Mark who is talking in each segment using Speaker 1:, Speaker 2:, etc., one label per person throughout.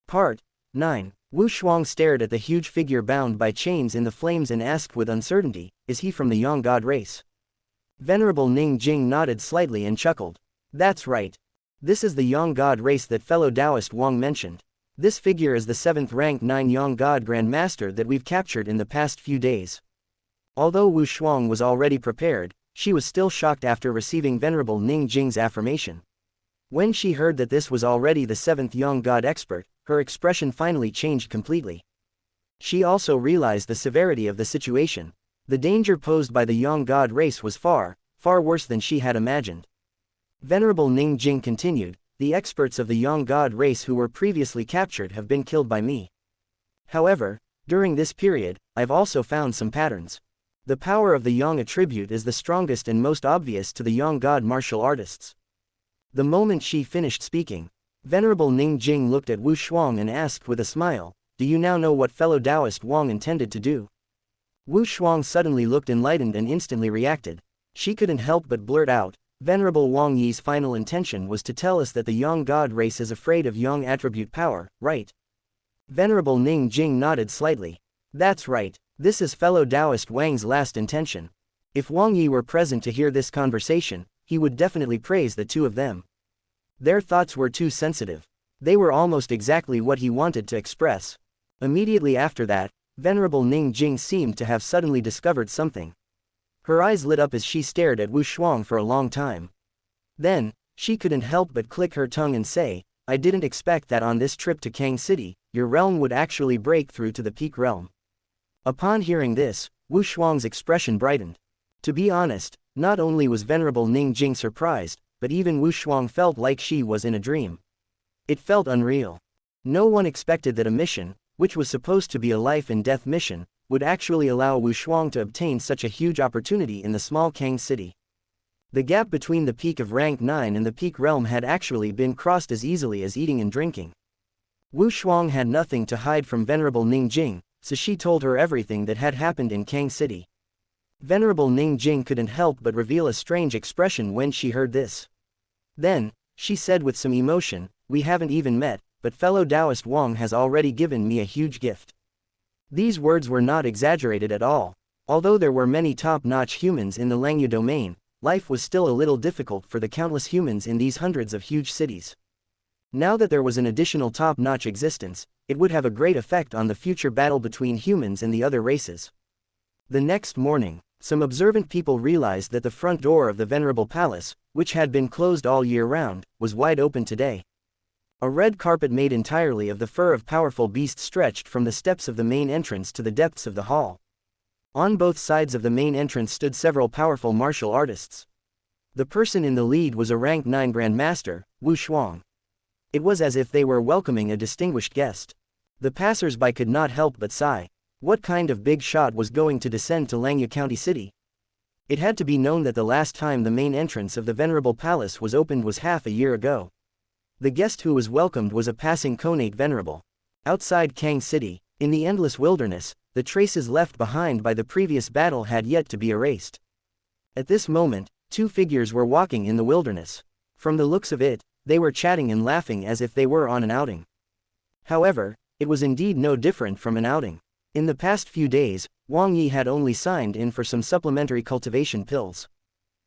Speaker 1: Part 9. Wu Shuang stared at the huge figure bound by chains in the flames and asked with uncertainty, "Is he from the Yang God race?" Venerable Ning Jing nodded slightly and chuckled. "That's right. This is the Yang God race that fellow Taoist Wang mentioned. This figure is the 7th rank 9 Yang God Grand Master that we've captured in the past few days." Although Wu Shuang was already prepared, she was still shocked after receiving Venerable Ning Jing's affirmation. When she heard that this was already the 7th Yang God expert, her expression finally changed completely. She also realized the severity of the situation. The danger posed by the Yang God race was far, far worse than she had imagined. Venerable Ning Jing continued, "The experts of the Yang God race who were previously captured have been killed by me. However, during this period, I've also found some patterns. The power of the Yang attribute is the strongest and most obvious to the Yang God martial artists." The moment she finished speaking, Venerable Ning Jing looked at Wu Shuang and asked with a smile, "Do you now know what fellow Taoist Wang intended to do?" Wu Shuang suddenly looked enlightened and instantly reacted. She couldn't help but blurt out, "Venerable Wang Yi's final intention was to tell us that the Yang God race is afraid of Yang attribute power, right?" Venerable Ning Jing nodded slightly. "That's right. This is fellow Taoist Wang's last intention. If Wang Yi were present to hear this conversation, he would definitely praise the two of them. Their thoughts were too sensitive. They were almost exactly what he wanted to express." Immediately after that, Venerable Ning Jing seemed to have suddenly discovered something. Her eyes lit up as she stared at Wu Shuang for a long time. Then, she couldn't help but click her tongue and say, "I didn't expect that on this trip to Kang City, your realm would actually break through to the peak realm." Upon hearing this, Wu Shuang's expression brightened. To be honest, not only was Venerable Ning Jing surprised, but even Wu Shuang felt like she was in a dream. It felt unreal. No one expected that a mission, which was supposed to be a life-and-death mission, would actually allow Wu Shuang to obtain such a huge opportunity in the small Kang City. The gap between the peak of rank 9 and the peak realm had actually been crossed as easily as eating and drinking. Wu Shuang had nothing to hide from Venerable Ning Jing, so she told her everything that had happened in Kang City. Venerable Ning Jing couldn't help but reveal a strange expression when she heard this. Then, she said with some emotion, "We haven't even met, but fellow Taoist Wang has already given me a huge gift." These words were not exaggerated at all. Although there were many top-notch humans in the Langya domain, life was still a little difficult for the countless humans in these hundreds of huge cities. Now that there was an additional top-notch existence, it would have a great effect on the future battle between humans and the other races. The next morning, some observant people realized that the front door of the Venerable Palace, which had been closed all year round, was wide open today. A red carpet made entirely of the fur of powerful beasts stretched from the steps of the main entrance to the depths of the hall. On both sides of the main entrance stood several powerful martial artists. The person in the lead was a rank 9 Grand Master, Wu Shuang. It was as if they were welcoming a distinguished guest. The passers-by could not help but sigh. What kind of big shot was going to descend to Langya County City? It had to be known that the last time the main entrance of the Venerable Palace was opened was half a year ago. The guest who was welcomed was a passing Conate Venerable. Outside Kang City, in the endless wilderness, the traces left behind by the previous battle had yet to be erased. At this moment, two figures were walking in the wilderness. From the looks of it, they were chatting and laughing as if they were on an outing. However, it was indeed no different from an outing. In the past few days, Wang Yi had only signed in for some supplementary cultivation pills.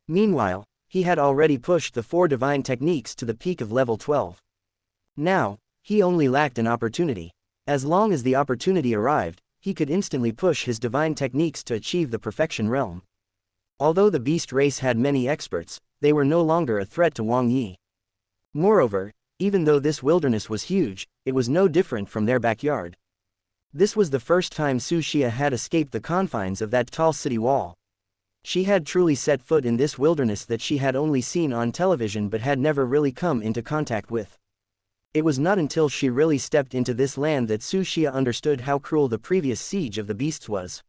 Speaker 1: Meanwhile, he had already pushed the 4 divine techniques to the peak of level 12. Now, he only lacked an opportunity. As long as the opportunity arrived, he could instantly push his divine techniques to achieve the perfection realm. Although the beast race had many experts, they were no longer a threat to Wang Yi. Moreover, even though this wilderness was huge, it was no different from their backyard. This was the first time Su Xia had escaped the confines of that tall city wall. She had truly set foot in this wilderness that she had only seen on television but had never really come into contact with. It was not until she really stepped into this land that Su Xia understood how cruel the previous siege of the beasts was.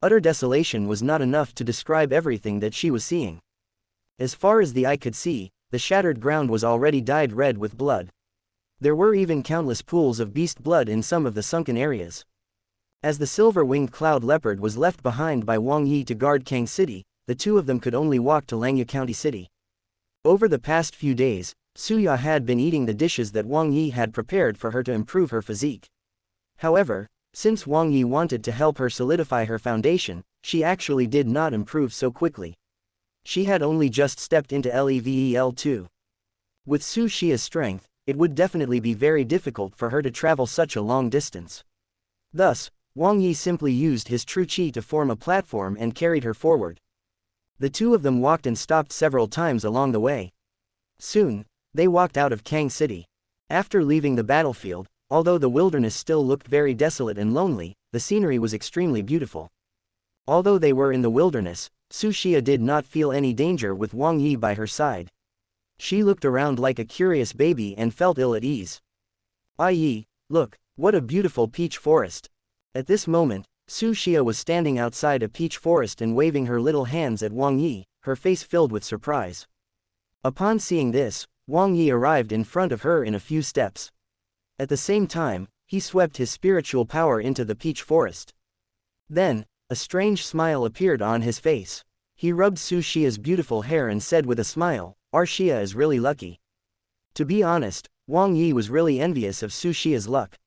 Speaker 1: Utter desolation was not enough to describe everything that she was seeing. As far as the eye could see, the shattered ground was already dyed red with blood. There were even countless pools of beast blood in some of the sunken areas. As the silver-winged cloud leopard was left behind by Wang Yi to guard Kang City, the two of them could only walk to Langya County City. Over the past few days, Suya had been eating the dishes that Wang Yi had prepared for her to improve her physique. However, since Wang Yi wanted to help her solidify her foundation, she actually did not improve so quickly. She had only just stepped into level 2. With Su Xia's strength, it would definitely be very difficult for her to travel such a long distance. Thus, Wang Yi simply used his true qi to form a platform and carried her forward. The two of them walked and stopped several times along the way. Soon, they walked out of Kang City. After leaving the battlefield, although the wilderness still looked very desolate and lonely, the scenery was extremely beautiful. Although they were in the wilderness, Su Xia did not feel any danger with Wang Yi by her side. She looked around like a curious baby and felt ill at ease. "Ai Yi, look, what a beautiful peach forest." At this moment, Su Xia was standing outside a peach forest and waving her little hands at Wang Yi, her face filled with surprise. Upon seeing this, Wang Yi arrived in front of her in a few steps. At the same time, he swept his spiritual power into the peach forest. Then, a strange smile appeared on his face. He rubbed Su Xia's beautiful hair and said with a smile, "Our Xia is really lucky." To be honest, Wang Yi was really envious of Su Xia's luck.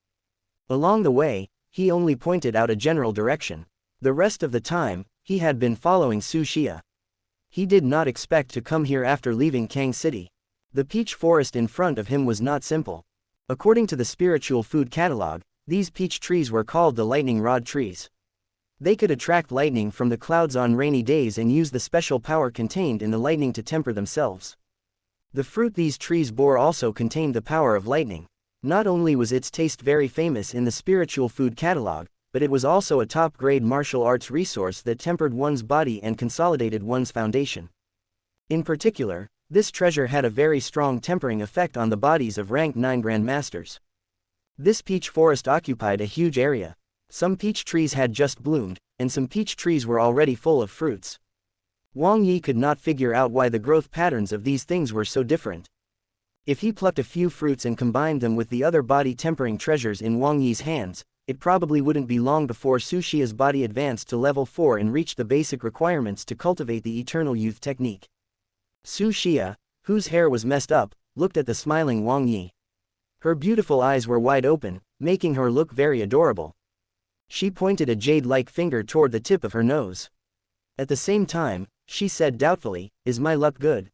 Speaker 1: Along the way, he only pointed out a general direction. The rest of the time, he had been following Su Xia. He did not expect to come here after leaving Kang City. The peach forest in front of him was not simple. According to the spiritual food catalog, these peach trees were called the lightning rod trees. They could attract lightning from the clouds on rainy days and use the special power contained in the lightning to temper themselves. The fruit these trees bore also contained the power of lightning. Not only was its taste very famous in the spiritual food catalog, but it was also a top-grade martial arts resource that tempered one's body and consolidated one's foundation. In particular, this treasure had a very strong tempering effect on the bodies of ranked 9 grandmasters. This peach forest occupied a huge area. Some peach trees had just bloomed, and some peach trees were already full of fruits. Wang Yi could not figure out why the growth patterns of these things were so different. If he plucked a few fruits and combined them with the other body-tempering treasures in Wang Yi's hands, it probably wouldn't be long before Su Xia's body advanced to level 4 and reached the basic requirements to cultivate the eternal youth technique. Su Xia, whose hair was messed up, looked at the smiling Wang Yi. Her beautiful eyes were wide open, making her look very adorable. She pointed a jade-like finger toward the tip of her nose. At the same time, she said doubtfully, "Is my luck good?"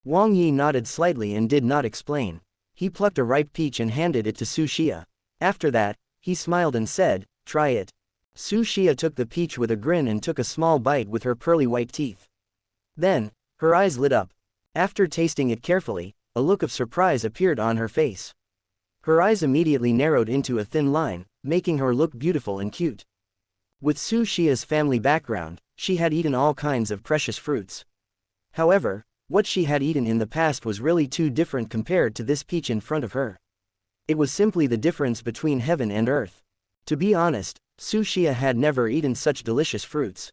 Speaker 1: Wang Yi nodded slightly and did not explain. He plucked a ripe peach and handed it to Su Xia. After that, he smiled and said, "Try it." Su Xia took the peach with a grin and took a small bite with her pearly white teeth. Then, her eyes lit up. After tasting it carefully, a look of surprise appeared on her face. Her eyes immediately narrowed into a thin line, making her look beautiful and cute. With Su Xia's family background, she had eaten all kinds of precious fruits. However, what she had eaten in the past was really too different compared to this peach in front of her. It was simply the difference between heaven and earth. To be honest, Su Xia had never eaten such delicious fruits.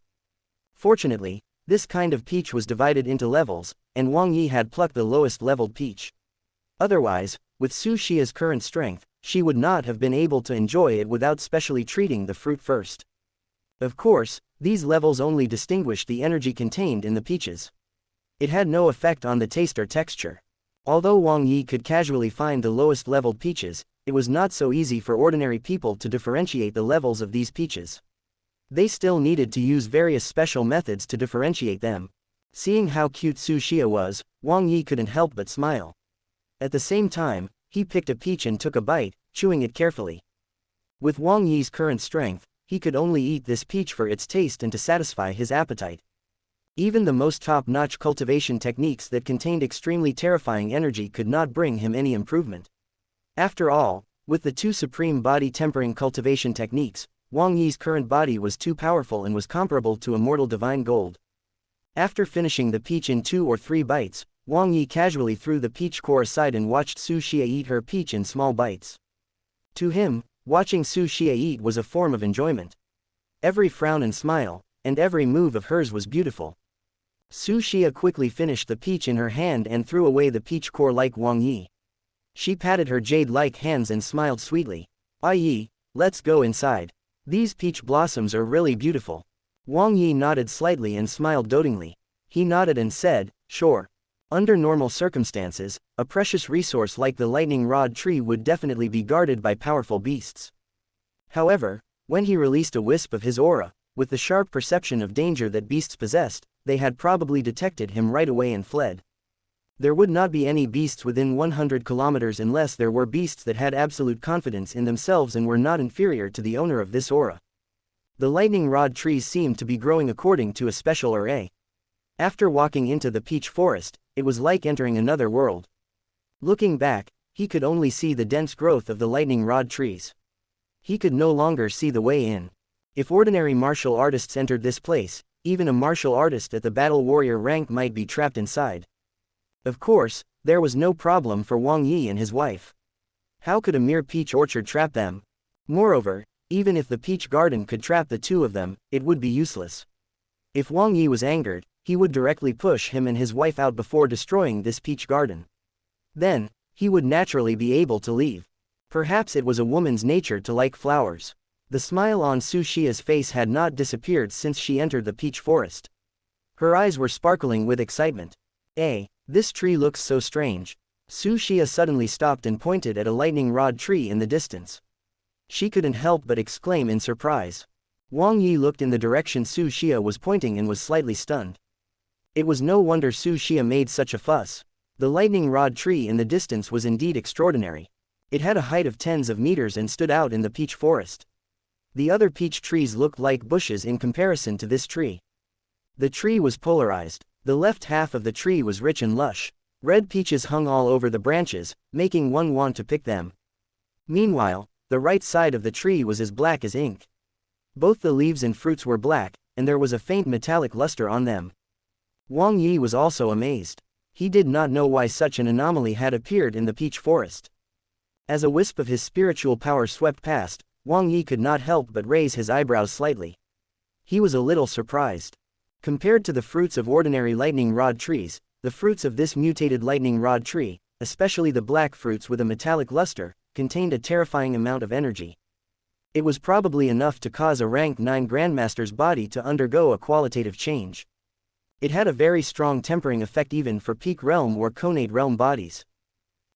Speaker 1: Fortunately, this kind of peach was divided into levels, and Wang Yi had plucked the lowest leveled peach. Otherwise, with Su Xia's current strength, she would not have been able to enjoy it without specially treating the fruit first. Of course, these levels only distinguished the energy contained in the peaches. It had no effect on the taste or texture. Although Wang Yi could casually find the lowest leveled peaches, it was not so easy for ordinary people to differentiate the levels of these peaches. They still needed to use various special methods to differentiate them. Seeing how cute Su Xia was, Wang Yi couldn't help but smile. At the same time, he picked a peach and took a bite, chewing it carefully. With Wang Yi's current strength, he could only eat this peach for its taste and to satisfy his appetite. Even the most top-notch cultivation techniques that contained extremely terrifying energy could not bring him any improvement. After all, with the two supreme body-tempering cultivation techniques, Wang Yi's current body was too powerful and was comparable to immortal divine gold. After finishing the peach in 2 or 3 bites, Wang Yi casually threw the peach core aside and watched Su Xia eat her peach in small bites. To him, watching Su Xia eat was a form of enjoyment. Every frown and smile, and every move of hers was beautiful. Su Xia quickly finished the peach in her hand and threw away the peach core like Wang Yi. She patted her jade-like hands and smiled sweetly. "Ai Yi, let's go inside. These peach blossoms are really beautiful." Wang Yi nodded slightly and smiled dotingly. He nodded and said, "Sure." Under normal circumstances, a precious resource like the lightning rod tree would definitely be guarded by powerful beasts. However, when he released a wisp of his aura, with the sharp perception of danger that beasts possessed, they had probably detected him right away and fled. There would not be any beasts within 100 kilometers unless there were beasts that had absolute confidence in themselves and were not inferior to the owner of this aura. The lightning rod trees seemed to be growing according to a special array. After walking into the peach forest, it was like entering another world. Looking back, he could only see the dense growth of the lightning rod trees. He could no longer see the way in. If ordinary martial artists entered this place, even a martial artist at the battle warrior rank might be trapped inside. Of course, there was no problem for Wang Yi and his wife. How could a mere peach orchard trap them? Moreover, even if the peach garden could trap the two of them, it would be useless. If Wang Yi was angered, he would directly push him and his wife out before destroying this peach garden. Then, he would naturally be able to leave. Perhaps it was a woman's nature to like flowers. The smile on Su Xia's face had not disappeared since she entered the peach forest. Her eyes were sparkling with excitement. This tree looks so strange. Su Xia suddenly stopped and pointed at a lightning rod tree in the distance. She couldn't help but exclaim in surprise. Wang Yi looked in the direction Su Xia was pointing and was slightly stunned. It was no wonder Su Xia made such a fuss. The lightning rod tree in the distance was indeed extraordinary. It had a height of tens of meters and stood out in the peach forest. The other peach trees looked like bushes in comparison to this tree. The tree was polarized. The left half of the tree was rich and lush. Red peaches hung all over the branches, making one want to pick them. Meanwhile, the right side of the tree was as black as ink. Both the leaves and fruits were black, and there was a faint metallic luster on them. Wang Yi was also amazed. He did not know why such an anomaly had appeared in the peach forest. As a wisp of his spiritual power swept past, Wang Yi could not help but raise his eyebrows slightly. He was a little surprised. Compared to the fruits of ordinary lightning rod trees, the fruits of this mutated lightning rod tree, especially the black fruits with a metallic luster, contained a terrifying amount of energy. It was probably enough to cause a rank 9 Grandmaster's body to undergo a qualitative change. It had a very strong tempering effect even for peak realm or conate realm bodies.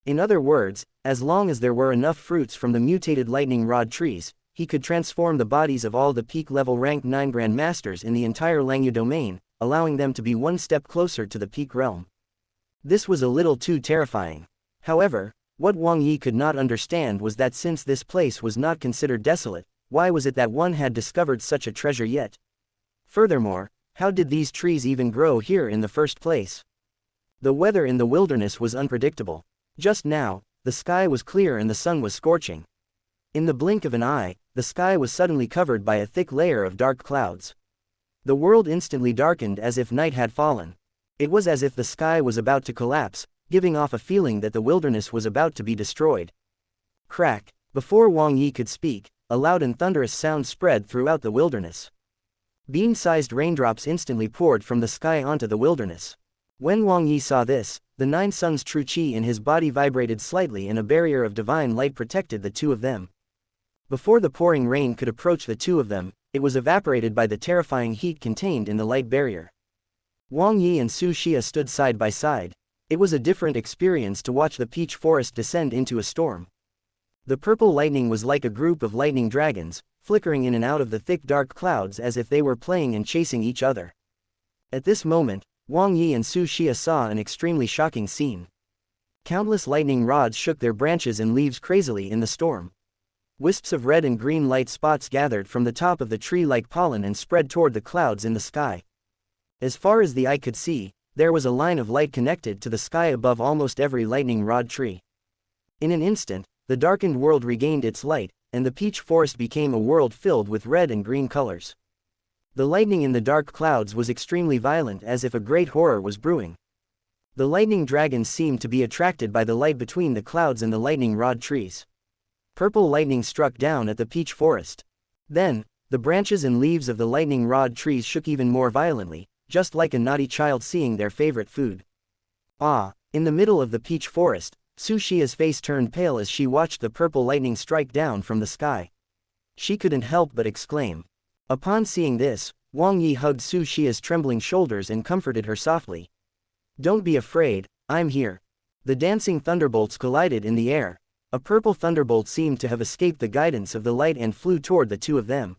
Speaker 1: In other words, as long as there were enough fruits from the mutated lightning rod trees, he could transform the bodies of all the peak-level rank 9 Grandmasters in the entire Langyu domain, allowing them to be one step closer to the peak realm. This was a little too terrifying. However, what Wang Yi could not understand was that since this place was not considered desolate, why was it that one had discovered such a treasure yet? Furthermore, how did these trees even grow here in the first place? The weather in the wilderness was unpredictable. Just now, the sky was clear and the sun was scorching. In the blink of an eye, the sky was suddenly covered by a thick layer of dark clouds. The world instantly darkened as if night had fallen. It was as if the sky was about to collapse, giving off a feeling that the wilderness was about to be destroyed. Crack! Before Wang Yi could speak, a loud and thunderous sound spread throughout the wilderness. Bean-sized raindrops instantly poured from the sky onto the wilderness. When Wang Yi saw this, the 9 suns' true qi in his body vibrated slightly and a barrier of divine light protected the two of them. Before the pouring rain could approach the two of them, it was evaporated by the terrifying heat contained in the light barrier. Wang Yi and Su Xia stood side by side. It was a different experience to watch the peach forest descend into a storm. The purple lightning was like a group of lightning dragons, flickering in and out of the thick dark clouds as if they were playing and chasing each other. At this moment, Wang Yi and Su Xia saw an extremely shocking scene. Countless lightning rods shook their branches and leaves crazily in the storm. Wisps of red and green light spots gathered from the top of the tree like pollen and spread toward the clouds in the sky. As far as the eye could see, there was a line of light connected to the sky above almost every lightning rod tree. In an instant, the darkened world regained its light, and the peach forest became a world filled with red and green colors. The lightning in the dark clouds was extremely violent as if a great horror was brewing. The lightning dragons seemed to be attracted by the light between the clouds and the lightning rod trees. Purple lightning struck down at the peach forest. Then, the branches and leaves of the lightning rod trees shook even more violently, just like a naughty child seeing their favorite food. In the middle of the peach forest, Su Xia's face turned pale as she watched the purple lightning strike down from the sky. She couldn't help but exclaim. Upon seeing this, Wang Yi hugged Su Xia's trembling shoulders and comforted her softly. Don't be afraid, I'm here. The dancing thunderbolts collided in the air. A purple thunderbolt seemed to have escaped the guidance of the light and flew toward the two of them.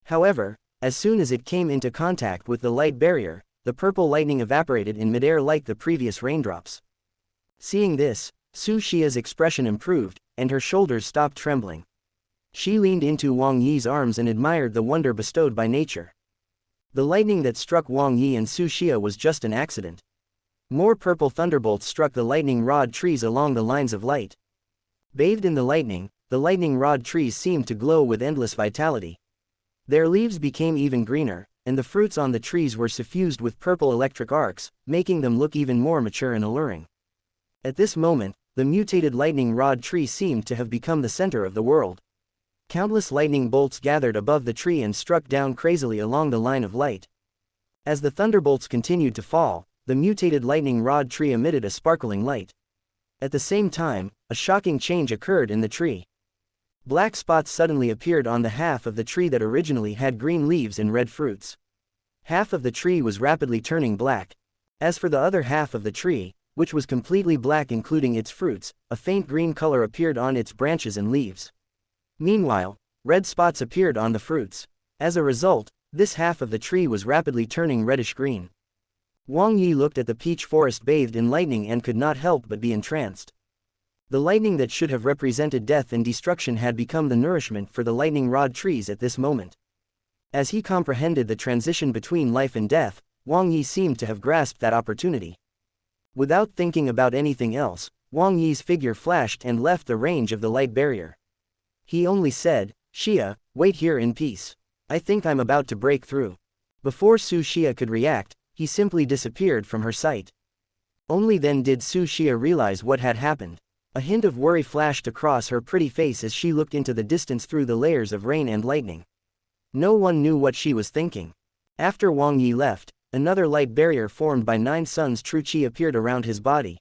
Speaker 1: However, as soon as it came into contact with the light barrier, the purple lightning evaporated in midair like the previous raindrops. Seeing this, Su Xia's expression improved, and her shoulders stopped trembling. She leaned into Wang Yi's arms and admired the wonder bestowed by nature. The lightning that struck Wang Yi and Su Xia was just an accident. More purple thunderbolts struck the lightning rod trees along the lines of light. Bathed in the lightning rod trees seemed to glow with endless vitality. Their leaves became even greener, and the fruits on the trees were suffused with purple electric arcs, making them look even more mature and alluring. At this moment, the mutated lightning rod tree seemed to have become the center of the world. Countless lightning bolts gathered above the tree and struck down crazily along the line of light. As the thunderbolts continued to fall, the mutated lightning rod tree emitted a sparkling light. At the same time, a shocking change occurred in the tree. Black spots suddenly appeared on the half of the tree that originally had green leaves and red fruits. Half of the tree was rapidly turning black. As for the other half of the tree, which was completely black including its fruits, a faint green color appeared on its branches and leaves. Meanwhile, red spots appeared on the fruits. As a result, this half of the tree was rapidly turning reddish-green. Wang Yi looked at the peach forest bathed in lightning and could not help but be entranced. The lightning that should have represented death and destruction had become the nourishment for the lightning rod trees at this moment. As he comprehended the transition between life and death, Wang Yi seemed to have grasped that opportunity. Without thinking about anything else, Wang Yi's figure flashed and left the range of the light barrier. He only said, "Xia, wait here in peace. I think I'm about to break through." Before Su Xia could react, he simply disappeared from her sight. Only then did Su Xia realize what had happened. A hint of worry flashed across her pretty face as she looked into the distance through the layers of rain and lightning. No one knew what she was thinking. After Wang Yi left, another light barrier formed by 9 suns true qi appeared around his body.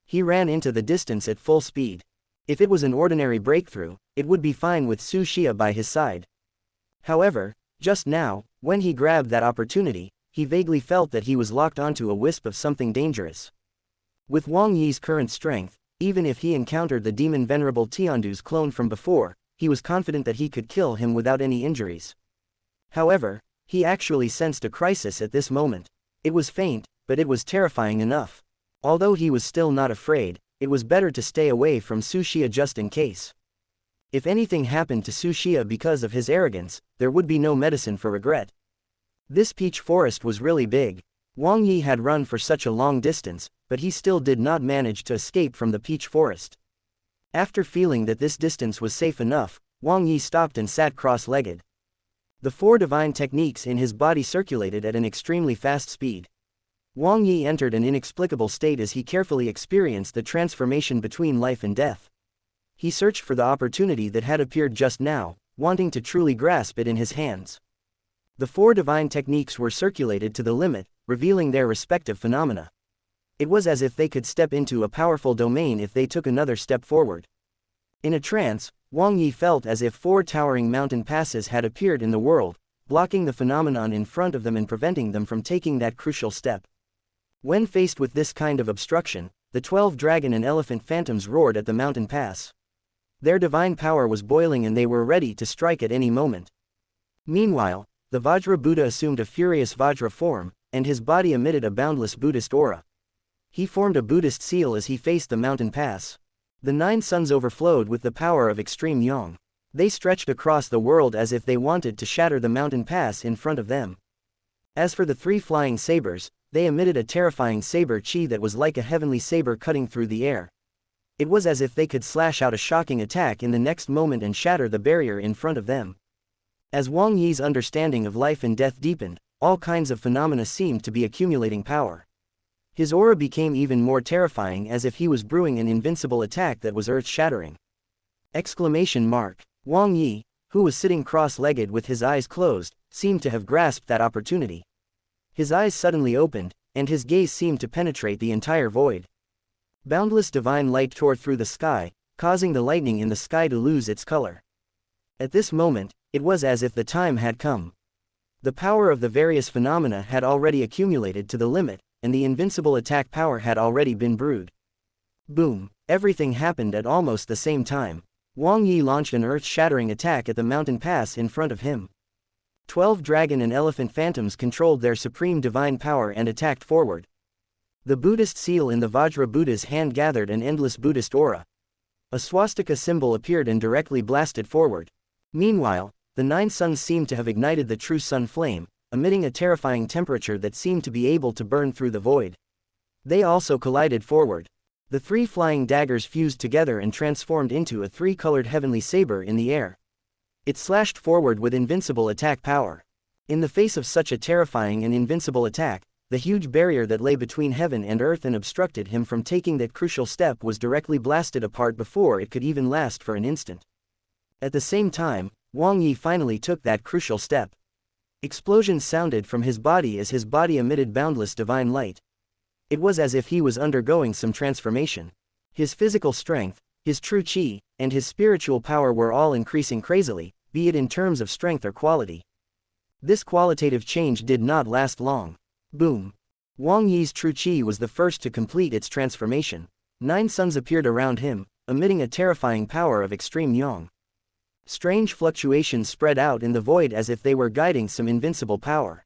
Speaker 1: He ran into the distance at full speed. If it was an ordinary breakthrough, it would be fine with Su Xia by his side. However, just now, when he grabbed that opportunity, he vaguely felt that he was locked onto a wisp of something dangerous. With Wang Yi's current strength, even if he encountered the demon Venerable Tiandu's clone from before, he was confident that he could kill him without any injuries. However, he actually sensed a crisis at this moment. It was faint, but it was terrifying enough. Although he was still not afraid, it was better to stay away from Su Xia just in case. If anything happened to Su Xia because of his arrogance, there would be no medicine for regret. This peach forest was really big. Wang Yi had run for such a long distance, but he still did not manage to escape from the peach forest. After feeling that this distance was safe enough, Wang Yi stopped and sat cross-legged. The 4 divine techniques in his body circulated at an extremely fast speed. Wang Yi entered an inexplicable state as he carefully experienced the transformation between life and death. He searched for the opportunity that had appeared just now, wanting to truly grasp it in his hands. The 4 divine techniques were circulated to the limit, revealing their respective phenomena. It was as if they could step into a powerful domain if they took another step forward. In a trance, Wang Yi felt as if 4 towering mountain passes had appeared in the world, blocking the phenomenon in front of them and preventing them from taking that crucial step. When faced with this kind of obstruction, the 12 dragon and elephant phantoms roared at the mountain pass. Their divine power was boiling and they were ready to strike at any moment. Meanwhile, the Vajra Buddha assumed a furious Vajra form, and his body emitted a boundless Buddhist aura. He formed a Buddhist seal as he faced the mountain pass. The 9 suns overflowed with the power of extreme yang. They stretched across the world as if they wanted to shatter the mountain pass in front of them. As for the 3 flying sabers, they emitted a terrifying saber chi that was like a heavenly saber cutting through the air. It was as if they could slash out a shocking attack in the next moment and shatter the barrier in front of them. As Wang Yi's understanding of life and death deepened, all kinds of phenomena seemed to be accumulating power. His aura became even more terrifying as if he was brewing an invincible attack that was earth-shattering. Wang Yi, who was sitting cross-legged with his eyes closed, seemed to have grasped that opportunity. His eyes suddenly opened, and his gaze seemed to penetrate the entire void. Boundless divine light tore through the sky, causing the lightning in the sky to lose its color. At this moment, it was as if the time had come. The power of the various phenomena had already accumulated to the limit, and the invincible attack power had already been brewed. Boom! Everything happened at almost the same time. Wang Yi launched an earth-shattering attack at the mountain pass in front of him. 12 dragon and elephant phantoms controlled their supreme divine power and attacked forward. The Buddhist seal in the Vajra Buddha's hand gathered an endless Buddhist aura. A swastika symbol appeared and directly blasted forward. Meanwhile, the 9 suns seemed to have ignited the true sun flame, emitting a terrifying temperature that seemed to be able to burn through the void. They also collided forward. The 3 flying daggers fused together and transformed into a 3-colored heavenly saber in the air. It slashed forward with invincible attack power. In the face of such a terrifying and invincible attack, the huge barrier that lay between heaven and earth and obstructed him from taking that crucial step was directly blasted apart before it could even last for an instant. At the same time, Wang Yi finally took that crucial step. Explosions sounded from his body as his body emitted boundless divine light. It was as if he was undergoing some transformation. His physical strength, his true qi, and his spiritual power were all increasing crazily, be it in terms of strength or quality. This qualitative change did not last long. Boom! Wang Yi's true qi was the first to complete its transformation. 9 suns appeared around him, emitting a terrifying power of extreme yang. Strange fluctuations spread out in the void as if they were guiding some invincible power.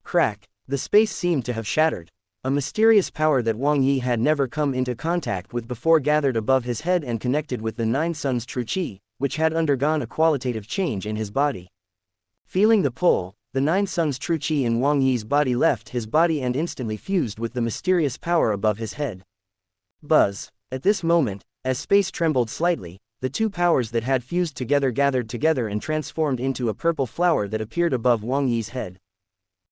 Speaker 1: Crack! The space seemed to have shattered. A mysterious power that Wang Yi had never come into contact with before gathered above his head and connected with the 9 suns' true qi, which had undergone a qualitative change in his body. Feeling the pull, the 9 suns' true qi in Wang Yi's body left his body and instantly fused with the mysterious power above his head. Buzz! At this moment, as space trembled slightly, the 2 powers that had fused together gathered together and transformed into a purple flower that appeared above Wang Yi's head.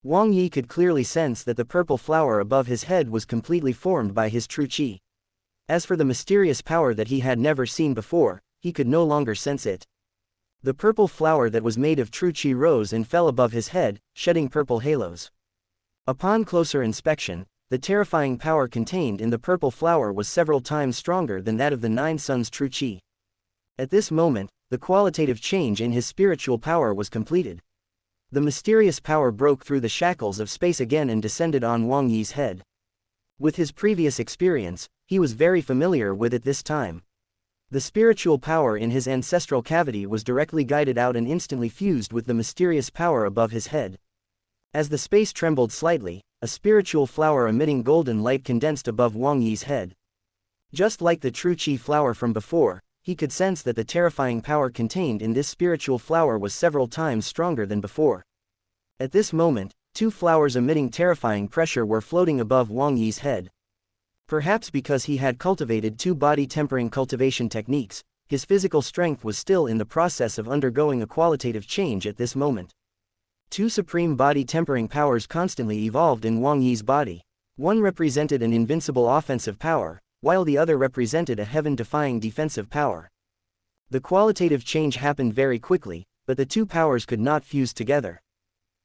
Speaker 1: Wang Yi could clearly sense that the purple flower above his head was completely formed by his true qi. As for the mysterious power that he had never seen before, he could no longer sense it. The purple flower that was made of true qi rose and fell above his head, shedding purple halos. Upon closer inspection, the terrifying power contained in the purple flower was several times stronger than that of the 9 suns' true qi. At this moment, the qualitative change in his spiritual power was completed. The mysterious power broke through the shackles of space again and descended on Wang Yi's head. With his previous experience, he was very familiar with it this time. The spiritual power in his ancestral cavity was directly guided out and instantly fused with the mysterious power above his head. As the space trembled slightly, a spiritual flower emitting golden light condensed above Wang Yi's head. Just like the true qi flower from before, he could sense that the terrifying power contained in this spiritual flower was several times stronger than before. At this moment, 2 flowers emitting terrifying pressure were floating above Wang Yi's head. Perhaps because he had cultivated 2 body-tempering cultivation techniques, his physical strength was still in the process of undergoing a qualitative change at this moment. 2 supreme body-tempering powers constantly evolved in Wang Yi's body. One represented an invincible offensive power, while the other represented a heaven-defying defensive power. The qualitative change happened very quickly, but the 2 powers could not fuse together.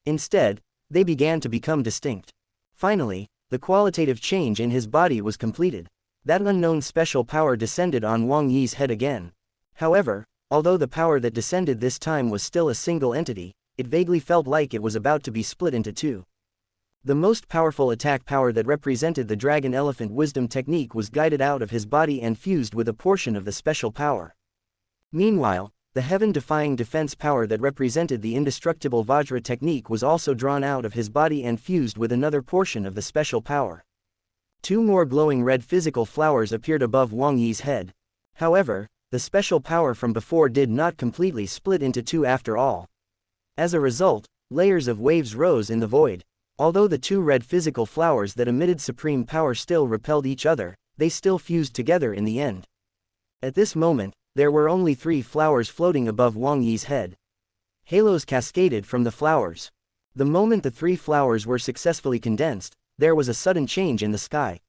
Speaker 1: Instead, they began to become distinct. Finally, the qualitative change in his body was completed. That unknown special power descended on Wang Yi's head again. However, although the power that descended this time was still a single entity, it vaguely felt like it was about to be split into 2. The most powerful attack power that represented the Dragon Elephant Wisdom technique was guided out of his body and fused with a portion of the special power. Meanwhile, the heaven-defying defense power that represented the indestructible Vajra technique was also drawn out of his body and fused with another portion of the special power. 2 more glowing red physical flowers appeared above Wang Yi's head. However, the special power from before did not completely split into 2 after all. As a result, layers of waves rose in the void. Although the 2 red physical flowers that emitted supreme power still repelled each other, they still fused together in the end. At this moment, there were only 3 flowers floating above Wang Yi's head. Halos cascaded from the flowers. The moment the 3 flowers were successfully condensed, there was a sudden change in the sky.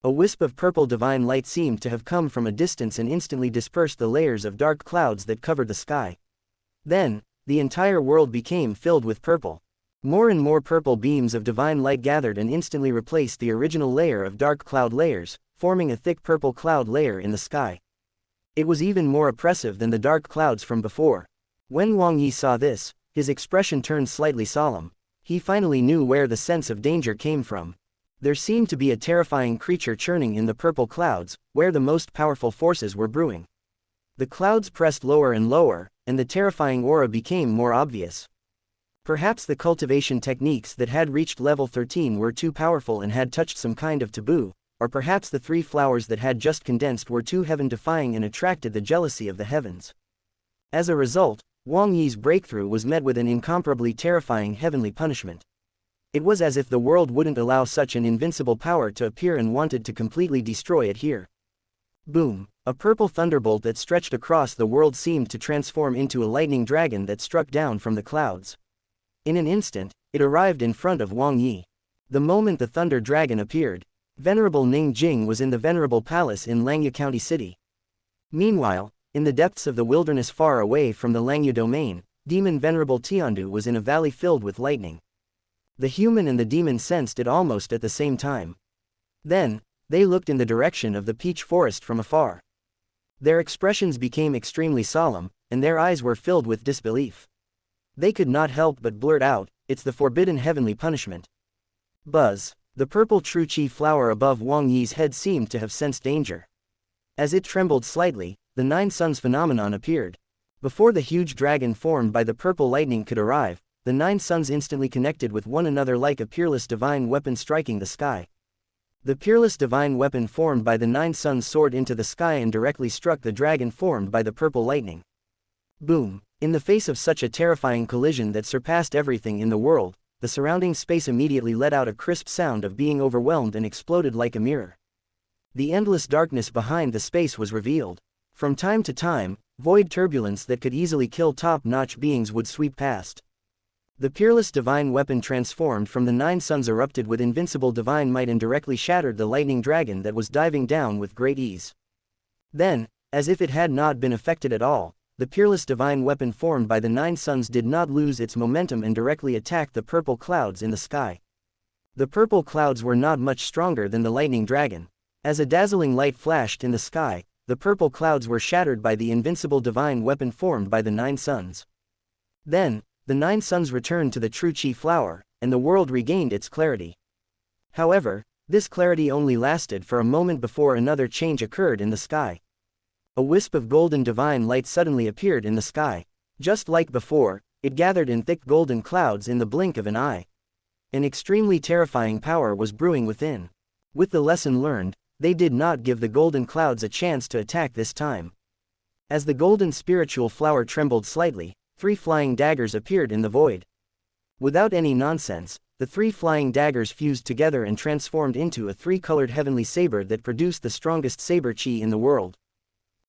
Speaker 1: A wisp of purple divine light seemed to have come from a distance and instantly dispersed the layers of dark clouds that covered the sky. Then, the entire world became filled with purple. More and more purple beams of divine light gathered and instantly replaced the original layer of dark cloud layers, forming a thick purple cloud layer in the sky. It was even more oppressive than the dark clouds from before. When Wang Yi saw this, his expression turned slightly solemn. He finally knew where the sense of danger came from. There seemed to be a terrifying creature churning in the purple clouds, where the most powerful forces were brewing. The clouds pressed lower and lower, and the terrifying aura became more obvious. Perhaps the cultivation techniques that had reached level 13 were too powerful and had touched some kind of taboo, or perhaps the 3 flowers that had just condensed were too heaven-defying and attracted the jealousy of the heavens. As a result, Wang Yi's breakthrough was met with an incomparably terrifying heavenly punishment. It was as if the world wouldn't allow such an invincible power to appear and wanted to completely destroy it here. Boom! A purple thunderbolt that stretched across the world seemed to transform into a lightning dragon that struck down from the clouds. In an instant, it arrived in front of Wang Yi. The moment the thunder dragon appeared, Venerable Ning Jing was in the venerable palace in Langya County City. Meanwhile, in the depths of the wilderness far away from the Langya domain, demon Venerable Tiandu was in a valley filled with lightning. The human and the demon sensed it almost at the same time. Then, they looked in the direction of the peach forest from afar. Their expressions became extremely solemn, and their eyes were filled with disbelief. They could not help but blurt out, "It's the forbidden heavenly punishment." Buzz! The purple true chi flower above Wang Yi's head seemed to have sensed danger. As it trembled slightly, the 9 suns phenomenon appeared. Before the huge dragon formed by the purple lightning could arrive, the 9 suns instantly connected with one another like a peerless divine weapon striking the sky. The peerless divine weapon formed by the 9 suns soared into the sky and directly struck the dragon formed by the purple lightning. Boom! In the face of such a terrifying collision that surpassed everything in the world, the surrounding space immediately let out a crisp sound of being overwhelmed and exploded like a mirror. The endless darkness behind the space was revealed. From time to time, void turbulence that could easily kill top-notch beings would sweep past. The peerless divine weapon transformed from the 9 suns erupted with invincible divine might and directly shattered the lightning dragon that was diving down with great ease. Then, as if it had not been affected at all, the peerless divine weapon formed by the 9 suns did not lose its momentum and directly attacked the purple clouds in the sky. The purple clouds were not much stronger than the lightning dragon. As a dazzling light flashed in the sky, the purple clouds were shattered by the invincible divine weapon formed by the 9 suns. Then, the 9 suns returned to the true chi flower, and the world regained its clarity. However, this clarity only lasted for a moment before another change occurred in the sky. A wisp of golden divine light suddenly appeared in the sky. Just like before, it gathered in thick golden clouds in the blink of an eye. An extremely terrifying power was brewing within. With the lesson learned, they did not give the golden clouds a chance to attack this time. As the golden spiritual flower trembled slightly, 3 flying daggers appeared in the void. Without any nonsense, the 3 flying daggers fused together and transformed into a 3-colored heavenly saber that produced the strongest saber chi in the world.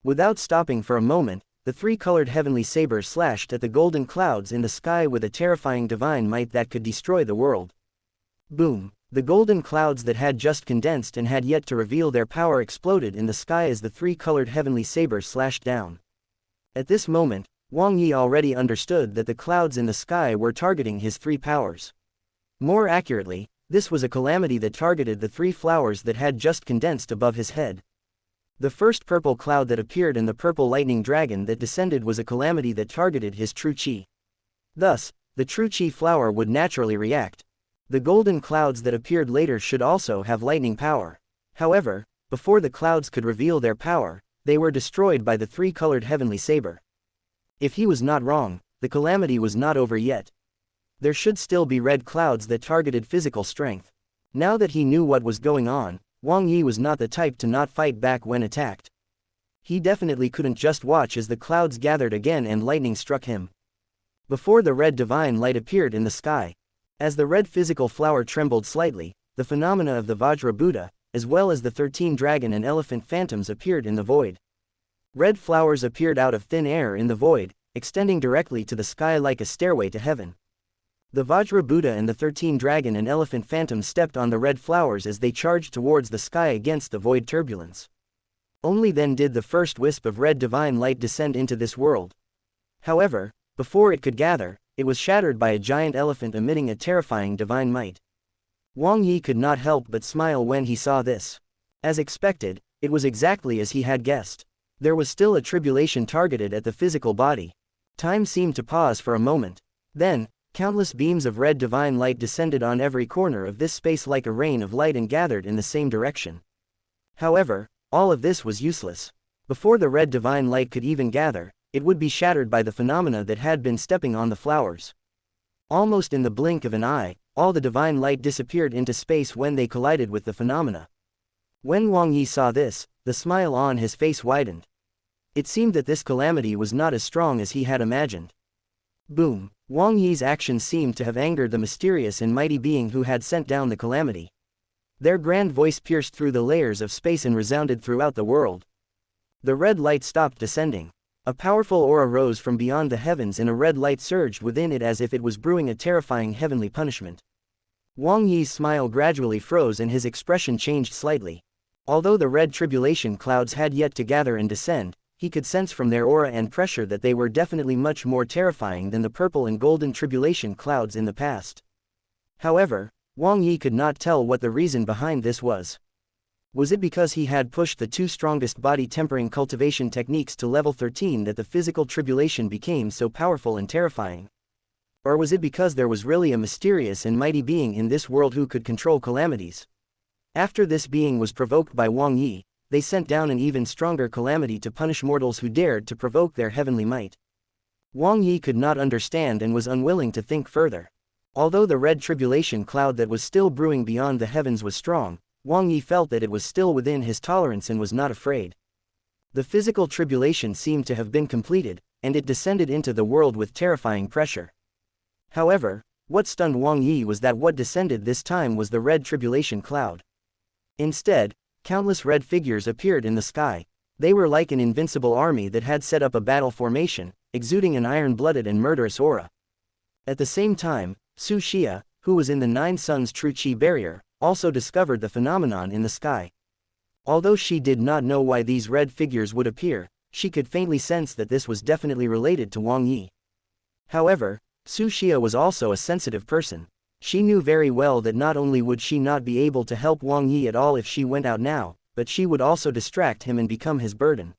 Speaker 1: Without stopping for a moment, the 3-colored heavenly saber slashed at the golden clouds in the sky with a terrifying divine might that could destroy the world. Boom! The golden clouds that had just condensed and had yet to reveal their power exploded in the sky as the 3-colored heavenly saber slashed down. At this moment, Wang Yi already understood that the clouds in the sky were targeting his 3 powers. More accurately, this was a calamity that targeted the 3 flowers that had just condensed above his head. The first purple cloud that appeared and the purple lightning dragon that descended was a calamity that targeted his true chi. Thus, the true chi flower would naturally react. The golden clouds that appeared later should also have lightning power. However, before the clouds could reveal their power, they were destroyed by the 3-colored heavenly saber. If he was not wrong, the calamity was not over yet. There should still be red clouds that targeted physical strength. Now that he knew what was going on, Wang Yi was not the type to not fight back when attacked. He definitely couldn't just watch as the clouds gathered again and lightning struck him. Before the red divine light appeared in the sky. As the red physical flower trembled slightly, the phenomena of the Vajra Buddha, as well as the 13 dragon and elephant phantoms appeared in the void. Red flowers appeared out of thin air in the void, extending directly to the sky like a stairway to heaven. The Vajra Buddha and the 13 dragon and elephant phantoms stepped on the red flowers as they charged towards the sky against the void turbulence. Only then did the first wisp of red divine light descend into this world. However, before it could gather, it was shattered by a giant elephant emitting a terrifying divine might. Wang Yi could not help but smile when he saw this. As expected, it was exactly as he had guessed. There was still a tribulation targeted at the physical body. Time seemed to pause for a moment. Then, Countless beams of red divine light descended on every corner of this space like a rain of light and gathered in the same direction. However, all of this was useless. Before the red divine light could even gather, it would be shattered by the phenomena that had been stepping on the flowers. Almost in the blink of an eye, all the divine light disappeared into space when they collided with the phenomena. When Wang Yi saw this, the smile on his face widened. It seemed that this calamity was not as strong as he had imagined. Boom! Wang Yi's actions seemed to have angered the mysterious and mighty being who had sent down the calamity. Their grand voice pierced through the layers of space and resounded throughout the world. The red light stopped descending. A powerful aura rose from beyond the heavens and a red light surged within it as if it was brewing a terrifying heavenly punishment. Wang Yi's smile gradually froze and his expression changed slightly. Although the red tribulation clouds had yet to gather and descend, he could sense from their aura and pressure that they were definitely much more terrifying than the purple and golden tribulation clouds in the past. However, Wang Yi could not tell what the reason behind this was. Was it because he had pushed the two strongest body-tempering cultivation techniques to level 13 that the physical tribulation became so powerful and terrifying? Or was it because there was really a mysterious and mighty being in this world who could control calamities? After this being was provoked by Wang Yi, they sent down an even stronger calamity to punish mortals who dared to provoke their heavenly might. Wang Yi could not understand and was unwilling to think further. Although the red tribulation cloud that was still brewing beyond the heavens was strong, Wang Yi felt that it was still within his tolerance and was not afraid. The physical tribulation seemed to have been completed, and it descended into the world with terrifying pressure. However, what stunned Wang Yi was that what descended this time was the red tribulation cloud. Instead, countless red figures appeared in the sky. They were like an invincible army that had set up a battle formation, exuding an iron-blooded and murderous aura. At the same time, Su Xia, who was in the Nine Suns True Qi barrier, also discovered the phenomenon in the sky. Although she did not know why these red figures would appear, she could faintly sense that this was definitely related to Wang Yi. However, Su Xia was also a sensitive person. She knew very well that not only would she not be able to help Wang Yi at all if she went out now, but she would also distract him and become his burden.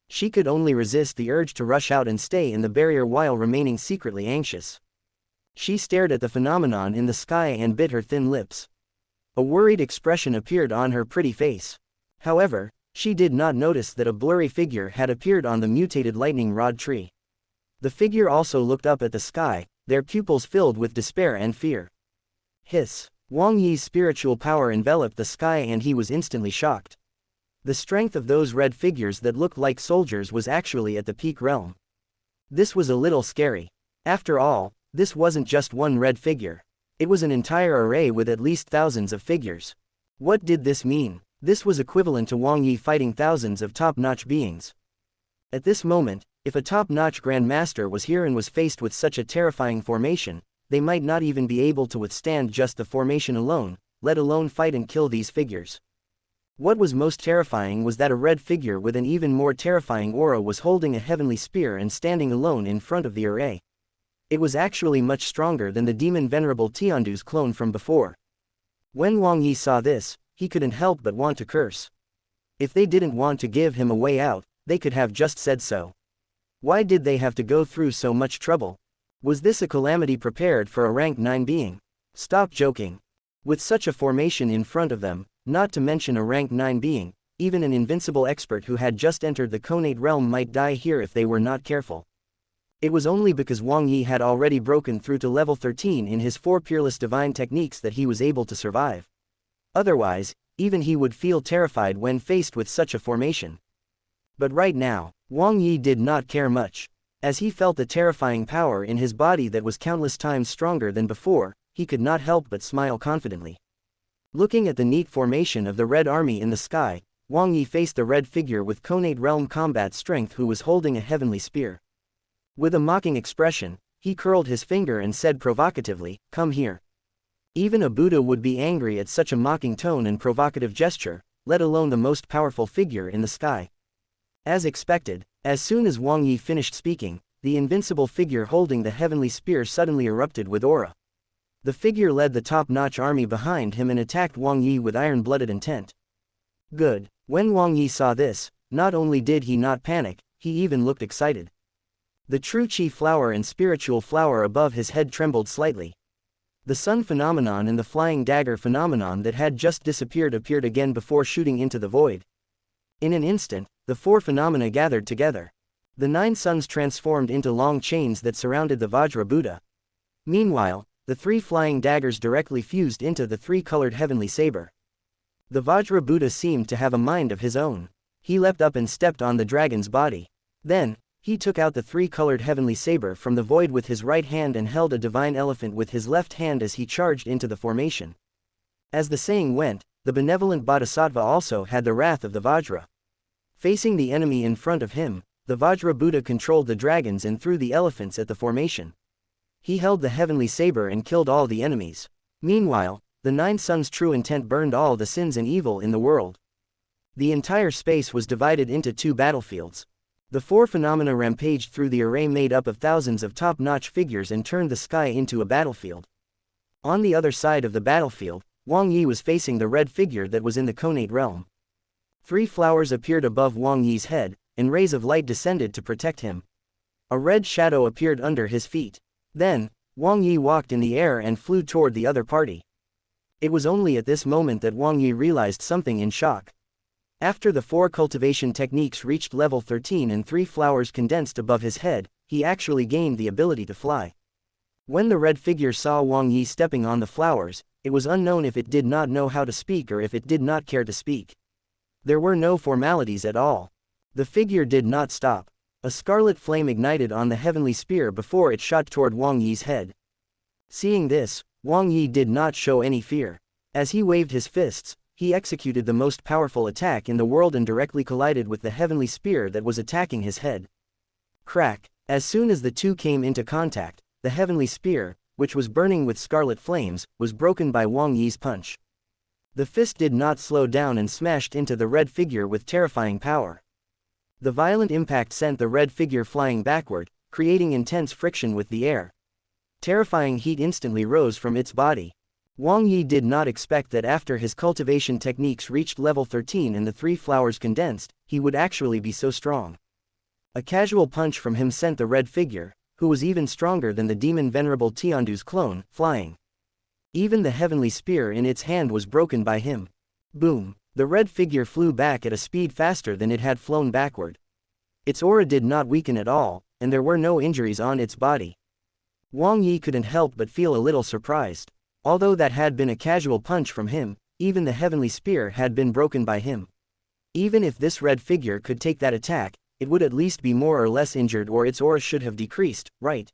Speaker 1: She could only resist the urge to rush out and stay in the barrier while remaining secretly anxious. She stared at the phenomenon in the sky and bit her thin lips. A worried expression appeared on her pretty face. However, she did not notice that a blurry figure had appeared on the mutated lightning rod tree. The figure also looked up at the sky, their pupils filled with despair and fear. Hiss! Wang Yi's spiritual power enveloped the sky and he was instantly shocked. The strength of those red figures that looked like soldiers was actually at the peak realm. This was a little scary. After all, this wasn't just one red figure. It was an entire array with at least thousands of figures. What did this mean? This was equivalent to Wang Yi fighting thousands of top-notch beings. At this moment, if a top-notch grandmaster was here and was faced with such a terrifying formation, they might not even be able to withstand just the formation alone, let alone fight and kill these figures. What was most terrifying was that a red figure with an even more terrifying aura was holding a heavenly spear and standing alone in front of the array. It was actually much stronger than the demon Venerable Tiandu's clone from before. When Wang Yi saw this, he couldn't help but want to curse. If they didn't want to give him a way out, they could have just said so. Why did they have to go through so much trouble? Was this a calamity prepared for a rank 9 being? Stop joking. With such a formation in front of them, not to mention a rank 9 being, even an invincible expert who had just entered the Conate realm might die here if they were not careful. It was only because Wang Yi had already broken through to level 13 in his 4 peerless divine techniques that he was able to survive. Otherwise, even he would feel terrified when faced with such a formation. But right now, Wang Yi did not care much. As he felt the terrifying power in his body that was countless times stronger than before, he could not help but smile confidently. Looking at the neat formation of the Red Army in the sky, Wang Yi faced the red figure with Conate Realm combat strength who was holding a heavenly spear. With a mocking expression, he curled his finger and said provocatively, "Come here." Even a Buddha would be angry at such a mocking tone and provocative gesture, let alone the most powerful figure in the sky. As expected, as soon as Wang Yi finished speaking, the invincible figure holding the heavenly spear suddenly erupted with aura. The figure led the top-notch army behind him and attacked Wang Yi with iron-blooded intent. Good. When Wang Yi saw this, not only did he not panic, he even looked excited. The true chi flower and spiritual flower above his head trembled slightly. The sun phenomenon and the flying dagger phenomenon that had just disappeared appeared again before shooting into the void. In an instant, the four phenomena gathered together. The 9 suns transformed into long chains that surrounded the Vajra Buddha. Meanwhile, the 3 flying daggers directly fused into the 3-colored heavenly saber. The Vajra Buddha seemed to have a mind of his own. He leapt up and stepped on the dragon's body. Then, he took out the 3-colored heavenly saber from the void with his right hand and held a divine elephant with his left hand as he charged into the formation. As the saying went, the benevolent Bodhisattva also had the wrath of the Vajra. Facing the enemy in front of him, the Vajra Buddha controlled the dragons and threw the elephants at the formation. He held the heavenly saber and killed all the enemies. Meanwhile, the 9 suns' true intent burned all the sins and evil in the world. The entire space was divided into 2 battlefields. The 4 phenomena rampaged through the array made up of thousands of top-notch figures and turned the sky into a battlefield. On the other side of the battlefield, Wang Yi was facing the red figure that was in the conate realm. 3 flowers appeared above Wang Yi's head, and rays of light descended to protect him. A red shadow appeared under his feet. Then, Wang Yi walked in the air and flew toward the other party. It was only at this moment that Wang Yi realized something in shock. After the 4 cultivation techniques reached level 13 and 3 flowers condensed above his head, he actually gained the ability to fly. When the red figure saw Wang Yi stepping on the flowers, it was unknown if it did not know how to speak or if it did not care to speak. There were no formalities at all. The figure did not stop. A scarlet flame ignited on the heavenly spear before it shot toward Wang Yi's head. Seeing this, Wang Yi did not show any fear. As he waved his fists, he executed the most powerful attack in the world and directly collided with the heavenly spear that was attacking his head. Crack! As soon as the two came into contact, the heavenly spear, which was burning with scarlet flames, was broken by Wang Yi's punch. The fist did not slow down and smashed into the red figure with terrifying power. The violent impact sent the red figure flying backward, creating intense friction with the air. Terrifying heat instantly rose from its body. Wang Yi did not expect that after his cultivation techniques reached level 13 and the 3 flowers condensed, he would actually be so strong. A casual punch from him sent the red figure, who was even stronger than the demon Venerable Tiandu's clone, flying. Even the heavenly spear in its hand was broken by him. Boom! The red figure flew back at a speed faster than it had flown backward. Its aura did not weaken at all, and there were no injuries on its body. Wang Yi couldn't help but feel a little surprised. Although that had been a casual punch from him, even the heavenly spear had been broken by him. Even if this red figure could take that attack, it would at least be more or less injured or its aura should have decreased, right?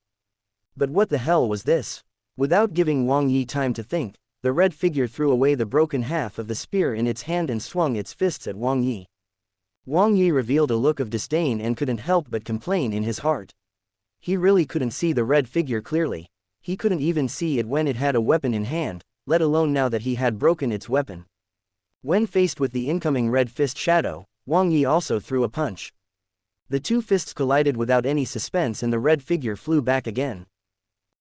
Speaker 1: But what the hell was this? Without giving Wang Yi time to think, the red figure threw away the broken half of the spear in its hand and swung its fists at Wang Yi. Wang Yi revealed a look of disdain and couldn't help but complain in his heart. He really couldn't see the red figure clearly. He couldn't even see it when it had a weapon in hand, let alone now that he had broken its weapon. When faced with the incoming red fist shadow, Wang Yi also threw a punch. The 2 fists collided without any suspense and the red figure flew back again.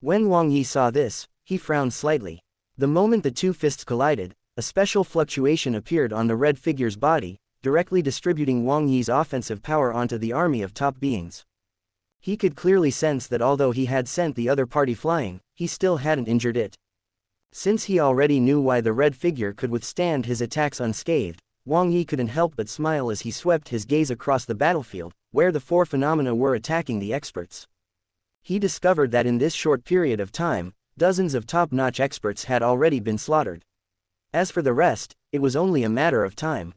Speaker 1: When Wang Yi saw this, he frowned slightly. The moment the 2 fists collided, a special fluctuation appeared on the red figure's body, directly distributing Wang Yi's offensive power onto the army of top beings. He could clearly sense that although he had sent the other party flying, he still hadn't injured it. Since he already knew why the red figure could withstand his attacks unscathed, Wang Yi couldn't help but smile as he swept his gaze across the battlefield, where the 4 phenomena were attacking the experts. He discovered that in this short period of time, dozens of top-notch experts had already been slaughtered. As for the rest, it was only a matter of time.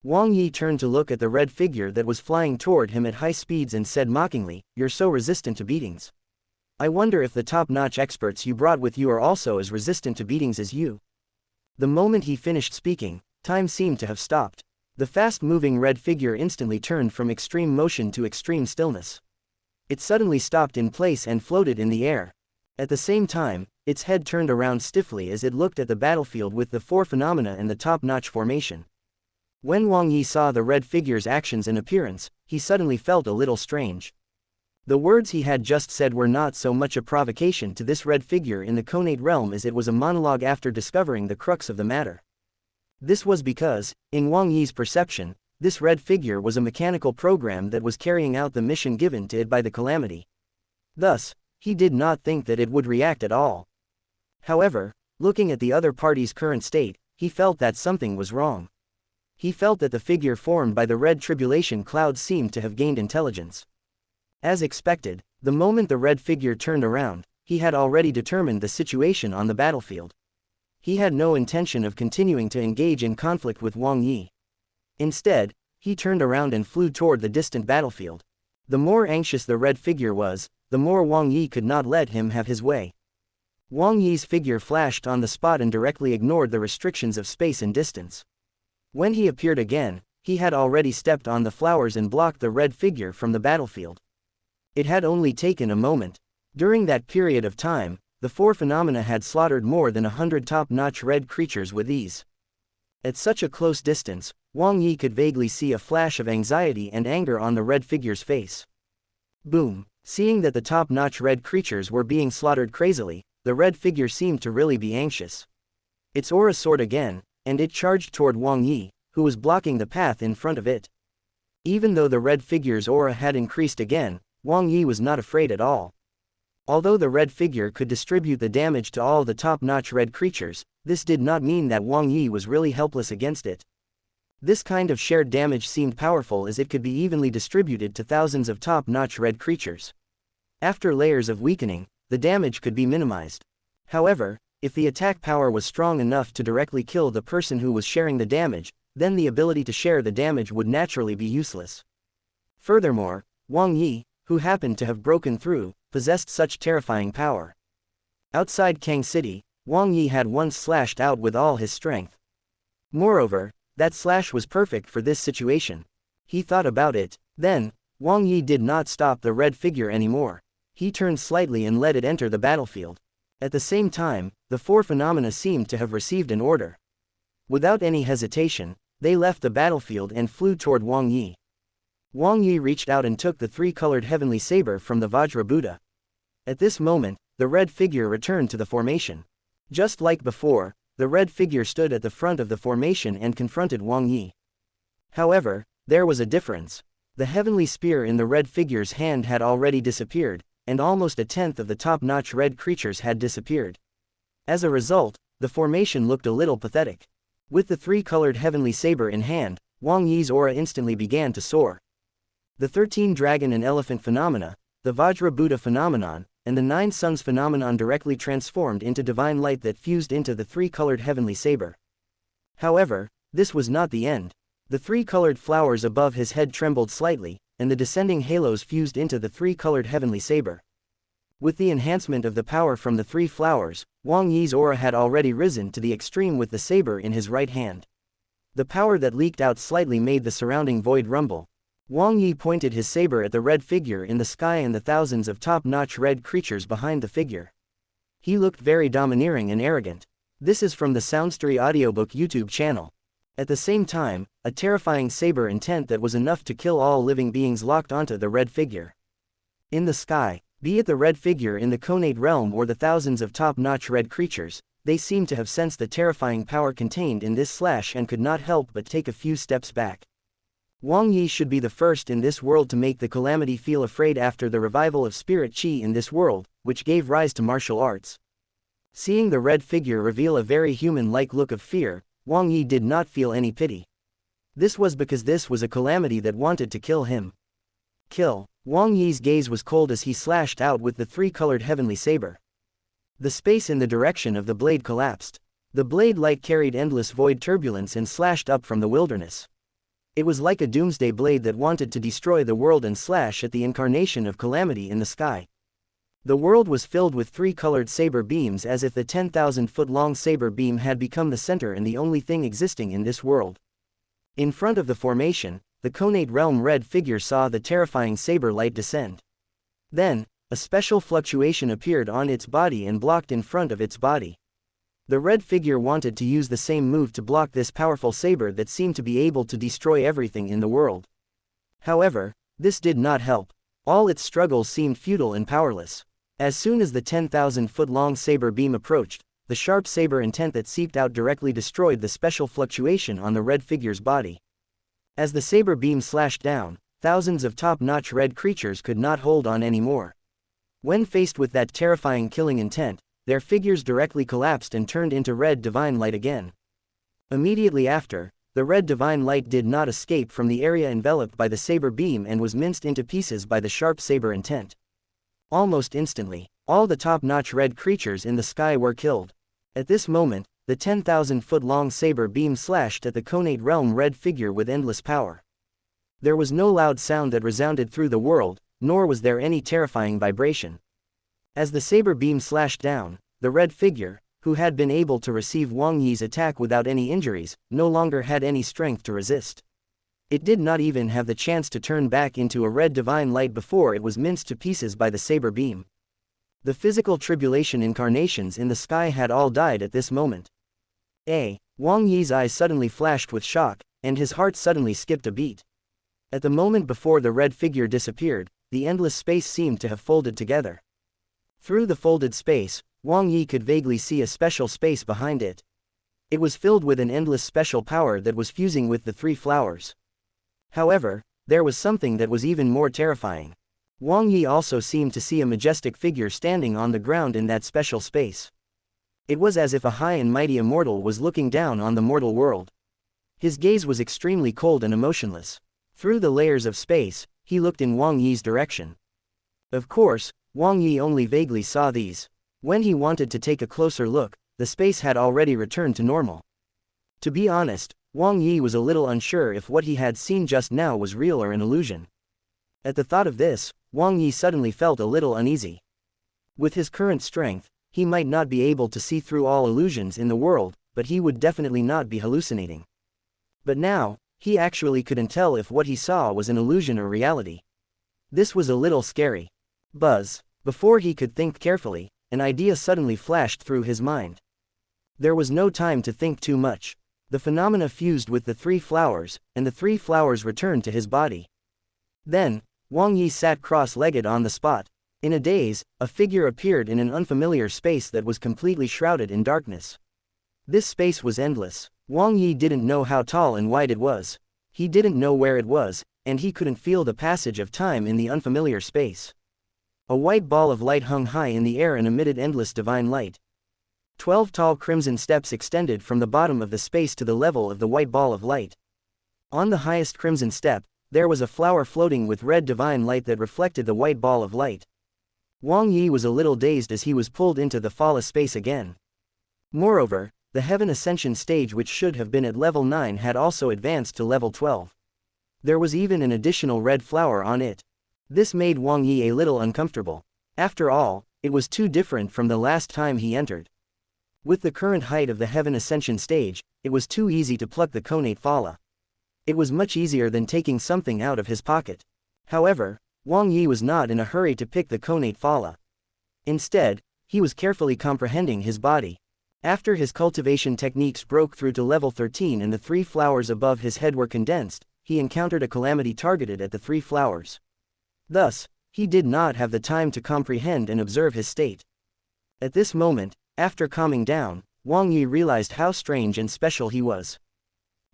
Speaker 1: Wang Yi turned to look at the red figure that was flying toward him at high speeds and said mockingly, "You're so resistant to beatings. I wonder if the top-notch experts you brought with you are also as resistant to beatings as you." The moment he finished speaking, time seemed to have stopped. The fast-moving red figure instantly turned from extreme motion to extreme stillness. It suddenly stopped in place and floated in the air. At the same time, its head turned around stiffly as it looked at the battlefield with the 4 phenomena and the top-notch formation. When Wang Yi saw the red figure's actions and appearance, he suddenly felt a little strange. The words he had just said were not so much a provocation to this red figure in the conate realm as it was a monologue after discovering the crux of the matter. This was because, in Wang Yi's perception, This red figure was a mechanical program that was carrying out the mission given to it by the calamity. Thus, he did not think that it would react at all. However, looking at the other party's current state, he felt that something was wrong. He felt that the figure formed by the red tribulation cloud seemed to have gained intelligence. As expected, the moment the red figure turned around, he had already determined the situation on the battlefield. He had no intention of continuing to engage in conflict with Wang Yi. Instead, he turned around and flew toward the distant battlefield. The more anxious the red figure was, the more Wang Yi could not let him have his way. Wang Yi's figure flashed on the spot and directly ignored the restrictions of space and distance. When he appeared again, he had already stepped on the flowers and blocked the red figure from the battlefield. It had only taken a moment. During that period of time, the four phenomena had slaughtered more than 100 top-notch red creatures with ease. At such a close distance, Wang Yi could vaguely see a flash of anxiety and anger on the red figure's face. Boom! Seeing that the top-notch red creatures were being slaughtered crazily, the red figure seemed to really be anxious. Its aura soared again, and it charged toward Wang Yi, who was blocking the path in front of it. Even though the red figure's aura had increased again, Wang Yi was not afraid at all. Although the red figure could distribute the damage to all the top-notch red creatures, this did not mean that Wang Yi was really helpless against it. This kind of shared damage seemed powerful as it could be evenly distributed to thousands of top-notch red creatures. After layers of weakening, the damage could be minimized. However, if the attack power was strong enough to directly kill the person who was sharing the damage, then the ability to share the damage would naturally be useless. Furthermore, Wang Yi, who happened to have broken through, possessed such terrifying power. Outside Kang City, Wang Yi had once slashed out with all his strength. Moreover, that slash was perfect for this situation. He thought about it. Then, Wang Yi did not stop the red figure anymore. He turned slightly and let it enter the battlefield. At the same time, the four phenomena seemed to have received an order. Without any hesitation, they left the battlefield and flew toward Wang Yi. Wang Yi reached out and took the three-colored heavenly saber from the Vajra Buddha. At this moment, the red figure returned to the formation. Just like before, the red figure stood at the front of the formation and confronted Wang Yi. However, there was a difference. The heavenly spear in the red figure's hand had already disappeared, and almost a tenth of the top-notch red creatures had disappeared. As a result, the formation looked a little pathetic. With the three-colored heavenly saber in hand, Wang Yi's aura instantly began to soar. The 13 dragon and elephant phenomena, the Vajra Buddha phenomenon, and the 9 suns phenomenon directly transformed into divine light that fused into the three-colored heavenly saber. However, this was not the end. The three-colored flowers above his head trembled slightly, and the descending halos fused into the three-colored heavenly saber. With the enhancement of the power from the 3 flowers, Wang Yi's aura had already risen to the extreme with the saber in his right hand. The power that leaked out slightly made the surrounding void rumble. Wang Yi pointed his saber at the red figure in the sky and the thousands of top-notch red creatures behind the figure. He looked very domineering and arrogant. This is from the SoundStories Audiobook YouTube channel. At the same time, a terrifying saber intent that was enough to kill all living beings locked onto the red figure. In the sky, be it the red figure in the Conate realm or the thousands of top-notch red creatures, they seemed to have sensed the terrifying power contained in this slash and could not help but take a few steps back. Wang Yi should be the first in this world to make the calamity feel afraid after the revival of spirit qi in this world, which gave rise to martial arts. Seeing the red figure reveal a very human-like look of fear, Wang Yi did not feel any pity. This was because this was a calamity that wanted to kill him. Kill. Wang Yi's gaze was cold as he slashed out with the three-colored heavenly saber. The space in the direction of the blade collapsed. The blade light carried endless void turbulence and slashed up from the wilderness. It was like a doomsday blade that wanted to destroy the world and slash at the incarnation of calamity in the sky. The world was filled with three-colored saber beams as if the 10,000-foot-long saber beam had become the center and the only thing existing in this world. In front of the formation, the Conate realm red figure saw the terrifying saber light descend. Then, a special fluctuation appeared on its body and blocked in front of its body. The red figure wanted to use the same move to block this powerful saber that seemed to be able to destroy everything in the world. However, this did not help. All its struggles seemed futile and powerless. As soon as the 10,000-foot-long saber beam approached, the sharp saber intent that seeped out directly destroyed the special fluctuation on the red figure's body. As the saber beam slashed down, thousands of top-notch red creatures could not hold on anymore. When faced with that terrifying killing intent, their figures directly collapsed and turned into red divine light again. Immediately after, the red divine light did not escape from the area enveloped by the saber beam and was minced into pieces by the sharp saber intent. Almost instantly, all the top-notch red creatures in the sky were killed. At this moment, the 10,000-foot-long saber beam slashed at the Conate realm red figure with endless power. There was no loud sound that resounded through the world, nor was there any terrifying vibration. As the saber beam slashed down, the red figure, who had been able to receive Wang Yi's attack without any injuries, no longer had any strength to resist. It did not even have the chance to turn back into a red divine light before it was minced to pieces by the saber beam. The physical tribulation incarnations in the sky had all died at this moment. Wang Yi's eyes suddenly flashed with shock, and his heart suddenly skipped a beat. At the moment before the red figure disappeared, the endless space seemed to have folded together. Through the folded space, Wang Yi could vaguely see a special space behind it. It was filled with an endless special power that was fusing with the three flowers. However, there was something that was even more terrifying. Wang Yi also seemed to see a majestic figure standing on the ground in that special space. It was as if a high and mighty immortal was looking down on the mortal world. His gaze was extremely cold and emotionless. Through the layers of space, he looked in Wang Yi's direction. Of course, Wang Yi only vaguely saw these. When he wanted to take a closer look, the space had already returned to normal. To be honest, Wang Yi was a little unsure if what he had seen just now was real or an illusion. At the thought of this, Wang Yi suddenly felt a little uneasy. With his current strength, he might not be able to see through all illusions in the world, but he would definitely not be hallucinating. But now, he actually couldn't tell if what he saw was an illusion or reality. This was a little scary. Buzz. Before he could think carefully, an idea suddenly flashed through his mind. There was no time to think too much. The phenomena fused with the three flowers, and the three flowers returned to his body. Then, Wang Yi sat cross-legged on the spot. In a daze, a figure appeared in an unfamiliar space that was completely shrouded in darkness. This space was endless. Wang Yi didn't know how tall and wide it was. He didn't know where it was, and he couldn't feel the passage of time in the unfamiliar space. A white ball of light hung high in the air and emitted endless divine light. 12 tall crimson steps extended from the bottom of the space to the level of the white ball of light. On the highest crimson step, there was a flower floating with red divine light that reflected the white ball of light. Wang Yi was a little dazed as he was pulled into the Phala space again. Moreover, the Heaven Ascension stage, which should have been at level 9, had also advanced to level 12. There was even an additional red flower on it. This made Wang Yi a little uncomfortable. After all, it was too different from the last time he entered. With the current height of the Heaven Ascension stage, it was too easy to pluck the Conate Phala. It was much easier than taking something out of his pocket. However, Wang Yi was not in a hurry to pick the Conate Phala. Instead, he was carefully comprehending his body. After his cultivation techniques broke through to level 13 and the three flowers above his head were condensed, he encountered a calamity targeted at the three flowers. Thus, he did not have the time to comprehend and observe his state. At this moment, after calming down, Wang Yi realized how strange and special he was.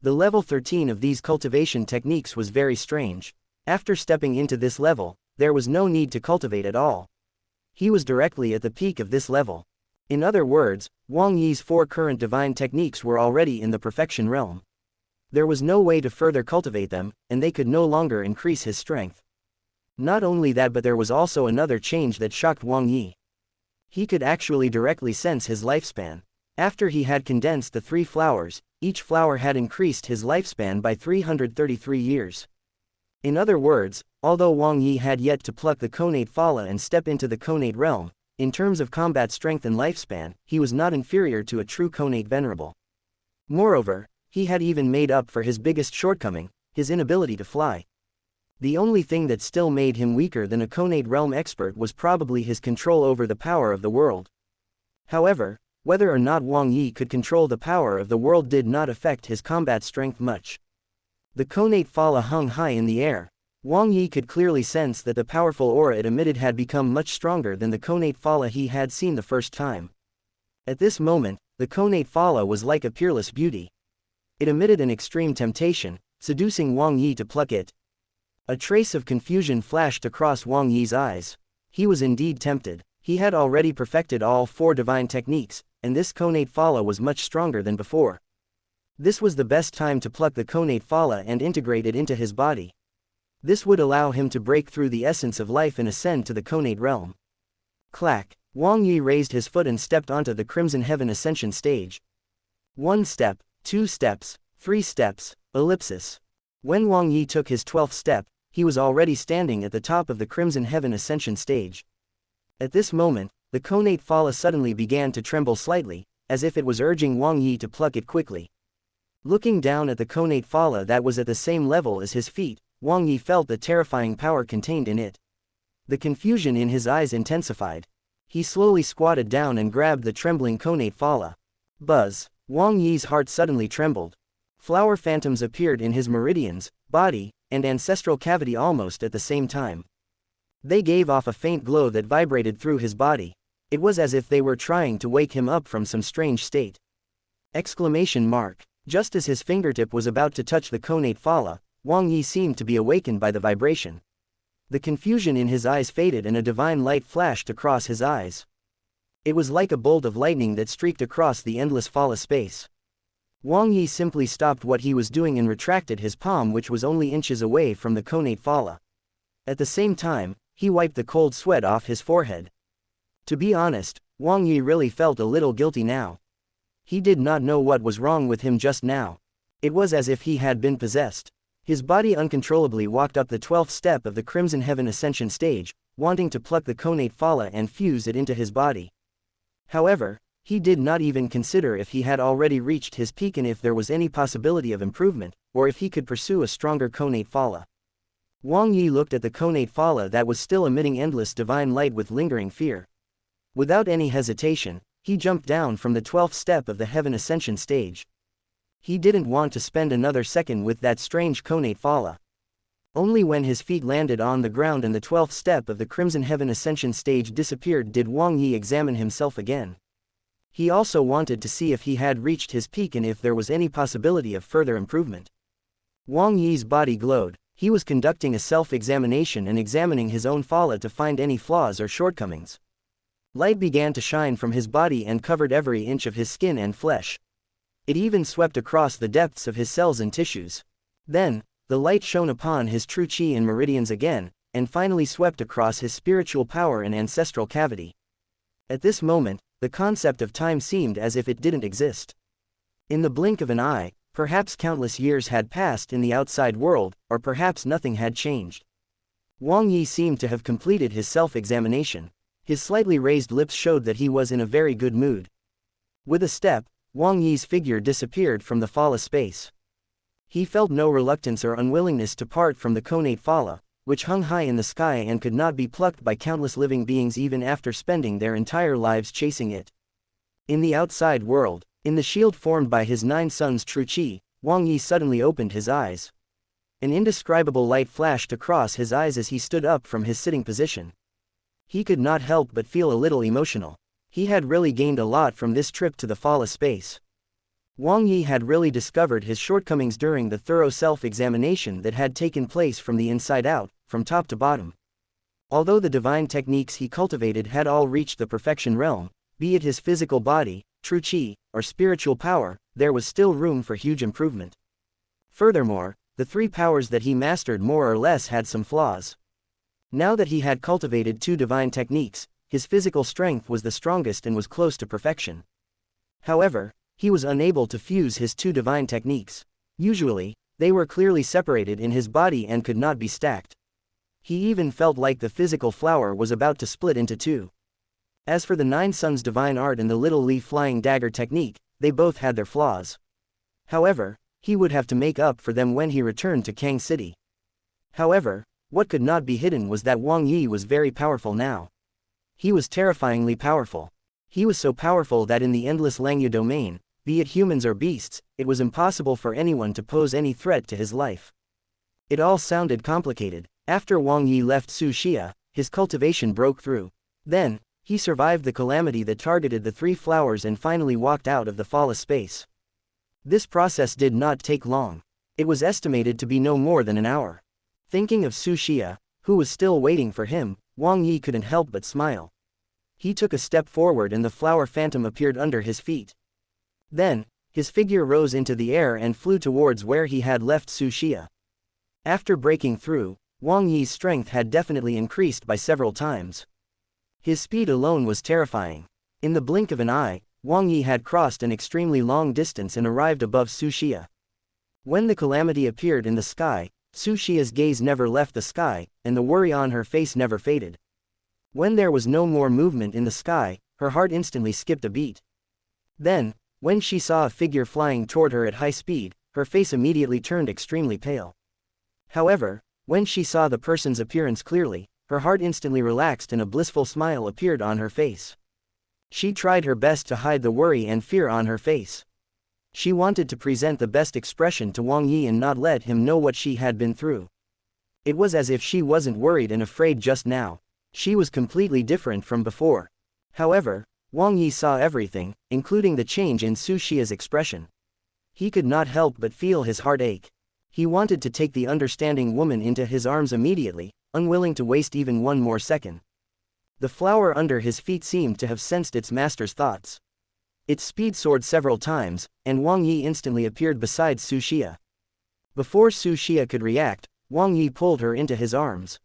Speaker 1: The level 13 of these cultivation techniques was very strange. After stepping into this level, there was no need to cultivate at all. He was directly at the peak of this level. In other words, Wang Yi's 4 current divine techniques were already in the perfection realm. There was no way to further cultivate them, and they could no longer increase his strength. Not only that, but there was also another change that shocked Wang Yi. He could actually directly sense his lifespan. After he had condensed the 3 flowers, each flower had increased his lifespan by 333 years. In other words, although Wang Yi had yet to pluck the Conate Phala and step into the Conate realm, in terms of combat strength and lifespan, he was not inferior to a true Conate Venerable. Moreover, he had even made up for his biggest shortcoming, his inability to fly. The only thing that still made him weaker than a Conate realm expert was probably his control over the power of the world. However, whether or not Wang Yi could control the power of the world did not affect his combat strength much. The Conate Phala hung high in the air. Wang Yi could clearly sense that the powerful aura it emitted had become much stronger than the Conate Phala he had seen the first time. At this moment, the Conate Phala was like a peerless beauty. It emitted an extreme temptation, seducing Wang Yi to pluck it. A trace of confusion flashed across Wang Yi's eyes. He was indeed tempted. He had already perfected all 4 divine techniques, and this connate phala was much stronger than before. This was the best time to pluck the connate phala and integrate it into his body. This would allow him to break through the essence of life and ascend to the connate realm. Clack! Wang Yi raised his foot and stepped onto the Crimson Heaven Ascension stage. 1 step, 2 steps, 3 steps, ellipsis. When Wang Yi took his 12th step, he was already standing at the top of the Crimson Heaven Ascension stage. At this moment, the connate phala suddenly began to tremble slightly, as if it was urging Wang Yi to pluck it quickly. Looking down at the connate phala that was at the same level as his feet, Wang Yi felt the terrifying power contained in it. The confusion in his eyes intensified. He slowly squatted down and grabbed the trembling connate phala. Buzz! Wang Yi's heart suddenly trembled. Flower phantoms appeared in his meridians, body, and ancestral cavity almost at the same time. They gave off a faint glow that vibrated through his body. It was as if they were trying to wake him up from some strange state. Exclamation mark! Just as his fingertip was about to touch the connate phala, Wang Yi seemed to be awakened by the vibration. The confusion in his eyes faded and a divine light flashed across his eyes. It was like a bolt of lightning that streaked across the endless phala space. Wang Yi simply stopped what he was doing and retracted his palm, which was only inches away from the connate phala. At the same time, he wiped the cold sweat off his forehead. To be honest, Wang Yi really felt a little guilty now. He did not know what was wrong with him just now. It was as if he had been possessed. His body uncontrollably walked up the 12th step of the Crimson Heaven Ascension stage, wanting to pluck the connate phala and fuse it into his body. However, he did not even consider if he had already reached his peak and if there was any possibility of improvement, or if he could pursue a stronger connate phala. Wang Yi looked at the connate phala that was still emitting endless divine light with lingering fear. Without any hesitation, he jumped down from the 12th step of the Heaven Ascension stage. He didn't want to spend another second with that strange connate phala. Only when his feet landed on the ground and the 12th step of the Crimson Heaven Ascension stage disappeared did Wang Yi examine himself again. He also wanted to see if he had reached his peak and if there was any possibility of further improvement. Wang Yi's body glowed. He was conducting a self-examination and examining his own phala to find any flaws or shortcomings. Light began to shine from his body and covered every inch of his skin and flesh. It even swept across the depths of his cells and tissues. Then, the light shone upon his true chi and meridians again, and finally swept across his spiritual power and ancestral cavity. At this moment, the concept of time seemed as if it didn't exist. In the blink of an eye, perhaps countless years had passed in the outside world, or perhaps nothing had changed. Wang Yi seemed to have completed his self-examination. His slightly raised lips showed that he was in a very good mood. With a step, Wang Yi's figure disappeared from the phala space. He felt no reluctance or unwillingness to part from the connate phala, which hung high in the sky and could not be plucked by countless living beings even after spending their entire lives chasing it. In the outside world, in the shield formed by his 9 sons' true chi, Wang Yi suddenly opened his eyes. An indescribable light flashed across his eyes as he stood up from his sitting position. He could not help but feel a little emotional. He had really gained a lot from this trip to the phala space. Wang Yi had really discovered his shortcomings during the thorough self-examination that had taken place from the inside out, from top to bottom. Although the divine techniques he cultivated had all reached the perfection realm, be it his physical body, true chi, or spiritual power, there was still room for huge improvement. Furthermore, the 3 powers that he mastered more or less had some flaws. Now that he had cultivated 2 divine techniques, his physical strength was the strongest and was close to perfection. However, he was unable to fuse his 2 divine techniques. Usually, they were clearly separated in his body and could not be stacked. He even felt like the physical flower was about to split into 2. As for the 9 sons' divine art and the little leaf flying dagger technique, they both had their flaws. However, he would have to make up for them when he returned to Kang City. However, what could not be hidden was that Wang Yi was very powerful now. He was terrifyingly powerful. He was so powerful that in the endless Langya domain, be it humans or beasts, it was impossible for anyone to pose any threat to his life. It all sounded complicated. After Wang Yi left Su Xia, his cultivation broke through. Then, he survived the calamity that targeted the 3 flowers and finally walked out of the phala space. This process did not take long. It was estimated to be no more than an hour. Thinking of Su Xia, who was still waiting for him, Wang Yi couldn't help but smile. He took a step forward and the flower phantom appeared under his feet. Then, his figure rose into the air and flew towards where he had left Su Xia. After breaking through, Wang Yi's strength had definitely increased by several times. His speed alone was terrifying. In the blink of an eye, Wang Yi had crossed an extremely long distance and arrived above Su Xia. When the calamity appeared in the sky, Su Xia's gaze never left the sky, and the worry on her face never faded. When there was no more movement in the sky, her heart instantly skipped a beat. Then, when she saw a figure flying toward her at high speed, her face immediately turned extremely pale. However, when she saw the person's appearance clearly, her heart instantly relaxed and a blissful smile appeared on her face. She tried her best to hide the worry and fear on her face. She wanted to present the best expression to Wang Yi and not let him know what she had been through. It was as if she wasn't worried and afraid just now. She was completely different from before. However, Wang Yi saw everything, including the change in Su Xia's expression. He could not help but feel his heart ache. He wanted to take the understanding woman into his arms immediately, unwilling to waste even one more second. The flower under his feet seemed to have sensed its master's thoughts. Its speed soared several times, and Wang Yi instantly appeared beside Su Xia. Before Su Xia could react, Wang Yi pulled her into his arms.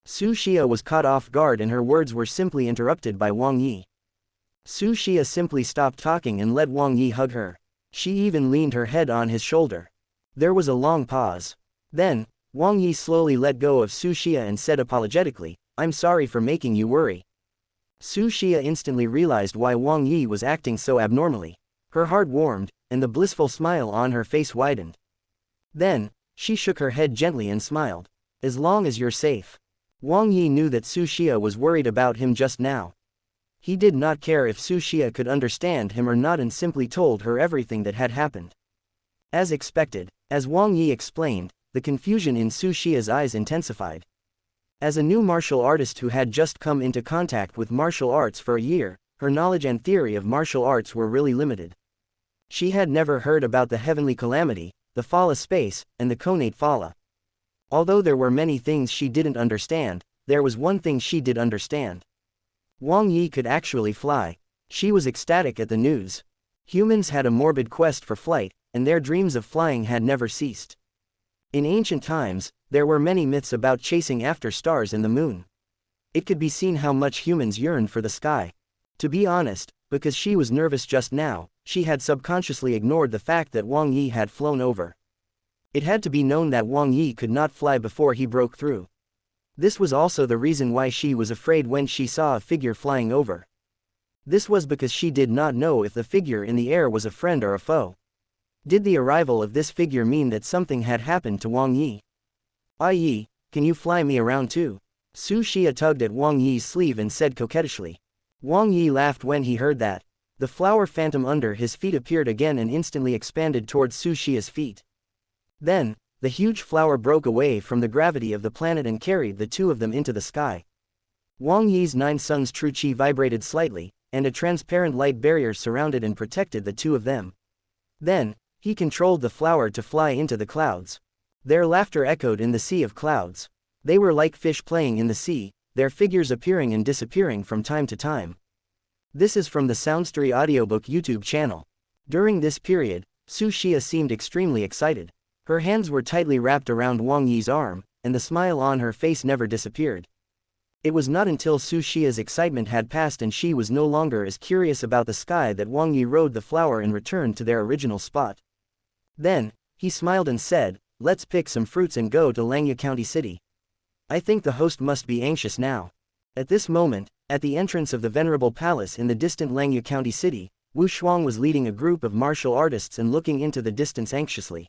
Speaker 1: Su Xia was caught off guard and her words were simply interrupted by Wang Yi. Su Xia simply stopped talking and let Wang Yi hug her. She even leaned her head on his shoulder. There was a long pause. Then, Wang Yi slowly let go of Su Xia and said apologetically, "I'm sorry for making you worry." Su Xia instantly realized why Wang Yi was acting so abnormally. Her heart warmed, and the blissful smile on her face widened. Then, she shook her head gently and smiled. "As long as you're safe." Wang Yi knew that Su Xia was worried about him just now. He did not care if Su Xia could understand him or not and simply told her everything that had happened. As expected, as Wang Yi explained, the confusion in Su Xia's eyes intensified. As a new martial artist who had just come into contact with martial arts for a year, her knowledge and theory of martial arts were really limited. She had never heard about the heavenly calamity, the Phala space, and the connate Phala. Although there were many things she didn't understand, there was one thing she did understand. Wang Yi could actually fly. She was ecstatic at the news. Humans had a morbid quest for flight, and their dreams of flying had never ceased. In ancient times, there were many myths about chasing after stars and the moon. It could be seen how much humans yearned for the sky. To be honest, because she was nervous just now, she had subconsciously ignored the fact that Wang Yi had flown over. It had to be known that Wang Yi could not fly before he broke through. This was also the reason why she was afraid when she saw a figure flying over. This was because she did not know if the figure in the air was a friend or a foe. Did the arrival of this figure mean that something had happened to Wang Yi? "Ah Yi, can you fly me around too?" Su Xia tugged at Wang Yi's sleeve and said coquettishly. Wang Yi laughed when he heard that. The flower phantom under his feet appeared again and instantly expanded towards Su Xia's feet. Then, the huge flower broke away from the gravity of the planet and carried the two of them into the sky. Wang Yi's 9 suns true chi vibrated slightly, and a transparent light barrier surrounded and protected the two of them. Then, he controlled the flower to fly into the clouds. Their laughter echoed in the sea of clouds. They were like fish playing in the sea, their figures appearing and disappearing from time to time. This is from the SoundStories audiobook YouTube channel. During this period, Su Xia seemed extremely excited. Her hands were tightly wrapped around Wang Yi's arm, and the smile on her face never disappeared. It was not until Su Xia's excitement had passed and she was no longer as curious about the sky that Wang Yi rode the flower and returned to their original spot. Then, he smiled and said, "Let's pick some fruits and go to Langya County City. I think the host must be anxious now." At this moment, at the entrance of the venerable palace in the distant Langya County City, Wu Shuang was leading a group of martial artists and looking into the distance anxiously.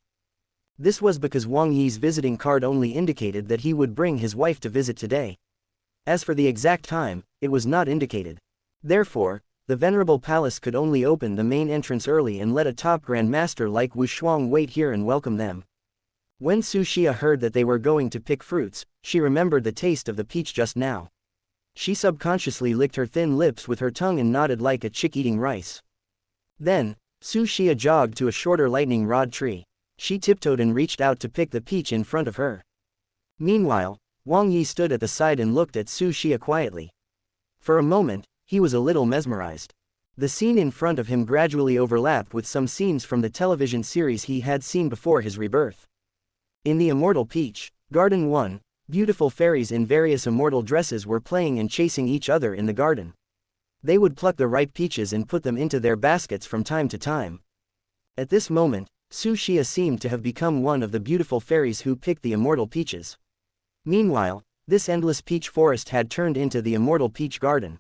Speaker 1: This was because Wang Yi's visiting card only indicated that he would bring his wife to visit today. As for the exact time, it was not indicated. Therefore, the venerable palace could only open the main entrance early and let a top Grand Master like Wu Shuang wait here and welcome them. When Su Xia heard that they were going to pick fruits, she remembered the taste of the peach just now. She subconsciously licked her thin lips with her tongue and nodded like a chick eating rice. Then, Su Xia jogged to a shorter lightning rod tree. She tiptoed and reached out to pick the peach in front of her. Meanwhile, Wang Yi stood at the side and looked at Su Xia quietly. For a moment, he was a little mesmerized. The scene in front of him gradually overlapped with some scenes from the television series he had seen before his rebirth. In the Immortal Peach Garden 1, beautiful fairies in various immortal dresses were playing and chasing each other in the garden. They would pluck the ripe peaches and put them into their baskets from time to time. At this moment, Su Xia seemed to have become one of the beautiful fairies who picked the immortal peaches. Meanwhile, this endless peach forest had turned into the Immortal Peach Garden.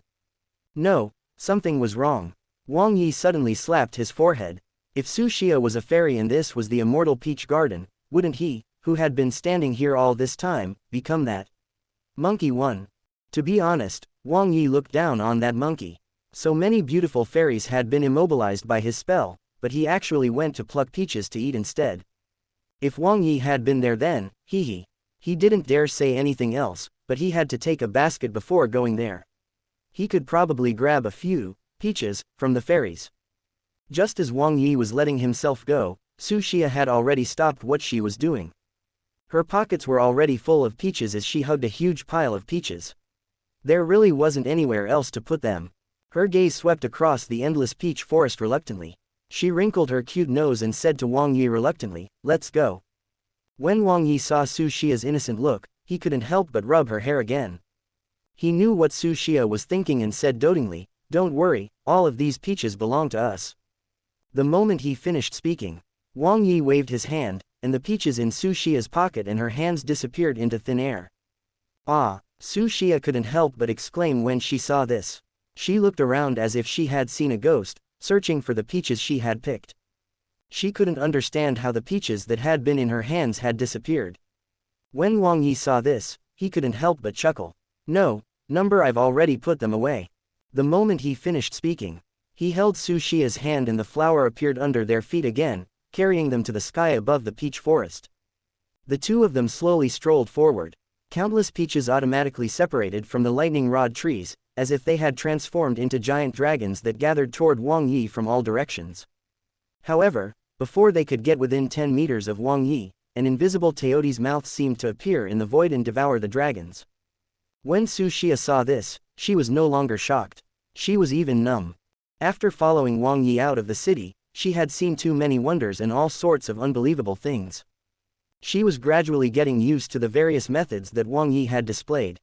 Speaker 1: No, something was wrong. Wang Yi suddenly slapped his forehead. If Su Xia was a fairy and this was the Immortal Peach Garden, wouldn't he, who had been standing here all this time, become that monkey one? To be honest, Wang Yi looked down on that monkey. So many beautiful fairies had been immobilized by his spell, but he actually went to pluck peaches to eat instead. If Wang Yi had been there then, he didn't dare say anything else, but he had to take a basket before going there. He could probably grab a few peaches from the fairies. Just as Wang Yi was letting himself go, Su Xia had already stopped what she was doing. Her pockets were already full of peaches as she hugged a huge pile of peaches. There really wasn't anywhere else to put them. Her gaze swept across the endless peach forest reluctantly. She wrinkled her cute nose and said to Wang Yi reluctantly, "Let's go." When Wang Yi saw Su Xia's innocent look, he couldn't help but rub her hair again. He knew what Su Xia was thinking and said dotingly, "Don't worry, all of these peaches belong to us." The moment he finished speaking, Wang Yi waved his hand, and the peaches in Su Xia's pocket and her hands disappeared into thin air. Ah! Su Xia couldn't help but exclaim when she saw this. She looked around as if she had seen a ghost, searching for the peaches she had picked. She couldn't understand how the peaches that had been in her hands had disappeared. When Wang Yi saw this, he couldn't help but chuckle. "No, I've already put them away." The moment he finished speaking, he held Su Xia's hand and the flower appeared under their feet again, carrying them to the sky above the peach forest. The two of them slowly strolled forward. Countless peaches automatically separated from the lightning rod trees, as if they had transformed into giant dragons that gathered toward Wang Yi from all directions. However, before they could get within 10 meters of Wang Yi, an invisible Teoti's mouth seemed to appear in the void and devour the dragons. When Su Xia saw this, she was no longer shocked. She was even numb. After following Wang Yi out of the city, she had seen too many wonders and all sorts of unbelievable things. She was gradually getting used to the various methods that Wang Yi had displayed.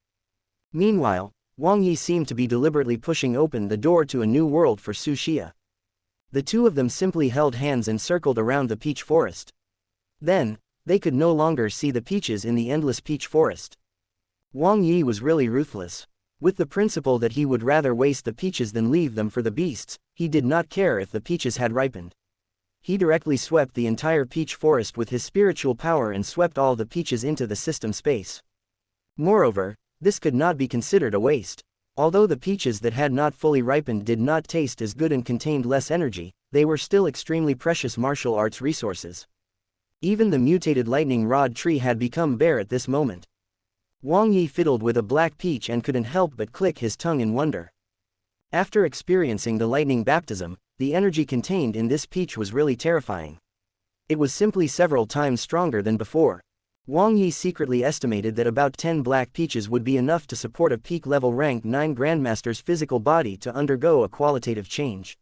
Speaker 1: Meanwhile, Wang Yi seemed to be deliberately pushing open the door to a new world for Su Xia. The two of them simply held hands and circled around the peach forest. Then, they could no longer see the peaches in the endless peach forest. Wang Yi was really ruthless. With the principle that he would rather waste the peaches than leave them for the beasts, he did not care if the peaches had ripened. He directly swept the entire peach forest with his spiritual power and swept all the peaches into the system space. Moreover, this could not be considered a waste. Although the peaches that had not fully ripened did not taste as good and contained less energy, they were still extremely precious martial arts resources. Even the mutated lightning rod tree had become bare at this moment. Wang Yi fiddled with a black peach and couldn't help but click his tongue in wonder. After experiencing the lightning baptism, the energy contained in this peach was really terrifying. It was simply several times stronger than before. Wang Yi secretly estimated that about 10 black peaches would be enough to support a peak-level rank 9 Grandmaster's physical body to undergo a qualitative change.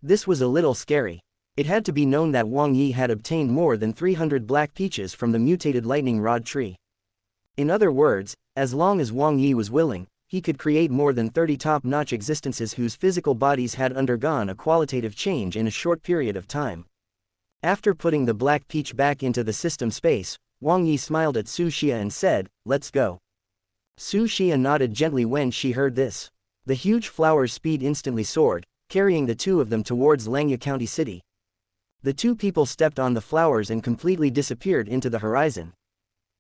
Speaker 1: This was a little scary. It had to be known that Wang Yi had obtained more than 300 black peaches from the mutated lightning rod tree. In other words, as long as Wang Yi was willing, he could create more than 30 top-notch existences whose physical bodies had undergone a qualitative change in a short period of time. After putting the black peach back into the system space, Wang Yi smiled at Su Xia and said, "Let's go." Su Xia nodded gently when she heard this. The huge flower's speed instantly soared, carrying the two of them towards Langya County City. The two people stepped on the flowers and completely disappeared into the horizon.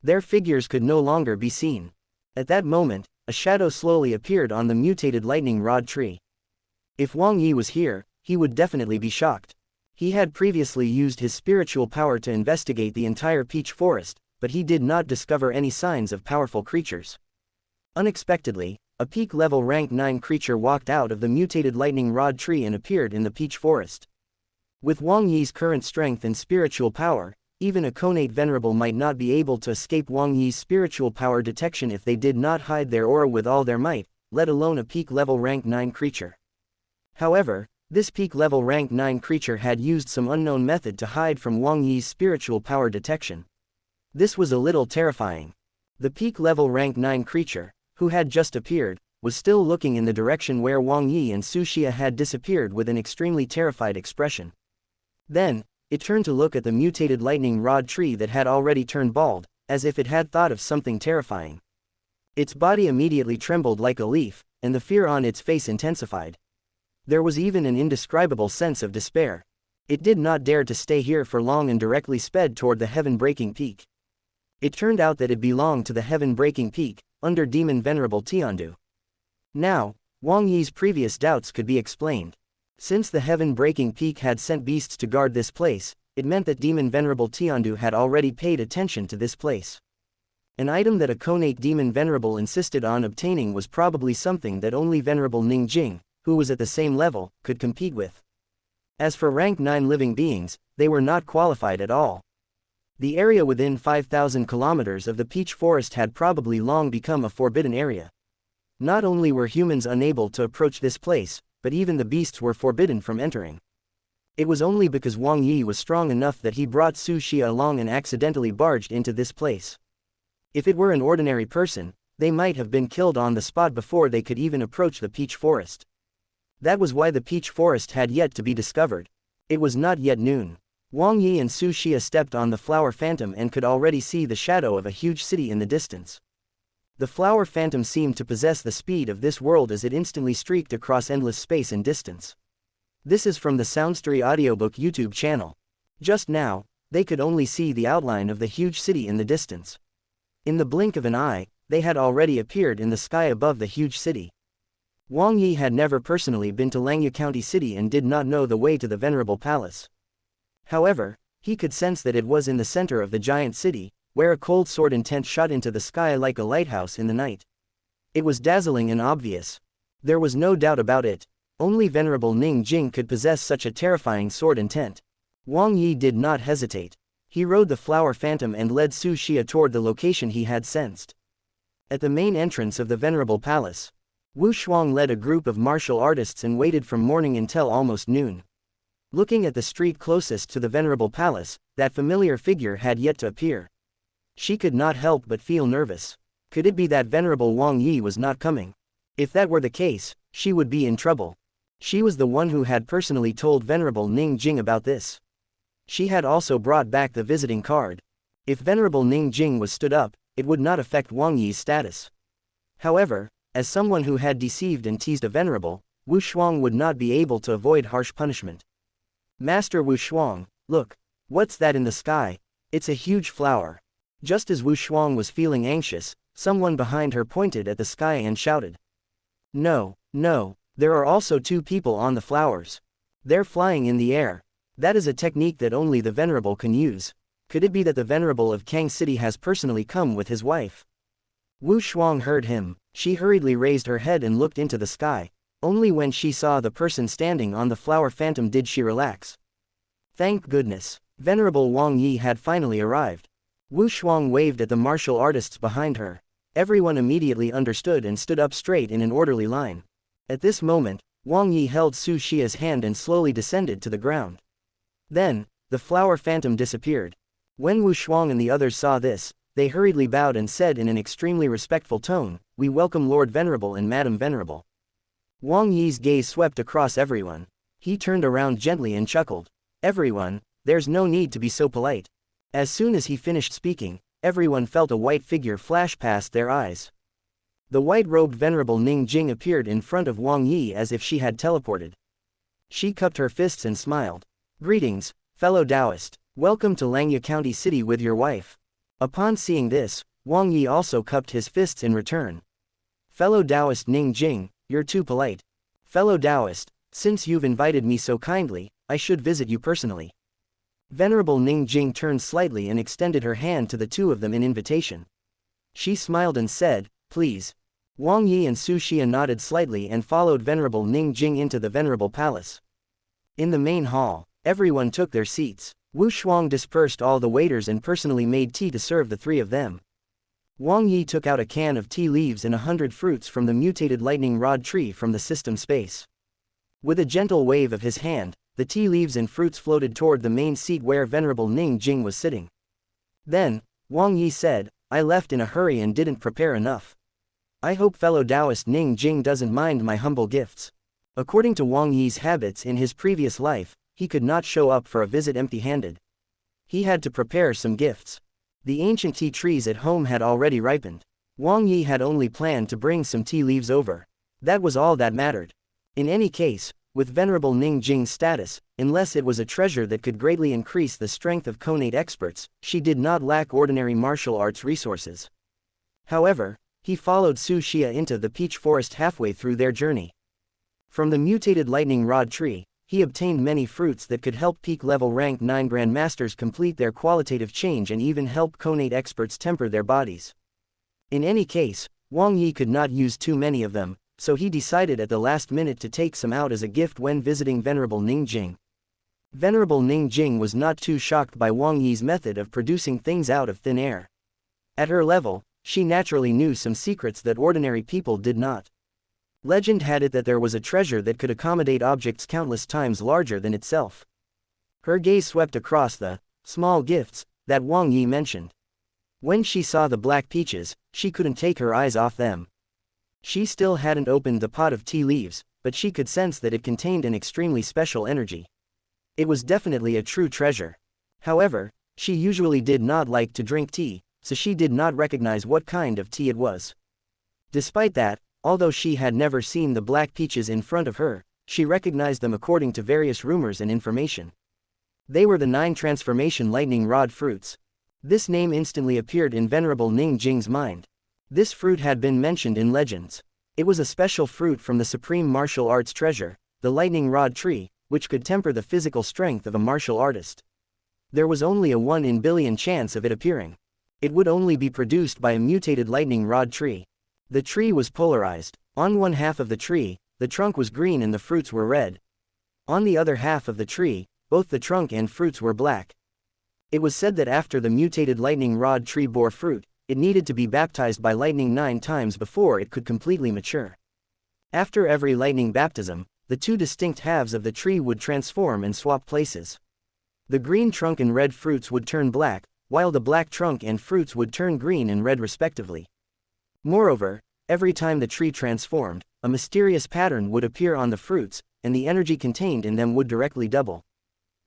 Speaker 1: Their figures could no longer be seen. At that moment, a shadow slowly appeared on the mutated lightning rod tree. If Wang Yi was here, he would definitely be shocked. He had previously used his spiritual power to investigate the entire peach forest, but he did not discover any signs of powerful creatures. Unexpectedly, a peak-level rank 9 creature walked out of the mutated lightning rod tree and appeared in the peach forest. With Wang Yi's current strength and spiritual power, even a connate venerable might not be able to escape Wang Yi's spiritual power detection if they did not hide their aura with all their might, let alone a peak level rank 9 creature. However, this peak level rank 9 creature had used some unknown method to hide from Wang Yi's spiritual power detection. This was a little terrifying. The peak level rank 9 creature, who had just appeared, was still looking in the direction where Wang Yi and Su Xia had disappeared with an extremely terrified expression. Then, it turned to look at the mutated lightning rod tree that had already turned bald, as if it had thought of something terrifying. Its body immediately trembled like a leaf, and the fear on its face intensified. There was even an indescribable sense of despair. It did not dare to stay here for long and directly sped toward the heaven-breaking peak. It turned out that it belonged to the heaven-breaking peak, under Demon Venerable Tiandu. Now, Wang Yi's previous doubts could be explained. Since the heaven-breaking peak had sent beasts to guard this place, it meant that Demon Venerable Tiandu had already paid attention to this place. An item that a connate Demon Venerable insisted on obtaining was probably something that only Venerable Ning Jing, who was at the same level, could compete with. As for rank 9 living beings, they were not qualified at all. The area within 5,000 kilometers of the Peach Forest had probably long become a forbidden area. Not only were humans unable to approach this place, but even the beasts were forbidden from entering. It was only because Wang Yi was strong enough that he brought Su Xia along and accidentally barged into this place. If it were an ordinary person, they might have been killed on the spot before they could even approach the Peach Forest. That was why the Peach Forest had yet to be discovered. It was not yet noon. Wang Yi and Su Xia stepped on the flower phantom and could already see the shadow of a huge city in the distance. The flower phantom seemed to possess the speed of this world as it instantly streaked across endless space and distance. This is from the SoundStories Audiobook YouTube channel. Just now, they could only see the outline of the huge city in the distance. In the blink of an eye, they had already appeared in the sky above the huge city. Wang Yi had never personally been to Langya County City and did not know the way to the Venerable Palace. However, he could sense that it was in the center of the giant city, where a cold sword intent shot into the sky like a lighthouse in the night. It was dazzling and obvious. There was no doubt about it. Only Venerable Ning Jing could possess such a terrifying sword intent. Wang Yi did not hesitate. He rode the flower phantom and led Su Xia toward the location he had sensed. At the main entrance of the Venerable Palace, Wu Shuang led a group of martial artists and waited from morning until almost noon. Looking at the street closest to the Venerable Palace, that familiar figure had yet to appear. She could not help but feel nervous. Could it be that Venerable Wang Yi was not coming? If that were the case, she would be in trouble. She was the one who had personally told Venerable Ning Jing about this. She had also brought back the visiting card. If Venerable Ning Jing was stood up, it would not affect Wang Yi's status. However, as someone who had deceived and teased a Venerable, Wu Shuang would not be able to avoid harsh punishment. Master Wu Shuang, look. What's that in the sky? It's a huge flower. Just as Wu Shuang was feeling anxious, someone behind her pointed at the sky and shouted. No, no, there are also 2 people on the flowers. They're flying in the air. That is a technique that only the Venerable can use. Could it be that the Venerable of Kang City has personally come with his wife? Wu Shuang heard him. She hurriedly raised her head and looked into the sky. Only when she saw the person standing on the flower phantom did she relax. Thank goodness. Venerable Wang Yi had finally arrived. Wu Shuang waved at the martial artists behind her. Everyone immediately understood and stood up straight in an orderly line. At this moment, Wang Yi held Su Xia's hand and slowly descended to the ground. Then, the flower phantom disappeared. When Wu Shuang and the others saw this, they hurriedly bowed and said in an extremely respectful tone, "We welcome Lord Venerable and Madam Venerable." Wang Yi's gaze swept across everyone. He turned around gently and chuckled. Everyone, there's no need to be so polite. As soon as he finished speaking, everyone felt a white figure flash past their eyes. The white-robed Venerable Ning Jing appeared in front of Wang Yi as if she had teleported. She cupped her fists and smiled. Greetings, fellow Taoist. Welcome to Langya County City with your wife. Upon seeing this, Wang Yi also cupped his fists in return. Fellow Taoist Ning Jing, you're too polite. Fellow Taoist, since you've invited me so kindly, I should visit you personally. Venerable Ning Jing turned slightly and extended her hand to the 2 of them in invitation. She smiled and said, "Please." Wang Yi and Su Xia nodded slightly and followed Venerable Ning Jing into the Venerable Palace. In the main hall, everyone took their seats. Wu Shuang dispersed all the waiters and personally made tea to serve the three of them. Wang Yi took out a can of tea leaves and 100 fruits from the mutated lightning rod tree from the system space. With a gentle wave of his hand, the tea leaves and fruits floated toward the main seat where Venerable Ning Jing was sitting. Then, Wang Yi said, I left in a hurry and didn't prepare enough. I hope fellow Taoist Ning Jing doesn't mind my humble gifts. According to Wang Yi's habits in his previous life, he could not show up for a visit empty-handed. He had to prepare some gifts. The ancient tea trees at home had already ripened. Wang Yi had only planned to bring some tea leaves over. That was all that mattered. In any case, with Venerable Ning Jing's status, unless it was a treasure that could greatly increase the strength of connate experts, she did not lack ordinary martial arts resources. However, he followed Su Xia into the peach forest halfway through their journey. From the mutated lightning rod tree, he obtained many fruits that could help peak-level rank 9 grandmasters complete their qualitative change and even help connate experts temper their bodies. In any case, Wang Yi could not use too many of them, so he decided at the last minute to take some out as a gift when visiting Venerable Ning Jing. Venerable Ning Jing was not too shocked by Wang Yi's method of producing things out of thin air. At her level, she naturally knew some secrets that ordinary people did not. Legend had it that there was a treasure that could accommodate objects countless times larger than itself. Her gaze swept across the small gifts that Wang Yi mentioned. When she saw the black peaches, she couldn't take her eyes off them. She still hadn't opened the pot of tea leaves, but she could sense that it contained an extremely special energy. It was definitely a true treasure. However, she usually did not like to drink tea, so she did not recognize what kind of tea it was. Despite that, although she had never seen the black peaches in front of her, she recognized them according to various rumors and information. They were the 9 transformation lightning rod fruits. This name instantly appeared in Venerable Ning Jing's mind. This fruit had been mentioned in legends. It was a special fruit from the supreme martial arts treasure, the lightning rod tree, which could temper the physical strength of a martial artist. There was only a 1 in billion chance of it appearing. It would only be produced by a mutated lightning rod tree. The tree was polarized. On one half of the tree, the trunk was green and the fruits were red. On the other half of the tree, both the trunk and fruits were black. It was said that after the mutated lightning rod tree bore fruit, it needed to be baptized by lightning 9 times before it could completely mature. After every lightning baptism, the 2 distinct halves of the tree would transform and swap places. The green trunk and red fruits would turn black, while the black trunk and fruits would turn green and red respectively. Moreover, every time the tree transformed, a mysterious pattern would appear on the fruits, and the energy contained in them would directly double.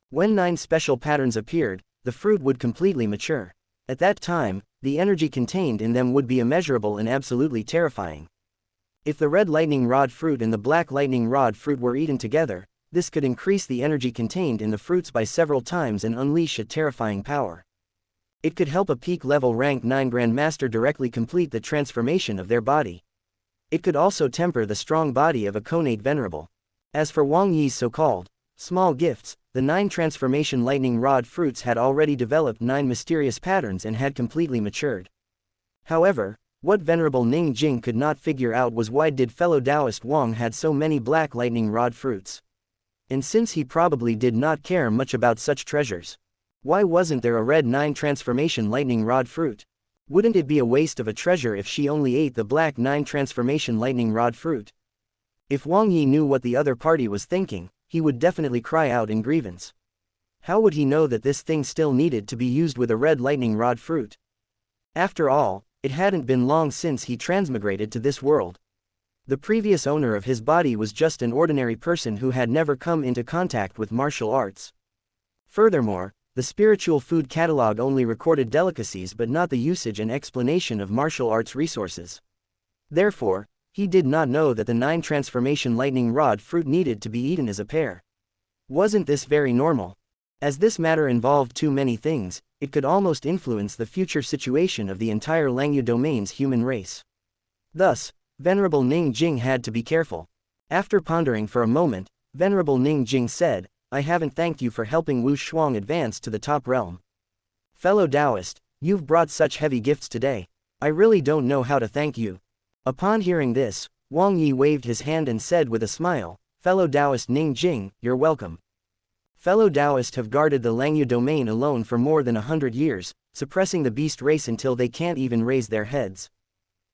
Speaker 1: When 9 special patterns appeared, the fruit would completely mature. At that time, the energy contained in them would be immeasurable and absolutely terrifying. If the red lightning rod fruit and the black lightning rod fruit were eaten together, this could increase the energy contained in the fruits by several times and unleash a terrifying power. It could help a peak-level rank 9 grandmaster directly complete the transformation of their body. It could also temper the strong body of a connate venerable. As for Wang Yi's so-called small gifts, the 9 transformation lightning rod fruits had already developed 9 mysterious patterns and had completely matured. However, what Venerable Ning Jing could not figure out was why did fellow Taoist Wang had so many black lightning rod fruits. And since he probably did not care much about such treasures, why wasn't there a red 9 transformation lightning rod fruit? Wouldn't it be a waste of a treasure if she only ate the black 9 transformation lightning rod fruit? If Wang Yi knew what the other party was thinking, he would definitely cry out in grievance. How would he know that this thing still needed to be used with a red lightning rod fruit? After all, it hadn't been long since he transmigrated to this world. The previous owner of his body was just an ordinary person who had never come into contact with martial arts. Furthermore, the spiritual food catalog only recorded delicacies but not the usage and explanation of martial arts resources. Therefore, he did not know that the 9 transformation lightning rod fruit needed to be eaten as a pair. Wasn't this very normal? As this matter involved too many things, it could almost influence the future situation of the entire Langyu domain's human race. Thus, Venerable Ning Jing had to be careful. After pondering for a moment, Venerable Ning Jing said, I haven't thanked you for helping Wu Shuang advance to the top realm. Fellow Taoist, you've brought such heavy gifts today. I really don't know how to thank you. Upon hearing this, Wang Yi waved his hand and said with a smile, Fellow Taoist Ning Jing, you're welcome. Fellow Taoists have guarded the Langyu domain alone for more than 100 years, suppressing the beast race until they can't even raise their heads.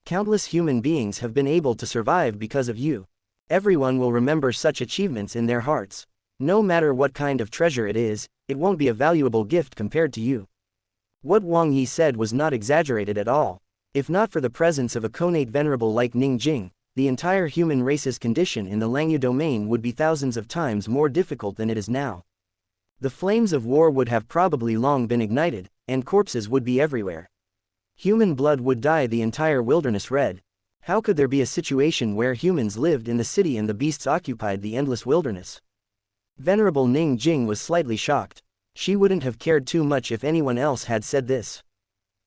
Speaker 1: Countless human beings have been able to survive because of you. Everyone will remember such achievements in their hearts. No matter what kind of treasure it is, it won't be a valuable gift compared to you. What Wang Yi said was not exaggerated at all. If not for the presence of a connate venerable like Ning Jing, the entire human race's condition in the Langyu domain would be thousands of times more difficult than it is now. The flames of war would have probably long been ignited, and corpses would be everywhere. Human blood would dye the entire wilderness red. How could there be a situation where humans lived in the city and the beasts occupied the endless wilderness? Venerable Ning Jing was slightly shocked. She wouldn't have cared too much if anyone else had said this.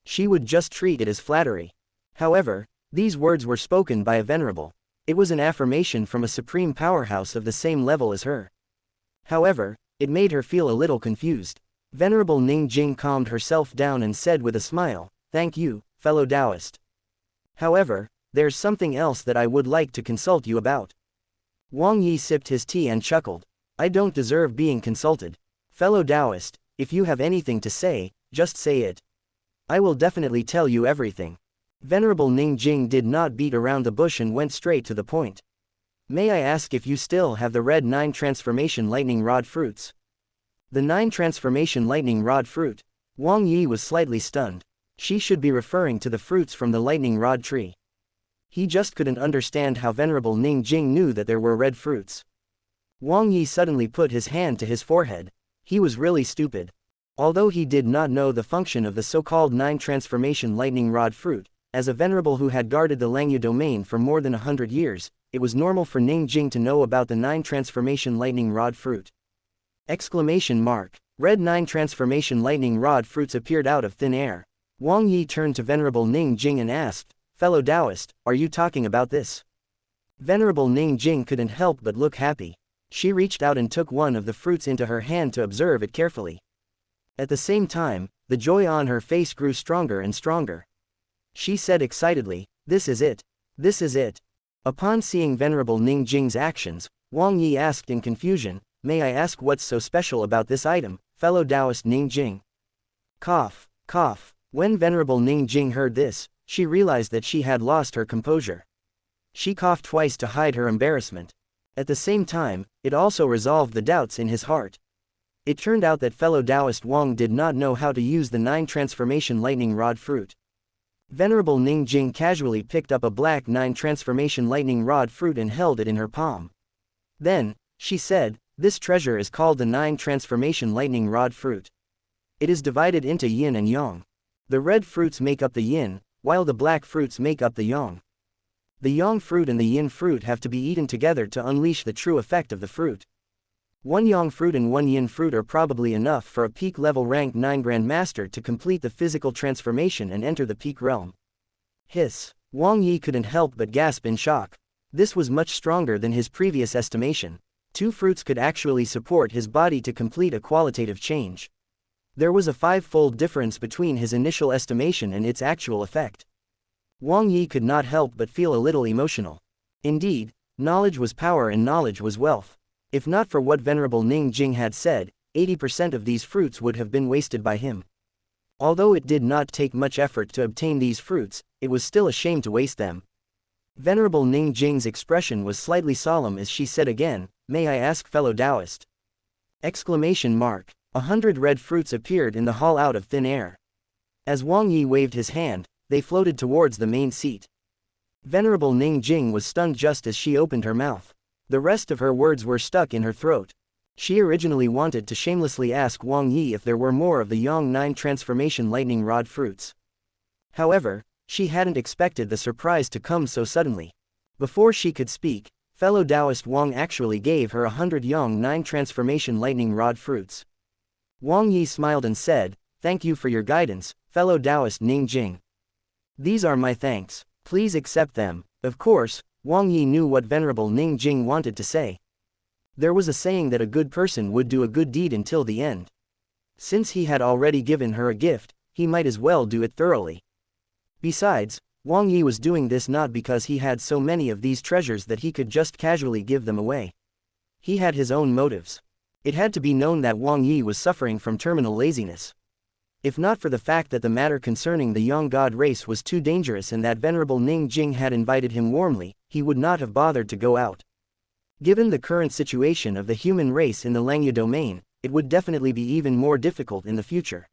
Speaker 1: She would just treat it as flattery. However, these words were spoken by a venerable. It was an affirmation from a supreme powerhouse of the same level as her. However, it made her feel a little confused. Venerable Ning Jing calmed herself down and said with a smile, "Thank you, fellow Taoist. However, there's something else that I would like to consult you about." Wang Yi sipped his tea and chuckled. "I don't deserve being consulted. Fellow Taoist, if you have anything to say, just say it. I will definitely tell you everything." Venerable Ning Jing did not beat around the bush and went straight to the point. "May I ask if you still have the red 9 transformation lightning rod fruits?" The 9 transformation lightning rod fruit? Wang Yi was slightly stunned. She should be referring to the fruits from the lightning rod tree. He just couldn't understand how Venerable Ning Jing knew that there were red fruits. Wang Yi suddenly put his hand to his forehead. He was really stupid. Although he did not know the function of the so-called 9 transformation lightning rod fruit, as a venerable who had guarded the Langyu domain for more than 100 years, it was normal for Ning Jing to know about the 9 transformation lightning rod fruit. Exclamation mark. Red 9 transformation lightning rod fruits appeared out of thin air. Wang Yi turned to Venerable Ning Jing and asked, "Fellow Taoist, are you talking about this?" Venerable Ning Jing couldn't help but look happy. She reached out and took one of the fruits into her hand to observe it carefully. At the same time, the joy on her face grew stronger and stronger. She said excitedly, "This is it. This is it." Upon seeing Venerable Ning Jing's actions, Wang Yi asked in confusion, "May I ask what's so special about this item, fellow Taoist Ning Jing?" Cough, cough. When Venerable Ning Jing heard this, she realized that she had lost her composure. She coughed twice to hide her embarrassment. At the same time, it also resolved the doubts in his heart. It turned out that fellow Taoist Wang did not know how to use the 9 transformation lightning rod fruit. Venerable Ning Jing casually picked up a black 9 transformation lightning rod fruit and held it in her palm. Then, she said, "This treasure is called the 9 transformation lightning rod fruit. It is divided into yin and yang. The red fruits make up the yin, while the black fruits make up the yang. The yang fruit and the yin fruit have to be eaten together to unleash the true effect of the fruit. One yang fruit and one yin fruit are probably enough for a peak level rank 9 Grandmaster to complete the physical transformation and enter the peak realm." Hiss. Wang Yi couldn't help but gasp in shock. This was much stronger than his previous estimation. 2 fruits could actually support his body to complete a qualitative change. There was a 5-fold difference between his initial estimation and its actual effect. Wang Yi could not help but feel a little emotional. Indeed, knowledge was power and knowledge was wealth. If not for what Venerable Ning Jing had said, 80% of these fruits would have been wasted by him. Although it did not take much effort to obtain these fruits, it was still a shame to waste them. Venerable Ning Jing's expression was slightly solemn as she said again, "May I ask, fellow Taoist?" Exclamation mark. 100 red fruits appeared in the hall out of thin air. As Wang Yi waved his hand, they floated towards the main seat. Venerable Ning Jing was stunned just as she opened her mouth. The rest of her words were stuck in her throat. She originally wanted to shamelessly ask Wang Yi if there were more of the Yang 9 transformation lightning rod fruits. However, she hadn't expected the surprise to come so suddenly. Before she could speak, fellow Taoist Wang actually gave her 100 Yang 9 transformation lightning rod fruits. Wang Yi smiled and said, "Thank you for your guidance, fellow Taoist Ning Jing. These are my thanks. Please accept them." Of course, Wang Yi knew what Venerable Ning Jing wanted to say. There was a saying that a good person would do a good deed until the end. Since he had already given her a gift, he might as well do it thoroughly. Besides, Wang Yi was doing this not because he had so many of these treasures that he could just casually give them away. He had his own motives. It had to be known that Wang Yi was suffering from terminal laziness. If not for the fact that the matter concerning the young god race was too dangerous and that Venerable Ning Jing had invited him warmly, he would not have bothered to go out. Given the current situation of the human race in the Langya domain, it would definitely be even more difficult in the future.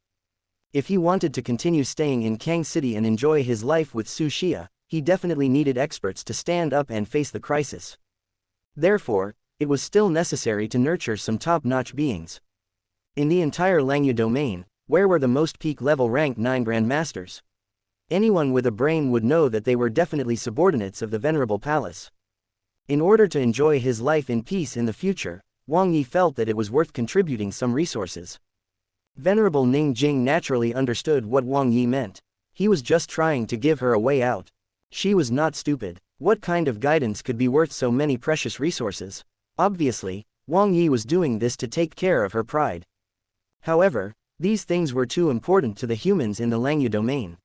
Speaker 1: If he wanted to continue staying in Kang City and enjoy his life with Su Xia, he definitely needed experts to stand up and face the crisis. Therefore, it was still necessary to nurture some top-notch beings. In the entire Langya domain, where were the most peak-level rank 9 Grandmasters? Anyone with a brain would know that they were definitely subordinates of the Venerable Palace. In order to enjoy his life in peace in the future, Wang Yi felt that it was worth contributing some resources. Venerable Ning Jing naturally understood what Wang Yi meant. He was just trying to give her a way out. She was not stupid. What kind of guidance could be worth so many precious resources? Obviously, Wang Yi was doing this to take care of her pride. However, these things were too important to the humans in the Langya domain.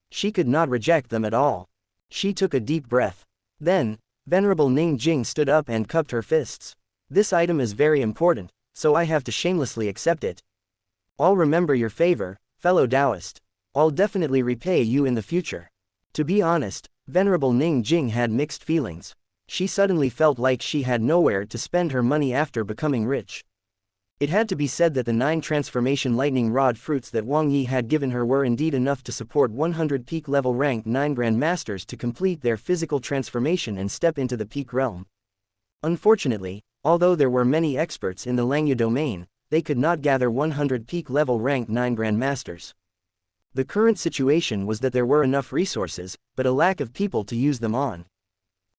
Speaker 1: She could not reject them at all. She took a deep breath. Then, Venerable Ning Jing stood up and cupped her fists. This item is very important, so I have to shamelessly accept it. I'll remember your favor, fellow Taoist. I'll definitely repay you in the future. To be honest, Venerable Ning Jing had mixed feelings. She suddenly felt like she had nowhere to spend her money after becoming rich. It had to be said that the 9 transformation lightning rod fruits that Wang Yi had given her were indeed enough to support 100 peak level rank 9 Grandmasters to complete their physical transformation and step into the peak realm. Unfortunately, although there were many experts in the Langya domain, they could not gather 100 peak level rank 9 Grandmasters. The current situation was that there were enough resources, but a lack of people to use them on.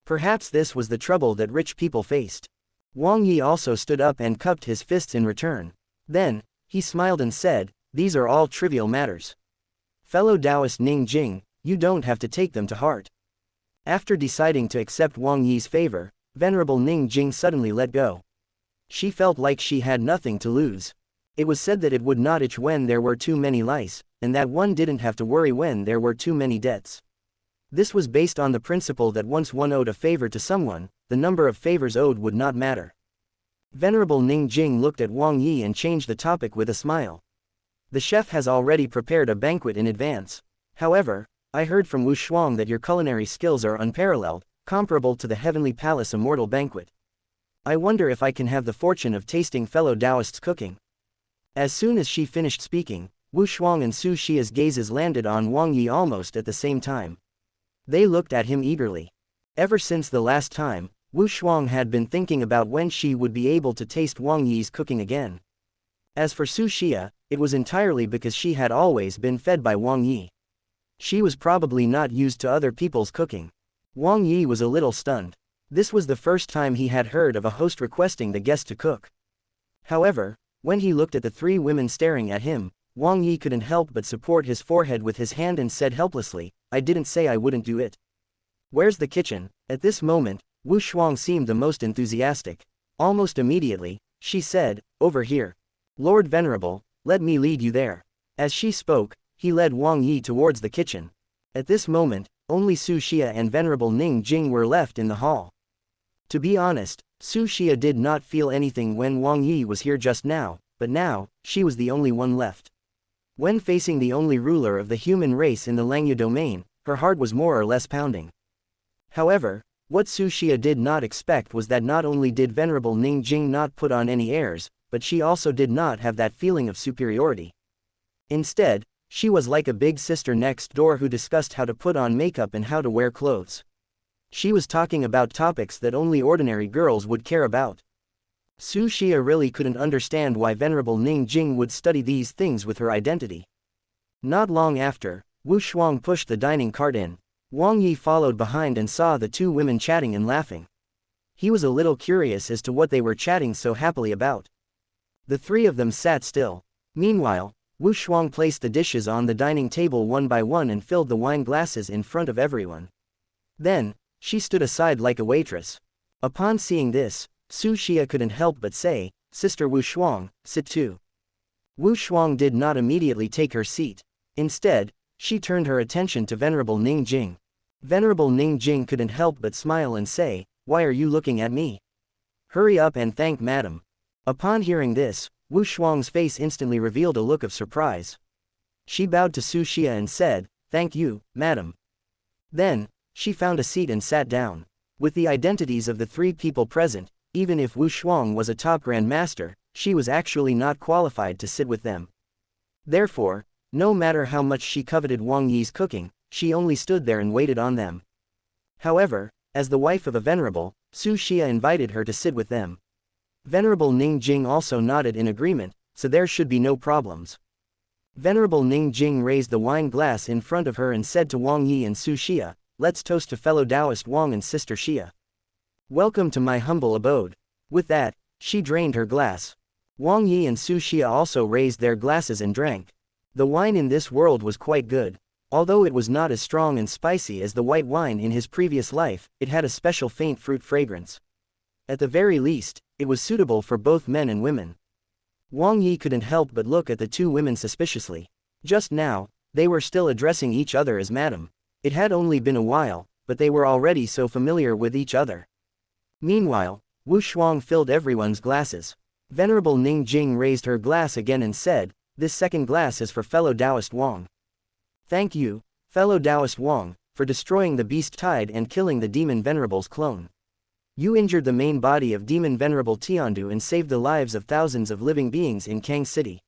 Speaker 1: Perhaps this was the trouble that rich people faced. Wang Yi also stood up and cupped his fists in return. Then, he smiled and said, "These are all trivial matters. Fellow Taoist Ning Jing, you don't have to take them to heart." After deciding to accept Wang Yi's favor, Venerable Ning Jing suddenly let go. She felt like she had nothing to lose. It was said that it would not itch when there were too many lice, and that one didn't have to worry when there were too many debts. This was based on the principle that once one owed a favor to someone, the number of favors owed would not matter. Venerable Ning Jing looked at Wang Yi and changed the topic with a smile. "The chef has already prepared a banquet in advance. However, I heard from Wu Shuang that your culinary skills are unparalleled, comparable to the Heavenly Palace Immortal Banquet. I wonder if I can have the fortune of tasting fellow Taoists' cooking." As soon as she finished speaking, Wu Shuang and Su Xia's gazes landed on Wang Yi almost at the same time. They looked at him eagerly. Ever since the last time, Wu Shuang had been thinking about when she would be able to taste Wang Yi's cooking again. As for Su Xia, it was entirely because she had always been fed by Wang Yi. She was probably not used to other people's cooking. Wang Yi was a little stunned. This was the first time he had heard of a host requesting the guest to cook. However, when he looked at the 3 women staring at him, Wang Yi couldn't help but support his forehead with his hand and said helplessly, "I didn't say I wouldn't do it." "Where's the kitchen?" At this moment, Wu Shuang seemed the most enthusiastic. Almost immediately, she said, "Over here. Lord Venerable, let me lead you there." As she spoke, he led Wang Yi towards the kitchen. At this moment, only Su Xia and Venerable Ning Jing were left in the hall. To be honest, Su Xia did not feel anything when Wang Yi was here just now, but now, she was the only one left. When facing the only ruler of the human race in the Langya domain, her heart was more or less pounding. However, what Su Xia did not expect was that not only did Venerable Ning Jing not put on any airs, but she also did not have that feeling of superiority. Instead, she was like a big sister next door who discussed how to put on makeup and how to wear clothes. She was talking about topics that only ordinary girls would care about. Su Xia really couldn't understand why Venerable Ning Jing would study these things with her identity. Not long after, Wu Shuang pushed the dining cart in. Wang Yi followed behind and saw the 2 women chatting and laughing. He was a little curious as to what they were chatting so happily about. The 3 of them sat still. Meanwhile, Wu Shuang placed the dishes on the dining table one by one and filled the wine glasses in front of everyone. Then, she stood aside like a waitress. Upon seeing this, Su Xia couldn't help but say, "Sister Wu Shuang, sit too." Wu Shuang did not immediately take her seat. Instead, she turned her attention to Venerable Ning Jing. Venerable Ning Jing couldn't help but smile and say, "Why are you looking at me? Hurry up and thank Madam." Upon hearing this, Wu Shuang's face instantly revealed a look of surprise. She bowed to Su Xia and said, "Thank you, madam." Then, she found a seat and sat down. With the identities of the three people present, even if Wu Shuang was a top Grand Master, she was actually not qualified to sit with them. Therefore, no matter how much she coveted Wang Yi's cooking, she only stood there and waited on them. However, as the wife of a venerable, Su Xia invited her to sit with them. Venerable Ning Jing also nodded in agreement, so there should be no problems. Venerable Ning Jing raised the wine glass in front of her and said to Wang Yi and Su Xia, "Let's toast to fellow Taoist Wang and sister Xia. Welcome to my humble abode." With that, she drained her glass. Wang Yi and Su Xia also raised their glasses and drank. The wine in this world was quite good. Although it was not as strong and spicy as the white wine in his previous life, it had a special faint fruit fragrance. At the very least, it was suitable for both men and women. Wang Yi couldn't help but look at the two women suspiciously. Just now, they were still addressing each other as madam. It had only been a while, but they were already so familiar with each other. Meanwhile, Wu Shuang filled everyone's glasses. Venerable Ning Jing raised her glass again and said, "This second glass is for fellow Taoist Wang. Thank you, fellow Taoist Wang, for destroying the beast tide and killing the demon Venerable's clone. You injured the main body of demon Venerable Tiandu and saved the lives of thousands of living beings in Kang City."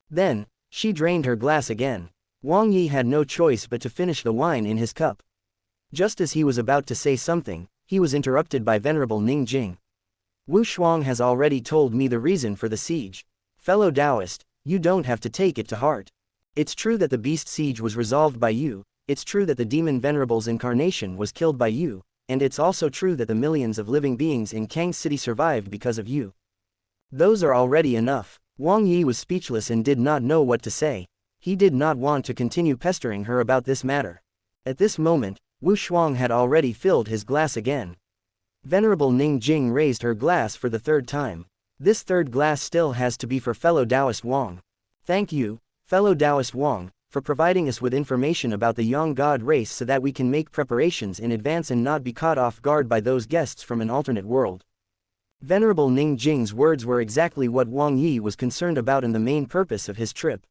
Speaker 1: Then, she drained her glass again. Wang Yi had no choice but to finish the wine in his cup. Just as he was about to say something, he was interrupted by Venerable Ning Jing. "Wu Shuang has already told me the reason for the siege. Fellow Taoist, you don't have to take it to heart. It's true that the beast siege was resolved by you, it's true that the demon Venerable's incarnation was killed by you, and it's also true that the millions of living beings in Kang City survived because of you. Those are already enough." Wang Yi was speechless and did not know what to say. He did not want to continue pestering her about this matter. At this moment, Wu Shuang had already filled his glass again. Venerable Ning Jing raised her glass for the third time. "This third glass still has to be for fellow Taoist Wang. Thank you, fellow Taoist Wang, for providing us with information about the Yang God race so that we can make preparations in advance and not be caught off guard by those guests from an alternate world." Venerable Ning Jing's words were exactly what Wang Yi was concerned about and the main purpose of his trip.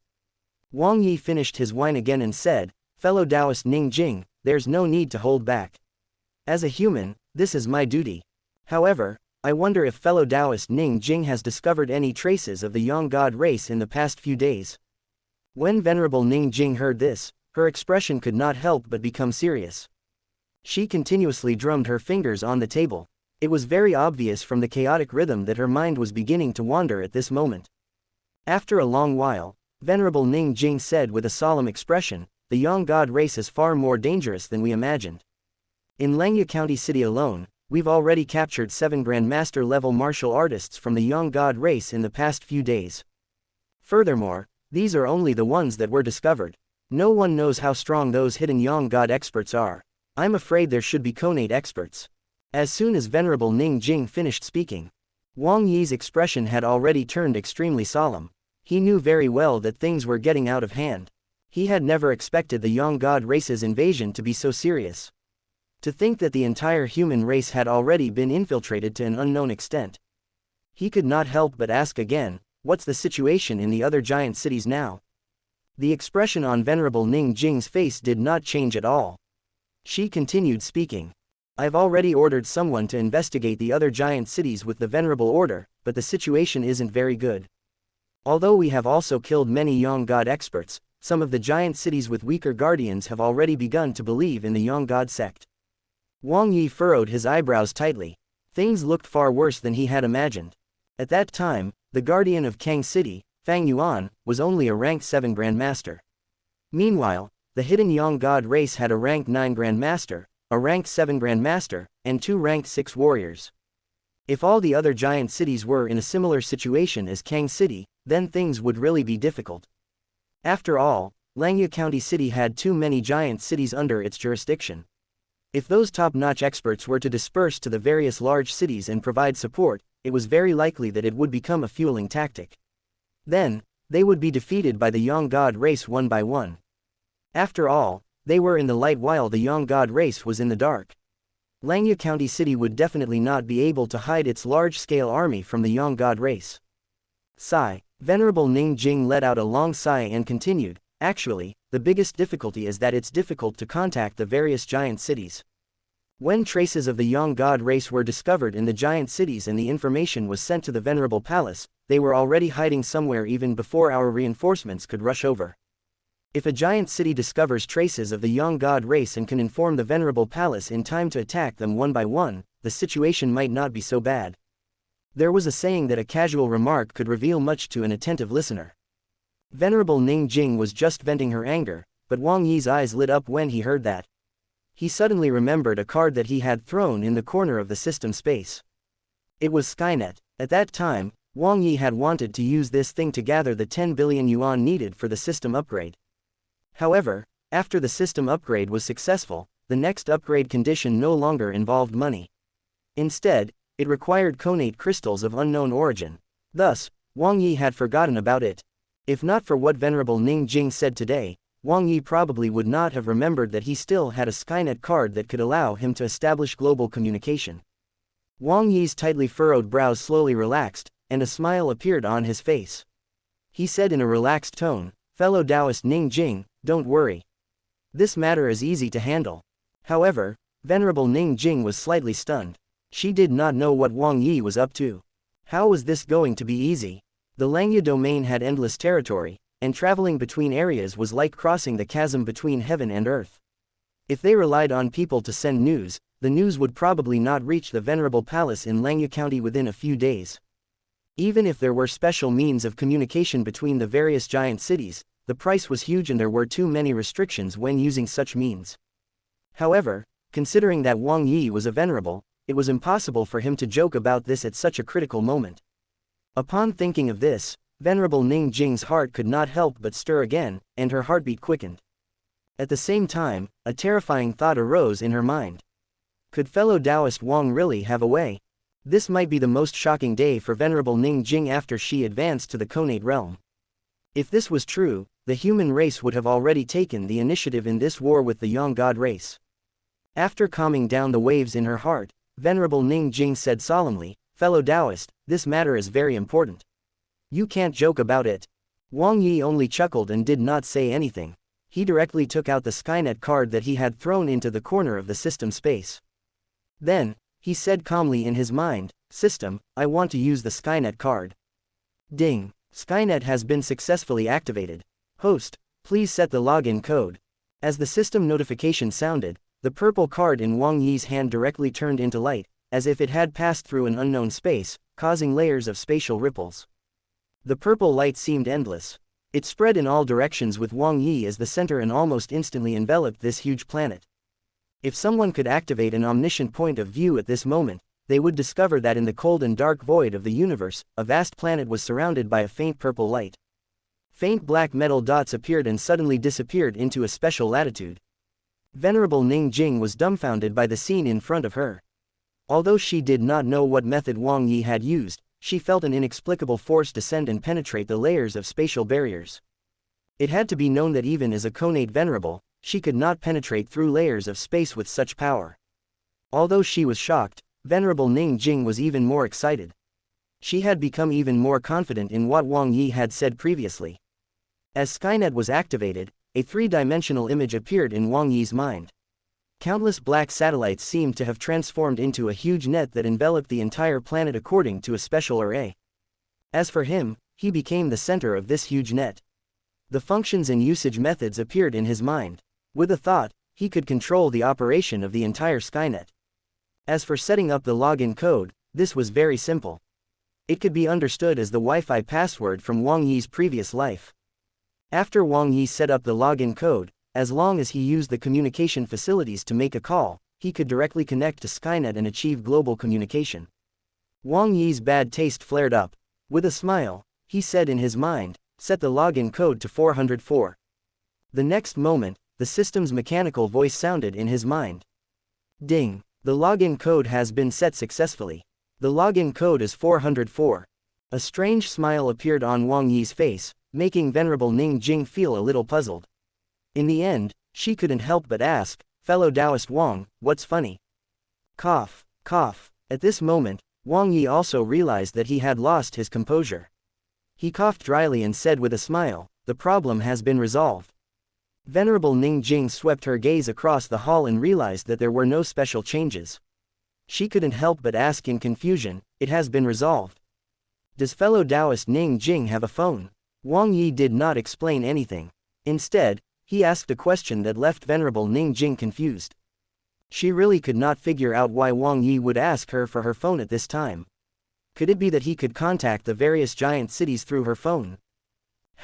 Speaker 1: Wang Yi finished his wine again and said, "Fellow Taoist Ning Jing, there's no need to hold back. As a human, this is my duty. However, I wonder if fellow Taoist Ning Jing has discovered any traces of the Yang God race in the past few days." When Venerable Ning Jing heard this, her expression could not help but become serious. She continuously drummed her fingers on the table. It was very obvious from the chaotic rhythm that her mind was beginning to wander at this moment. After a long while, Venerable Ning Jing said with a solemn expression, "The Yang God race is far more dangerous than we imagined. In Langya County City alone, we've already captured 7 Grandmaster level martial artists from the Yang God race in the past few days. Furthermore, these are only the ones that were discovered. No one knows how strong those hidden Yang God experts are. I'm afraid there should be Konate experts." As soon as Venerable Ning Jing finished speaking, Wang Yi's expression had already turned extremely solemn. He knew very well that things were getting out of hand. He had never expected the Yang God race's invasion to be so serious. To think that the entire human race had already been infiltrated to an unknown extent. He could not help but ask again, "What's the situation in the other giant cities now?" The expression on Venerable Ning Jing's face did not change at all. She continued speaking. "I've already ordered someone to investigate the other giant cities with the Venerable Order, but the situation isn't very good. Although we have also killed many Yang God experts, some of the giant cities with weaker guardians have already begun to believe in the Yang God sect." Wang Yi furrowed his eyebrows tightly. Things looked far worse than he had imagined. At that time, the guardian of Kang City, Fang Yuan, was only a rank 7 Grandmaster. Meanwhile, the hidden Yang God race had a rank 9 Grandmaster, a rank 7 Grandmaster, and 2 rank 6 warriors. If all the other giant cities were in a similar situation as Kang City, then things would really be difficult. After all, Langya County City had too many giant cities under its jurisdiction. If those top-notch experts were to disperse to the various large cities and provide support, it was very likely that it would become a fueling tactic. Then, they would be defeated by the Yang God race one by one. After all, they were in the light while the Yang God race was in the dark. Langya County City would definitely not be able to hide its large-scale army from the Yang God race. Sigh. Venerable Ning Jing let out a long sigh and continued, actually, the biggest difficulty is that it's difficult to contact the various giant cities. When traces of the Yang God race were discovered in the giant cities and the information was sent to the Venerable Palace, they were already hiding somewhere even before our reinforcements could rush over. If a giant city discovers traces of the Yang God race and can inform the Venerable Palace in time to attack them one by one, the situation might not be so bad. There was a saying that a casual remark could reveal much to an attentive listener. Venerable Ning Jing was just venting her anger, but Wang Yi's eyes lit up when he heard that. He suddenly remembered a card that he had thrown in the corner of the system space. It was Skynet. At that time, Wang Yi had wanted to use this thing to gather the 10 billion yuan needed for the system upgrade. However, after the system upgrade was successful, the next upgrade condition no longer involved money. Instead, it required conate crystals of unknown origin. Thus, Wang Yi had forgotten about it. If not for what Venerable Ning Jing said today, Wang Yi probably would not have remembered that he still had a Skynet card that could allow him to establish global communication. Wang Yi's tightly furrowed brows slowly relaxed, and a smile appeared on his face. He said in a relaxed tone, "Fellow Taoist Ning Jing, don't worry. This matter is easy to handle." However, Venerable Ning Jing was slightly stunned. She did not know what Wang Yi was up to. How was this going to be easy? The Langya domain had endless territory, and traveling between areas was like crossing the chasm between heaven and earth. If they relied on people to send news, the news would probably not reach the Venerable Palace in Langya County within a few days. Even if there were special means of communication between the various giant cities, the price was huge and there were too many restrictions when using such means. However, considering that Wang Yi was a venerable, it was impossible for him to joke about this at such a critical moment. Upon thinking of this, Venerable Ning Jing's heart could not help but stir again, and her heartbeat quickened. At the same time, a terrifying thought arose in her mind. Could fellow Taoist Wang really have a way? This might be the most shocking day for Venerable Ning Jing after she advanced to the conate realm. If this was true, the human race would have already taken the initiative in this war with the Yang God race. After calming down the waves in her heart, Venerable Ning Jing said solemnly, "Fellow Taoist, this matter is very important. You can't joke about it." Wang Yi only chuckled and did not say anything. He directly took out the Skynet card that he had thrown into the corner of the system space. Then, he said calmly in his mind, "System, I want to use the Skynet card." Ding! Skynet has been successfully activated. Host, please set the login code. As the system notification sounded, the purple card in Wang Yi's hand directly turned into light, as if it had passed through an unknown space, causing layers of spatial ripples. The purple light seemed endless. It spread in all directions with Wang Yi as the center and almost instantly enveloped this huge planet. If someone could activate an omniscient point of view at this moment, they would discover that in the cold and dark void of the universe, a vast planet was surrounded by a faint purple light. Faint black metal dots appeared and suddenly disappeared into a special latitude. Venerable Ning Jing was dumbfounded by the scene in front of her. Although she did not know what method Wang Yi had used, she felt an inexplicable force descend and penetrate the layers of spatial barriers. It had to be known that even as a conate venerable, she could not penetrate through layers of space with such power. Although she was shocked, Venerable Ning Jing was even more excited. She had become even more confident in what Wang Yi had said previously. As Skynet was activated, a three-dimensional image appeared in Wang Yi's mind. Countless black satellites seemed to have transformed into a huge net that enveloped the entire planet according to a special array. As for him, he became the center of this huge net. The functions and usage methods appeared in his mind. With a thought, he could control the operation of the entire Skynet. As for setting up the login code, this was very simple. It could be understood as the Wi-Fi password from Wang Yi's previous life. After Wang Yi set up the login code, as long as he used the communication facilities to make a call, he could directly connect to Skynet and achieve global communication. Wang Yi's bad taste flared up. With a smile, he said in his mind, "Set the login code to 404. The next moment, the system's mechanical voice sounded in his mind. Ding! The login code has been set successfully. The login code is 404. A strange smile appeared on Wang Yi's face, making Venerable Ning Jing feel a little puzzled. In the end, she couldn't help but ask, "Fellow Taoist Wang, what's funny?" Cough, cough. At this moment, Wang Yi also realized that he had lost his composure. He coughed dryly and said with a smile, "The problem has been resolved." Venerable Ning Jing swept her gaze across the hall and realized that there were no special changes. She couldn't help but ask in confusion, "It has been resolved. Does fellow Taoist Ning Jing have a phone?" Wang Yi did not explain anything. Instead, he asked a question that left Venerable Ning Jing confused. She really could not figure out why Wang Yi would ask her for her phone at this time. Could it be that he could contact the various giant cities through her phone?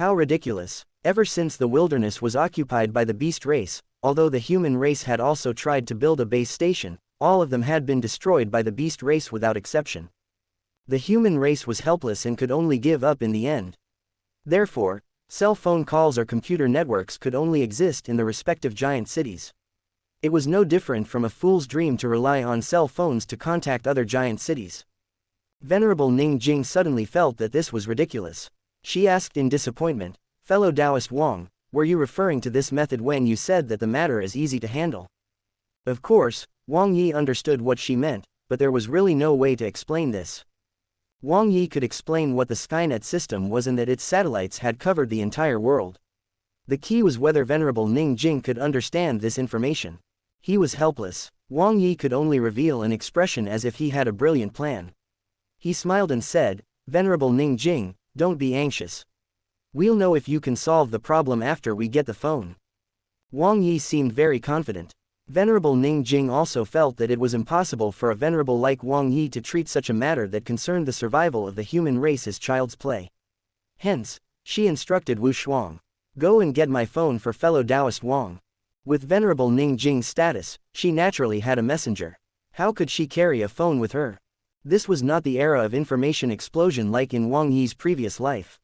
Speaker 1: How ridiculous. Ever since the wilderness was occupied by the beast race, although the human race had also tried to build a base station, all of them had been destroyed by the beast race without exception. The human race was helpless and could only give up in the end. Therefore, cell phone calls or computer networks could only exist in the respective giant cities. It was no different from a fool's dream to rely on cell phones to contact other giant cities. Venerable Ning Jing suddenly felt that this was ridiculous. She asked in disappointment, "Fellow Taoist Wang, were you referring to this method when you said that the matter is easy to handle?" Of course, Wang Yi understood what she meant, but there was really no way to explain this. Wang Yi could explain what the Skynet system was and that its satellites had covered the entire world. The key was whether Venerable Ning Jing could understand this information. He was helpless. Wang Yi could only reveal an expression as if he had a brilliant plan. He smiled and said, "Venerable Ning Jing, don't be anxious. We'll know if you can solve the problem after we get the phone." Wang Yi seemed very confident. Venerable Ning Jing also felt that it was impossible for a venerable like Wang Yi to treat such a matter that concerned the survival of the human race as child's play. Hence, she instructed Wu Shuang, "Go and get my phone for fellow Taoist Wang." With Venerable Ning Jing's status, she naturally had a messenger. How could she carry a phone with her? This was not the era of information explosion like in Wang Yi's previous life.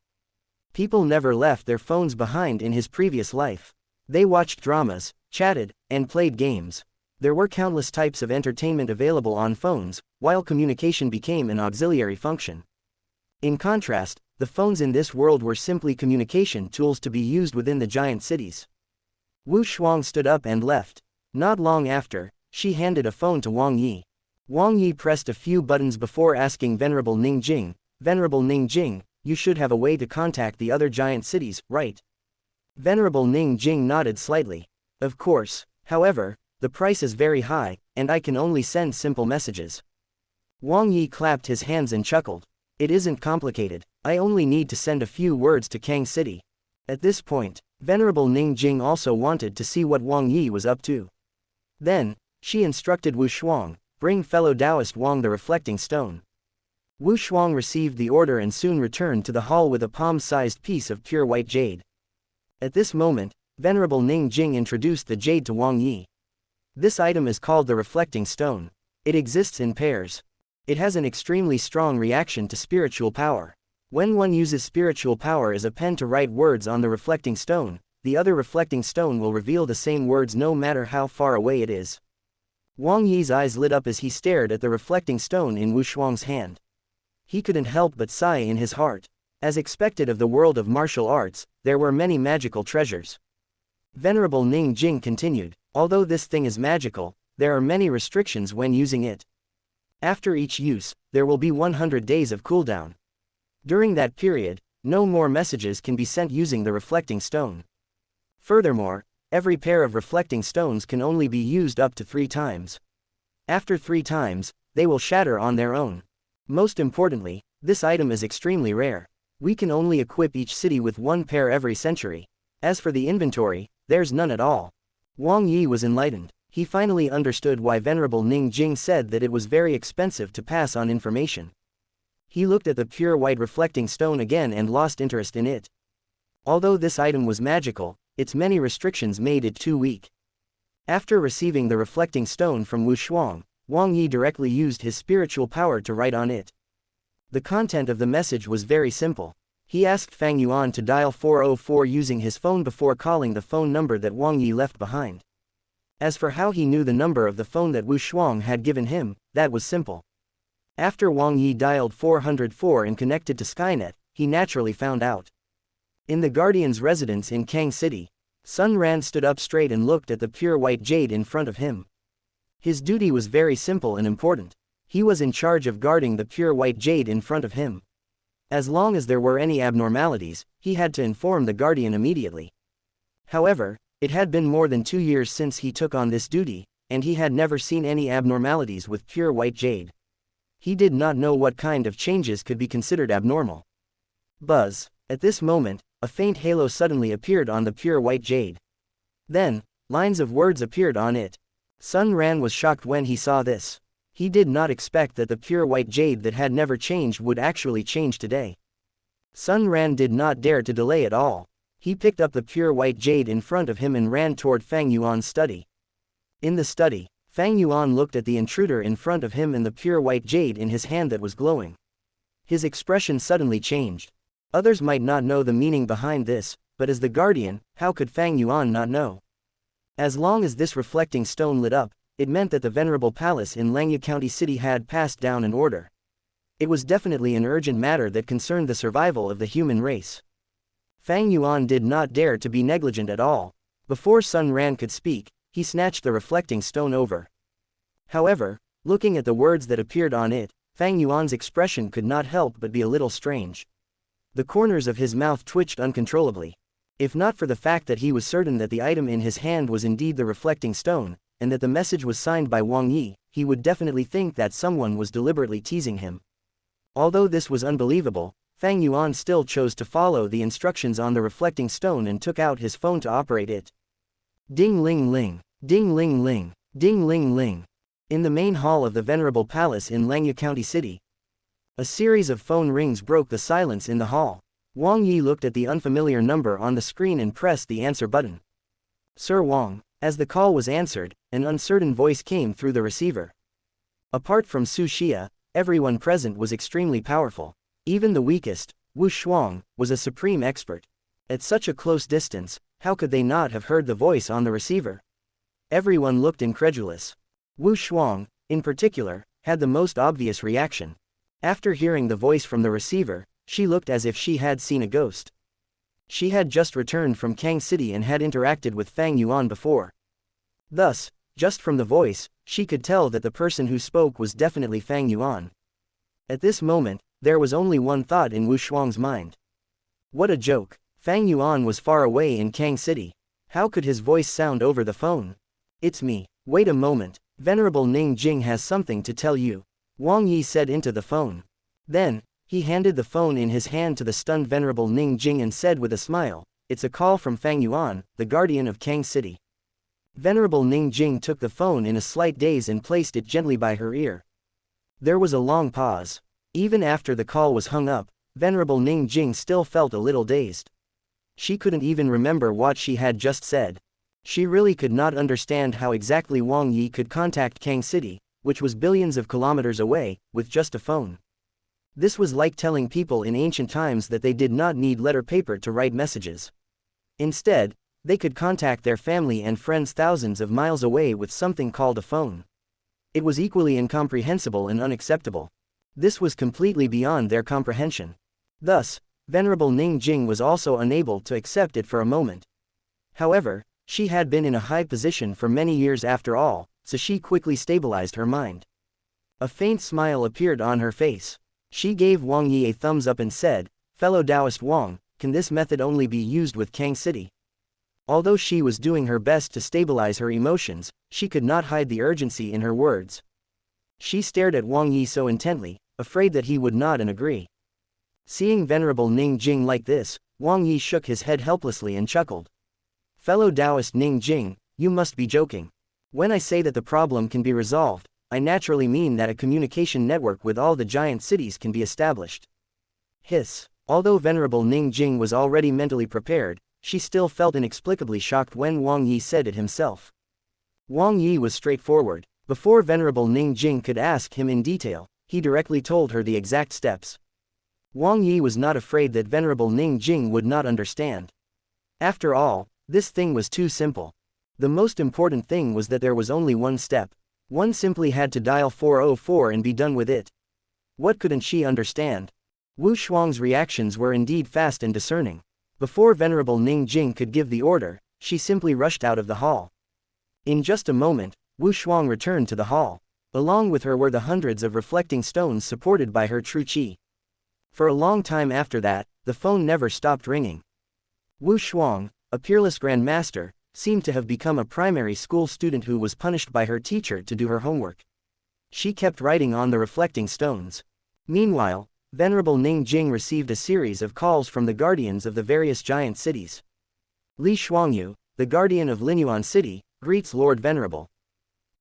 Speaker 1: People never left their phones behind in his previous life. They watched dramas, chatted, and played games. There were countless types of entertainment available on phones, while communication became an auxiliary function. In contrast, the phones in this world were simply communication tools to be used within the giant cities. Wu Shuang stood up and left. Not long after, she handed a phone to Wang Yi. Wang Yi pressed a few buttons before asking Venerable Ning Jing, "Venerable Ning Jing, you should have a way to contact the other giant cities, right?" Venerable Ning Jing nodded slightly. "Of course, however, the price is very high, and I can only send simple messages." Wang Yi clapped his hands and chuckled. "It isn't complicated, I only need to send a few words to Kang City." At this point, Venerable Ning Jing also wanted to see what Wang Yi was up to. Then, she instructed Wu Shuang, "Bring fellow Taoist Wang the reflecting stone." Wu Shuang received the order and soon returned to the hall with a palm-sized piece of pure white jade. At this moment, Venerable Ning Jing introduced the jade to Wang Yi. This item is called the reflecting stone. It exists in pairs. It has an extremely strong reaction to spiritual power. When one uses spiritual power as a pen to write words on the reflecting stone, the other reflecting stone will reveal the same words no matter how far away it is. Wang Yi's eyes lit up as he stared at the reflecting stone in Wu Shuang's hand. He couldn't help but sigh in his heart. As expected of the world of martial arts, there were many magical treasures. Venerable Ning Jing continued, "Although this thing is magical, there are many restrictions when using it. After each use, there will be 100 days of cooldown. During that period, no more messages can be sent using the reflecting stone. Furthermore, every pair of reflecting stones can only be used up to 3 times. After 3 times, they will shatter on their own. Most importantly, this item is extremely rare. We can only equip each city with 1 pair every century. As for the inventory, there's none at all." Wang Yi was enlightened. He finally understood why Venerable Ning Jing said that it was very expensive to pass on information. He looked at the pure white reflecting stone again and lost interest in it. Although this item was magical, its many restrictions made it too weak. After receiving the reflecting stone from Wu Shuang, Wang Yi directly used his spiritual power to write on it. The content of the message was very simple. He asked Fang Yuan to dial 404 using his phone before calling the phone number that Wang Yi left behind. As for how he knew the number of the phone that Wu Shuang had given him, that was simple. After Wang Yi dialed 404 and connected to Skynet, he naturally found out. In the Guardian's residence in Kang City, Sun Ran stood up straight and looked at the pure white jade in front of him. His duty was very simple and important. He was in charge of guarding the pure white jade in front of him. As long as there were any abnormalities, he had to inform the guardian immediately. However, it had been more than 2 years since he took on this duty, and he had never seen any abnormalities with pure white jade. He did not know what kind of changes could be considered abnormal. Buzz. At this moment, a faint halo suddenly appeared on the pure white jade. Then, lines of words appeared on it. Sun Ran was shocked when he saw this. He did not expect that the pure white jade that had never changed would actually change today. Sun Ran did not dare to delay at all. He picked up the pure white jade in front of him and ran toward Fang Yuan's study. In the study, Fang Yuan looked at the intruder in front of him and the pure white jade in his hand that was glowing. His expression suddenly changed. Others might not know the meaning behind this, but as the guardian, how could Fang Yuan not know? As long as this reflecting stone lit up, it meant that the venerable palace in Langya County City had passed down an order. It was definitely an urgent matter that concerned the survival of the human race. Fang Yuan did not dare to be negligent at all. Before Sun Ran could speak, he snatched the reflecting stone over. However, looking at the words that appeared on it, Fang Yuan's expression could not help but be a little strange. The corners of his mouth twitched uncontrollably. If not for the fact that he was certain that the item in his hand was indeed the reflecting stone, and that the message was signed by Wang Yi, he would definitely think that someone was deliberately teasing him. Although this was unbelievable, Fang Yuan still chose to follow the instructions on the reflecting stone and took out his phone to operate it. Ding ling ling, ding ling ling, ding ling ling. In the main hall of the venerable palace in Langya County City, a series of phone rings broke the silence in the hall. Wang Yi looked at the unfamiliar number on the screen and pressed the answer button. Sir Wang. As the call was answered, an uncertain voice came through the receiver. Apart from Su Xia, everyone present was extremely powerful. Even the weakest, Wu Shuang, was a supreme expert. At such a close distance, how could they not have heard the voice on the receiver? Everyone looked incredulous. Wu Shuang, in particular, had the most obvious reaction. After hearing the voice from the receiver, she looked as if she had seen a ghost. She had just returned from Kang City and had interacted with Fang Yuan before. Thus, just from the voice, she could tell that the person who spoke was definitely Fang Yuan. At this moment, there was only one thought in Wu Shuang's mind. What a joke! Fang Yuan was far away in Kang City. How could his voice sound over the phone? It's me. Wait a moment, Venerable Ning Jing has something to tell you, Wang Yi said into the phone. Then, he handed the phone in his hand to the stunned Venerable Ning Jing and said with a smile, "It's a call from Fang Yuan, the guardian of Kang City." Venerable Ning Jing took the phone in a slight daze and placed it gently by her ear. There was a long pause. Even after the call was hung up, Venerable Ning Jing still felt a little dazed. She couldn't even remember what she had just said. She really could not understand how exactly Wang Yi could contact Kang City, which was billions of kilometers away, with just a phone. This was like telling people in ancient times that they did not need letter paper to write messages. Instead, they could contact their family and friends thousands of miles away with something called a phone. It was equally incomprehensible and unacceptable. This was completely beyond their comprehension. Thus, Venerable Ning Jing was also unable to accept it for a moment. However, she had been in a high position for many years after all, so she quickly stabilized her mind. A faint smile appeared on her face. She gave Wang Yi a thumbs up and said, "Fellow Taoist Wang, can this method only be used with Kang City?" Although she was doing her best to stabilize her emotions, she could not hide the urgency in her words. She stared at Wang Yi so intently, afraid that he would nod and agree. Seeing Venerable Ning Jing like this, Wang Yi shook his head helplessly and chuckled. "Fellow Taoist Ning Jing, you must be joking. When I say that the problem can be resolved, I naturally mean that a communication network with all the giant cities can be established." Hiss. Although Venerable Ning Jing was already mentally prepared, she still felt inexplicably shocked when Wang Yi said it himself. Wang Yi was straightforward. Before Venerable Ning Jing could ask him in detail, he directly told her the exact steps. Wang Yi was not afraid that Venerable Ning Jing would not understand. After all, this thing was too simple. The most important thing was that there was only one step. One simply had to dial 404 and be done with it. What couldn't she understand? Wu Shuang's reactions were indeed fast and discerning. Before Venerable Ning Jing could give the order, she simply rushed out of the hall. In just a moment, Wu Shuang returned to the hall. Along with her were the hundreds of reflecting stones supported by her true qi. For a long time after that, the phone never stopped ringing. Wu Shuang, a peerless grandmaster, seemed to have become a primary school student who was punished by her teacher to do her homework. She kept writing on the reflecting stones. Meanwhile, Venerable Ning Jing received a series of calls from the guardians of the various giant cities. Li Shuangyu, the guardian of Linyuan City, greets Lord Venerable.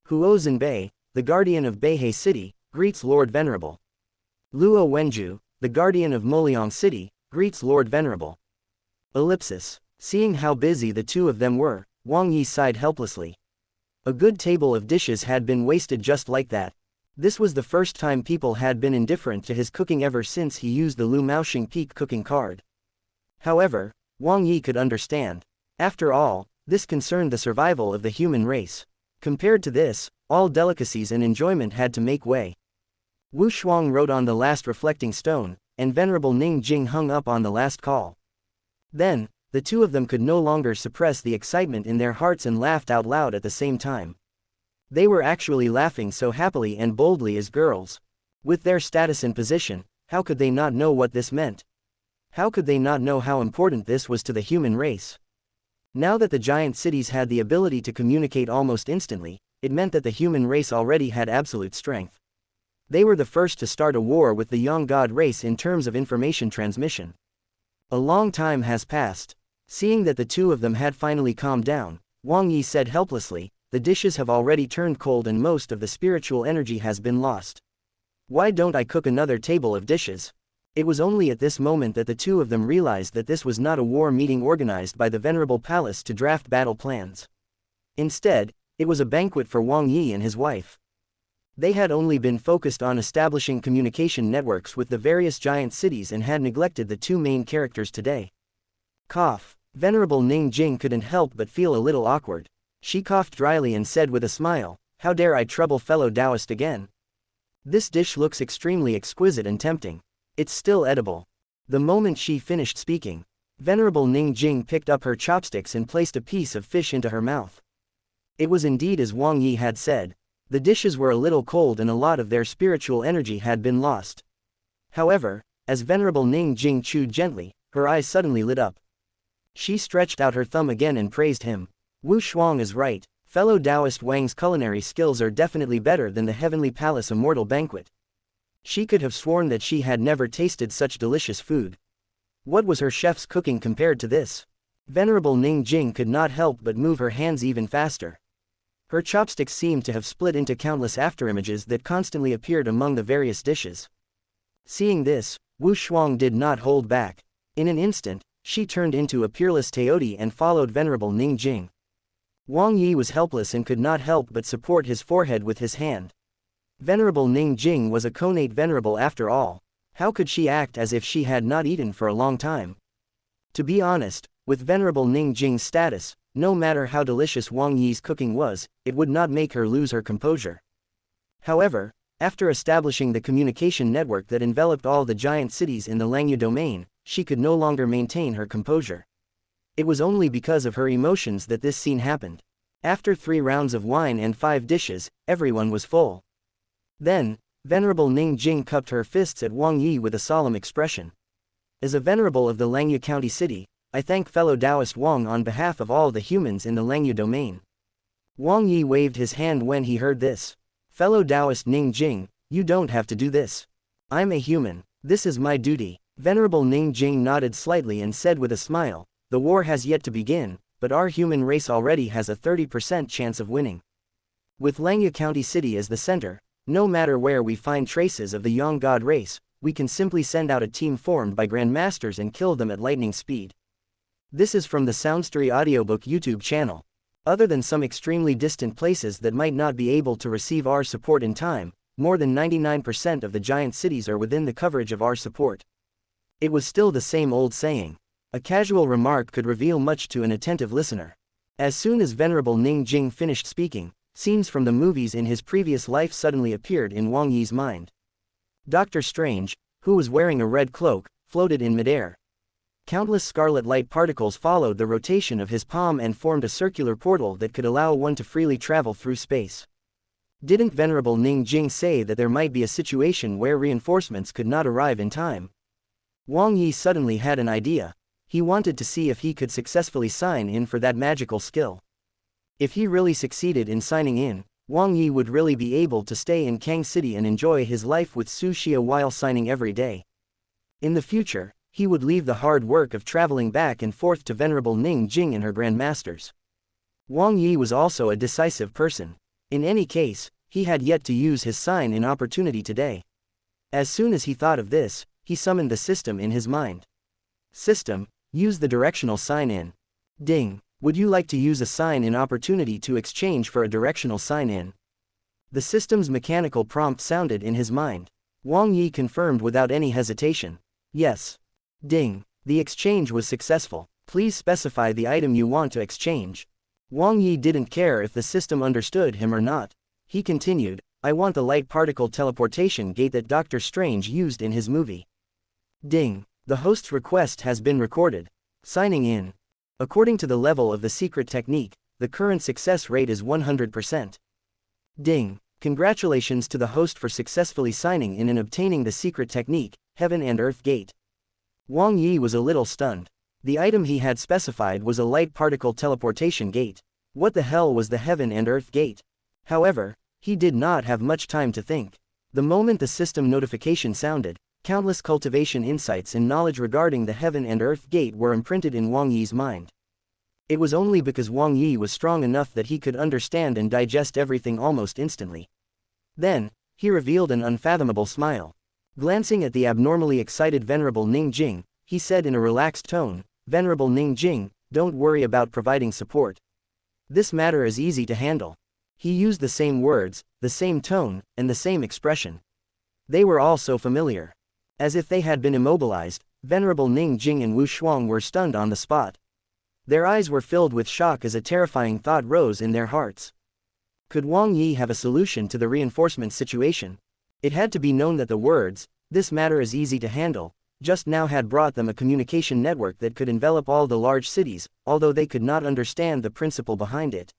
Speaker 1: Huo Zhenbei, the guardian of Beihei City, greets Lord Venerable. Luo Wenju, the guardian of Moliang City, greets Lord Venerable. Ellipsis. Seeing how busy the two of them were, Wang Yi sighed helplessly. A good table of dishes had been wasted just like that. This was the first time people had been indifferent to his cooking ever since he used the Lu Maoxing Peak cooking card. However, Wang Yi could understand. After all, this concerned the survival of the human race. Compared to this, all delicacies and enjoyment had to make way. Wu Shuang wrote on the last reflecting stone, and Venerable Ning Jing hung up on the last call. Then, the two of them could no longer suppress the excitement in their hearts and laughed out loud at the same time. They were actually laughing so happily and boldly as girls. With their status and position, how could they not know what this meant? How could they not know how important this was to the human race? Now that the giant cities had the ability to communicate almost instantly, it meant that the human race already had absolute strength. They were the first to start a war with the young god race in terms of information transmission. A long time has passed. Seeing that the two of them had finally calmed down, Wang Yi said helplessly, "The dishes have already turned cold and most of the spiritual energy has been lost. Why don't I cook another table of dishes?" It was only at this moment that the two of them realized that this was not a war meeting organized by the Venerable Palace to draft battle plans. Instead, it was a banquet for Wang Yi and his wife. They had only been focused on establishing communication networks with the various giant cities and had neglected the two main characters today. Cough. Venerable Ning Jing couldn't help but feel a little awkward. She coughed dryly and said with a smile, "How dare I trouble fellow Taoist again? This dish looks extremely exquisite and tempting. It's still edible." The moment she finished speaking, Venerable Ning Jing picked up her chopsticks and placed a piece of fish into her mouth. It was indeed as Wang Yi had said. The dishes were a little cold and a lot of their spiritual energy had been lost. However, as Venerable Ning Jing chewed gently, her eyes suddenly lit up. She stretched out her thumb again and praised him. Wu Shuang is right. Fellow Taoist Wang's culinary skills are definitely better than the Heavenly Palace Immortal Banquet. She could have sworn that she had never tasted such delicious food. What was her chef's cooking compared to this? Venerable Ning Jing could not help but move her hands even faster. Her chopsticks seemed to have split into countless afterimages that constantly appeared among the various dishes. Seeing this, Wu Shuang did not hold back. In an instant, she turned into a peerless Teoti and followed Venerable Ning Jing. Wang Yi was helpless and could not help but support his forehead with his hand. Venerable Ning Jing was a connate venerable after all. How could she act as if she had not eaten for a long time? To be honest, with Venerable Ning Jing's status, no matter how delicious Wang Yi's cooking was, it would not make her lose her composure. However, after establishing the communication network that enveloped all the giant cities in the Langyu domain, she could no longer maintain her composure. It was only because of her emotions that this scene happened. After 3 rounds of wine and 5 dishes, everyone was full. Then, Venerable Ning Jing cupped her fists at Wang Yi with a solemn expression. "As a venerable of the Langyu County City, I thank fellow Taoist Wang on behalf of all the humans in the Langyu domain." Wang Yi waved his hand when he heard this. "Fellow Taoist Ning Jing, you don't have to do this. I'm a human. This is my duty." Venerable Ning Jing nodded slightly and said with a smile, "The war has yet to begin, but our human race already has a 30% chance of winning. With Langyu County City as the center, no matter where we find traces of the Yang God race, we can simply send out a team formed by grandmasters and kill them at lightning speed." This is from the SoundStories Audiobook YouTube channel. Other than some extremely distant places that might not be able to receive our support in time, more than 99% of the giant cities are within the coverage of our support. It was still the same old saying. A casual remark could reveal much to an attentive listener. As soon as Venerable Ning Jing finished speaking, scenes from the movies in his previous life suddenly appeared in Wang Yi's mind. Doctor Strange, who was wearing a red cloak, floated in midair. Countless scarlet light particles followed the rotation of his palm and formed a circular portal that could allow one to freely travel through space. Didn't Venerable Ning Jing say that there might be a situation where reinforcements could not arrive in time? Wang Yi suddenly had an idea. He wanted to see if he could successfully sign in for that magical skill. If he really succeeded in signing in, Wang Yi would really be able to stay in Kang City and enjoy his life with Su Xia while signing every day. In the future, he would leave the hard work of traveling back and forth to Venerable Ning Jing and her grandmasters. Wang Yi was also a decisive person. In any case, he had yet to use his sign-in opportunity today. As soon as he thought of this, he summoned the system in his mind. System, use the directional sign-in. Ding, would you like to use a sign-in opportunity to exchange for a directional sign-in? The system's mechanical prompt sounded in his mind. Wang Yi confirmed without any hesitation. Yes. Ding, the exchange was successful. Please specify the item you want to exchange. Wang Yi didn't care if the system understood him or not. He continued, I want the light particle teleportation gate that Dr. Strange used in his movie. Ding, the host's request has been recorded. Signing in. According to the level of the secret technique, the current success rate is 100%. Ding, congratulations to the host for successfully signing in and obtaining the secret technique, Heaven and Earth Gate. Wang Yi was a little stunned. The item he had specified was a light particle teleportation gate. What the hell was the Heaven and Earth Gate? However, he did not have much time to think. The moment the system notification sounded, countless cultivation insights and knowledge regarding the Heaven and Earth Gate were imprinted in Wang Yi's mind. It was only because Wang Yi was strong enough that he could understand and digest everything almost instantly. Then, he revealed an unfathomable smile. Glancing at the abnormally excited Venerable Ning Jing, he said in a relaxed tone, Venerable Ning Jing, don't worry about providing support. This matter is easy to handle. He used the same words, the same tone, and the same expression. They were all so familiar. As if they had been immobilized, Venerable Ning Jing and Wu Shuang were stunned on the spot. Their eyes were filled with shock as a terrifying thought rose in their hearts. Could Wang Yi have a solution to the reinforcement situation? It had to be known that the words, this matter is easy to handle, just now had brought them a communication network that could envelop all the large cities, although they could not understand the principle behind it.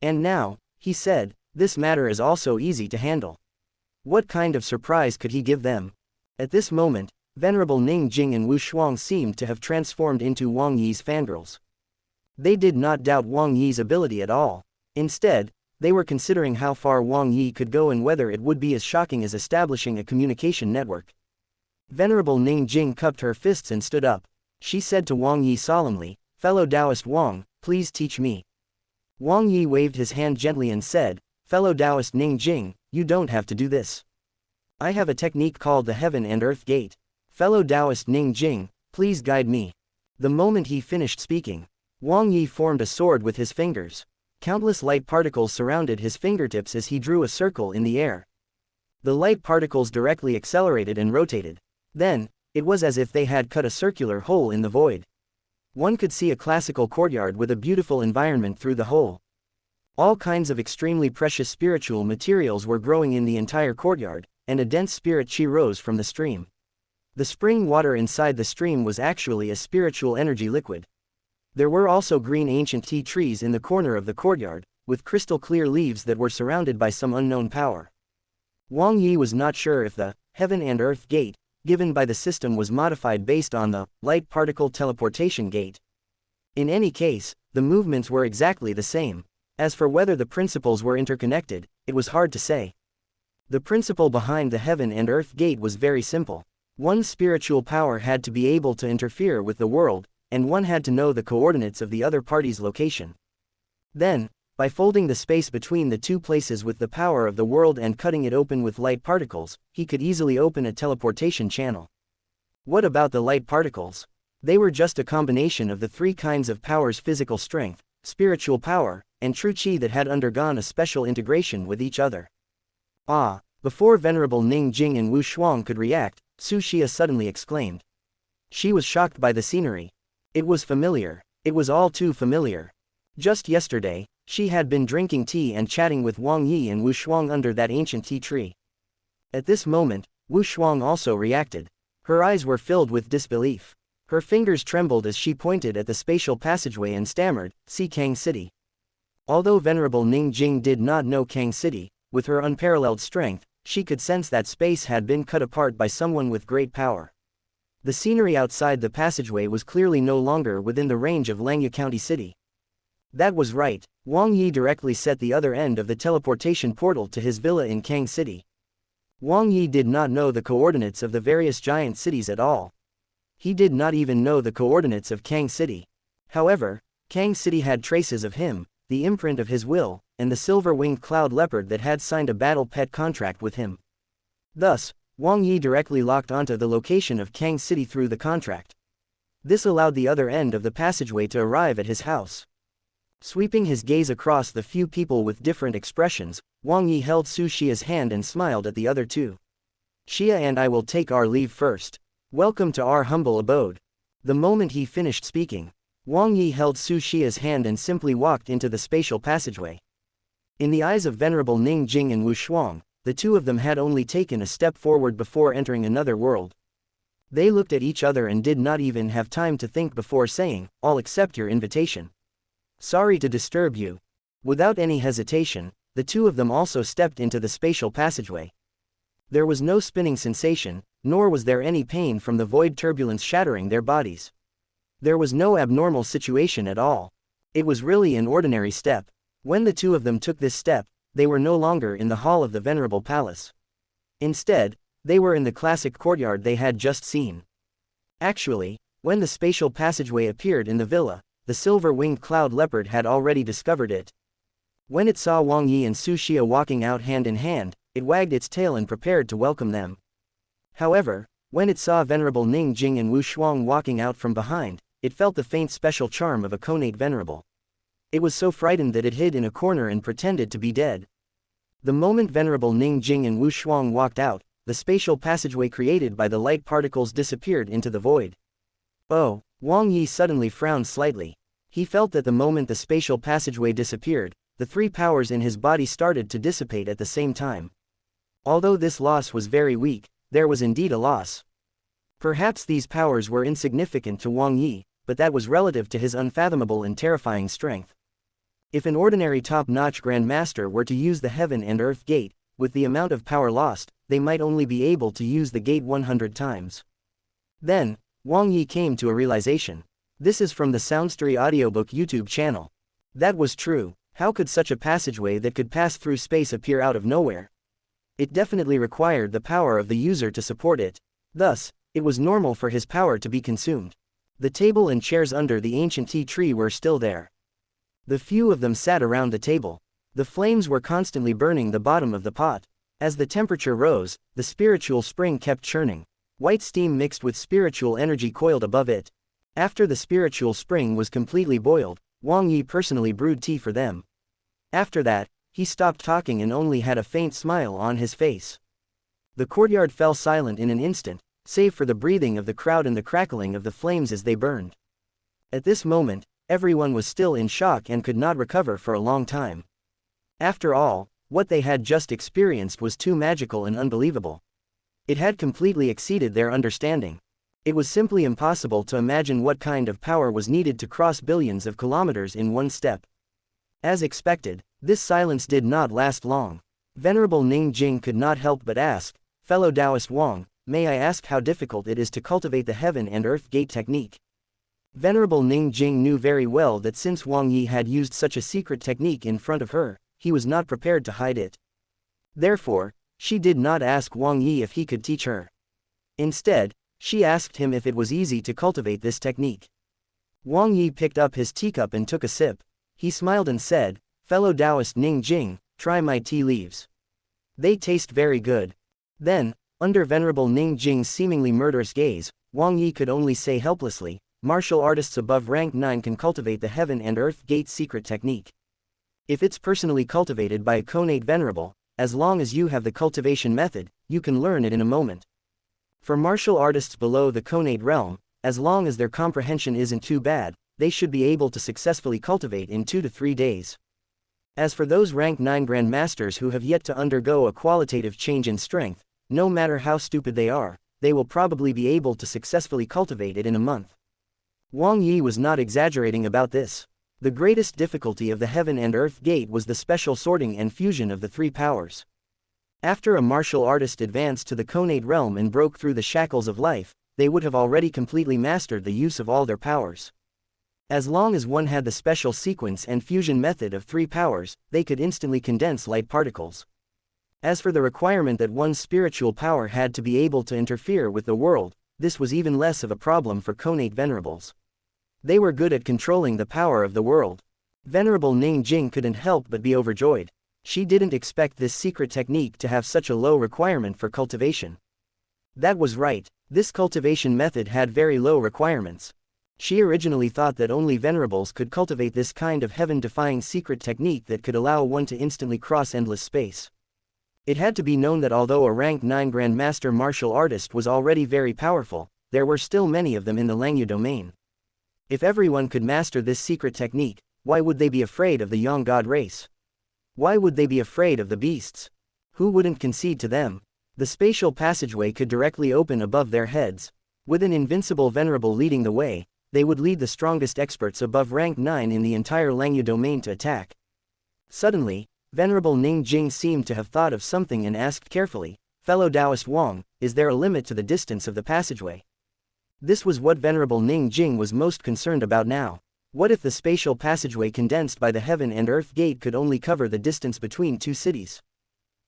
Speaker 1: And now, he said, this matter is also easy to handle. What kind of surprise could he give them? At this moment, Venerable Ning Jing and Wu Shuang seemed to have transformed into Wang Yi's fangirls. They did not doubt Wang Yi's ability at all. Instead, they were considering how far Wang Yi could go and whether it would be as shocking as establishing a communication network. Venerable Ning Jing cupped her fists and stood up. She said to Wang Yi solemnly, Fellow Taoist Wang, please teach me. Wang Yi waved his hand gently and said, Fellow Taoist Ning Jing, you don't have to do this. I have a technique called the Heaven and Earth Gate. Fellow Taoist Ning Jing, please guide me. The moment he finished speaking, Wang Yi formed a sword with his fingers. Countless light particles surrounded his fingertips as he drew a circle in the air. The light particles directly accelerated and rotated. Then, it was as if they had cut a circular hole in the void. One could see a classical courtyard with a beautiful environment through the hole. All kinds of extremely precious spiritual materials were growing in the entire courtyard, and a dense spirit chi rose from the stream. The spring water inside the stream was actually a spiritual energy liquid. There were also green ancient tea trees in the corner of the courtyard, with crystal clear leaves that were surrounded by some unknown power. Wang Yi was not sure if the Heaven and Earth Gate given by the system was modified based on the light particle teleportation gate. In any case, the movements were exactly the same. As for whether the principles were interconnected, it was hard to say. The principle behind the Heaven and Earth Gate was very simple. One spiritual power had to be able to interfere with the world, and one had to know the coordinates of the other party's location. Then, by folding the space between the two places with the power of the world and cutting it open with light particles, he could easily open a teleportation channel. What about the light particles? They were just a combination of the three kinds of powers: physical strength, spiritual power, and true chi that had undergone a special integration with each other. Ah! Before Venerable Ning Jing and Wu Shuang could react, Su Xia suddenly exclaimed. She was shocked by the scenery. It was familiar. It was all too familiar. Just yesterday, she had been drinking tea and chatting with Wang Yi and Wu Shuang under that ancient tea tree. At this moment, Wu Shuang also reacted. Her eyes were filled with disbelief. Her fingers trembled as she pointed at the spatial passageway and stammered, "See Kang City." Although Venerable Ning Jing did not know Kang City, with her unparalleled strength, she could sense that space had been cut apart by someone with great power. The scenery outside the passageway was clearly no longer within the range of Langya County City. That was right, Wang Yi directly set the other end of the teleportation portal to his villa in Kang City. Wang Yi did not know the coordinates of the various giant cities at all. He did not even know the coordinates of Kang City. However, Kang City had traces of him, the imprint of his will, and the silver-winged cloud leopard that had signed a battle pet contract with him. Thus, Wang Yi directly locked onto the location of Kang City through the contract. This allowed the other end of the passageway to arrive at his house. Sweeping his gaze across the few people with different expressions, Wang Yi held Su Xia's hand and smiled at the other two. "Xia and I will take our leave first. Welcome to our humble abode." The moment he finished speaking, Wang Yi held Su Xia's hand and simply walked into the spatial passageway. In the eyes of Venerable Ning Jing and Wu Shuang, the two of them had only taken a step forward before entering another world. They looked at each other and did not even have time to think before saying, "I'll accept your invitation. Sorry to disturb you." Without any hesitation, the two of them also stepped into the spatial passageway. There was no spinning sensation, nor was there any pain from the void turbulence shattering their bodies. There was no abnormal situation at all. It was really an ordinary step. When the two of them took this step, they were no longer in the hall of the Venerable Palace. Instead, they were in the classic courtyard they had just seen. Actually, when the spatial passageway appeared in the villa, the silver-winged cloud leopard had already discovered it. When it saw Wang Yi and Su Xia walking out hand in hand, it wagged its tail and prepared to welcome them. However, when it saw Venerable Ning Jing and Wu Shuang walking out from behind, it felt the faint special charm of a connate venerable. It was so frightened that it hid in a corner and pretended to be dead. The moment Venerable Ning Jing and Wu Shuang walked out, the spatial passageway created by the light particles disappeared into the void. "Oh," Wang Yi suddenly frowned slightly. He felt that the moment the spatial passageway disappeared, the three powers in his body started to dissipate at the same time. Although this loss was very weak, there was indeed a loss. Perhaps these powers were insignificant to Wang Yi, but that was relative to his unfathomable and terrifying strength. If an ordinary top-notch Grand Master were to use the Heaven and Earth Gate, with the amount of power lost, they might only be able to use the gate 100 times. Then, Wang Yi came to a realization. This is from the SoundStories Audiobook YouTube channel. That was true. How could such a passageway that could pass through space appear out of nowhere? It definitely required the power of the user to support it. Thus, it was normal for his power to be consumed. The table and chairs under the ancient tea tree were still there. The few of them sat around the table. The flames were constantly burning the bottom of the pot. As the temperature rose, the spiritual spring kept churning. White steam mixed with spiritual energy coiled above it. After the spiritual spring was completely boiled, Wang Yi personally brewed tea for them. After that, he stopped talking and only had a faint smile on his face. The courtyard fell silent in an instant, save for the breathing of the crowd and the crackling of the flames as they burned. At this moment, everyone was still in shock and could not recover for a long time. After all, what they had just experienced was too magical and unbelievable. It had completely exceeded their understanding. It was simply impossible to imagine what kind of power was needed to cross billions of kilometers in one step. As expected, this silence did not last long. Venerable Ning Jing could not help but ask, "Fellow Taoist Wang, may I ask how difficult it is to cultivate the Heaven and Earth Gate technique?" Venerable Ning Jing knew very well that since Wang Yi had used such a secret technique in front of her, he was not prepared to hide it. Therefore, she did not ask Wang Yi if he could teach her. Instead, she asked him if it was easy to cultivate this technique. Wang Yi picked up his teacup and took a sip. He smiled and said, "Fellow Taoist Ning Jing, try my tea leaves. They taste very good." Then, under Venerable Ning Jing's seemingly murderous gaze, Wang Yi could only say helplessly, "Martial artists above rank 9 can cultivate the Heaven and Earth Gate secret technique. If it's personally cultivated by a connate venerable, as long as you have the cultivation method, you can learn it in a moment. For martial artists below the connate realm, as long as their comprehension isn't too bad, they should be able to successfully cultivate in 2 to 3 days. As for those rank 9 Grand Masters who have yet to undergo a qualitative change in strength, no matter how stupid they are, they will probably be able to successfully cultivate it in a month." Wang Yi was not exaggerating about this. The greatest difficulty of the Heaven and Earth Gate was the special sorting and fusion of the three powers. After a martial artist advanced to the connate realm and broke through the shackles of life, they would have already completely mastered the use of all their powers. As long as one had the special sequence and fusion method of three powers, they could instantly condense light particles. As for the requirement that one's spiritual power had to be able to interfere with the world, this was even less of a problem for connate venerables. They were good at controlling the power of the world. Venerable Ning Jing couldn't help but be overjoyed. She didn't expect this secret technique to have such a low requirement for cultivation. That was right, this cultivation method had very low requirements. She originally thought that only venerables could cultivate this kind of heaven-defying secret technique that could allow one to instantly cross endless space. It had to be known that although a rank 9 Grandmaster martial artist was already very powerful, there were still many of them in the Langyu domain. If everyone could master this secret technique, why would they be afraid of the Yang God race? Why would they be afraid of the beasts? Who wouldn't concede to them? The spatial passageway could directly open above their heads. With an invincible venerable leading the way, they would lead the strongest experts above rank 9 in the entire Langyu domain to attack. Suddenly, Venerable Ning Jing seemed to have thought of something and asked carefully, "Fellow Taoist Wang, is there a limit to the distance of the passageway?" This was what Venerable Ning Jing was most concerned about now. What if the spatial passageway condensed by the Heaven and Earth Gate could only cover the distance between two cities?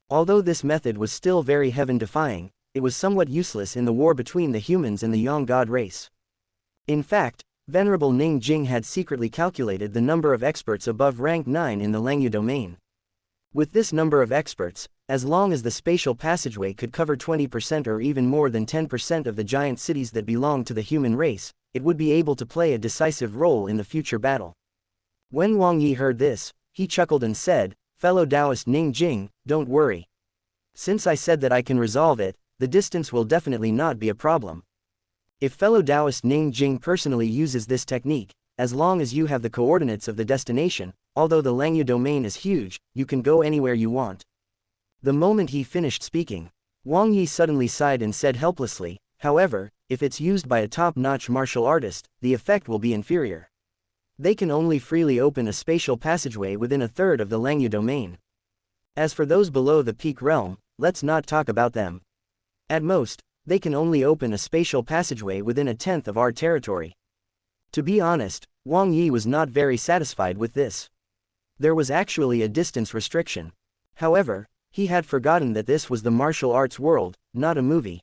Speaker 1: Although this method was still very heaven-defying, it was somewhat useless in the war between the humans and the Yang God race. In fact, Venerable Ning Jing had secretly calculated the number of experts above rank 9 in the Langyu domain. With this number of experts, as long as the spatial passageway could cover 20% or even more than 10% of the giant cities that belong to the human race, it would be able to play a decisive role in the future battle. When Wang Yi heard this, he chuckled and said, "Fellow Taoist Ning Jing, don't worry. Since I said that I can resolve it, the distance will definitely not be a problem. If fellow Taoist Ning Jing personally uses this technique, as long as you have the coordinates of the destination, although the Langyu domain is huge, you can go anywhere you want." The moment he finished speaking, Wang Yi suddenly sighed and said helplessly, "However, if it's used by a top-notch martial artist, the effect will be inferior. They can only freely open a spatial passageway within a third of the Langyu domain. As for those below the peak realm, let's not talk about them. At most, they can only open a spatial passageway within a tenth of our territory." To be honest, Wang Yi was not very satisfied with this. There was actually a distance restriction. However, he had forgotten that this was the martial arts world, not a movie.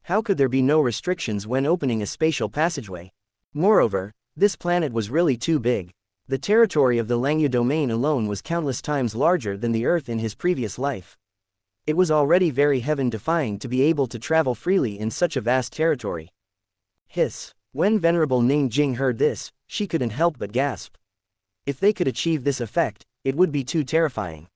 Speaker 1: How could there be no restrictions when opening a spatial passageway? Moreover, this planet was really too big. The territory of the Langyu domain alone was countless times larger than the Earth in his previous life. It was already very heaven-defying to be able to travel freely in such a vast territory. Hiss! When Venerable Ning Jing heard this, she couldn't help but gasp. If they could achieve this effect, it would be too terrifying.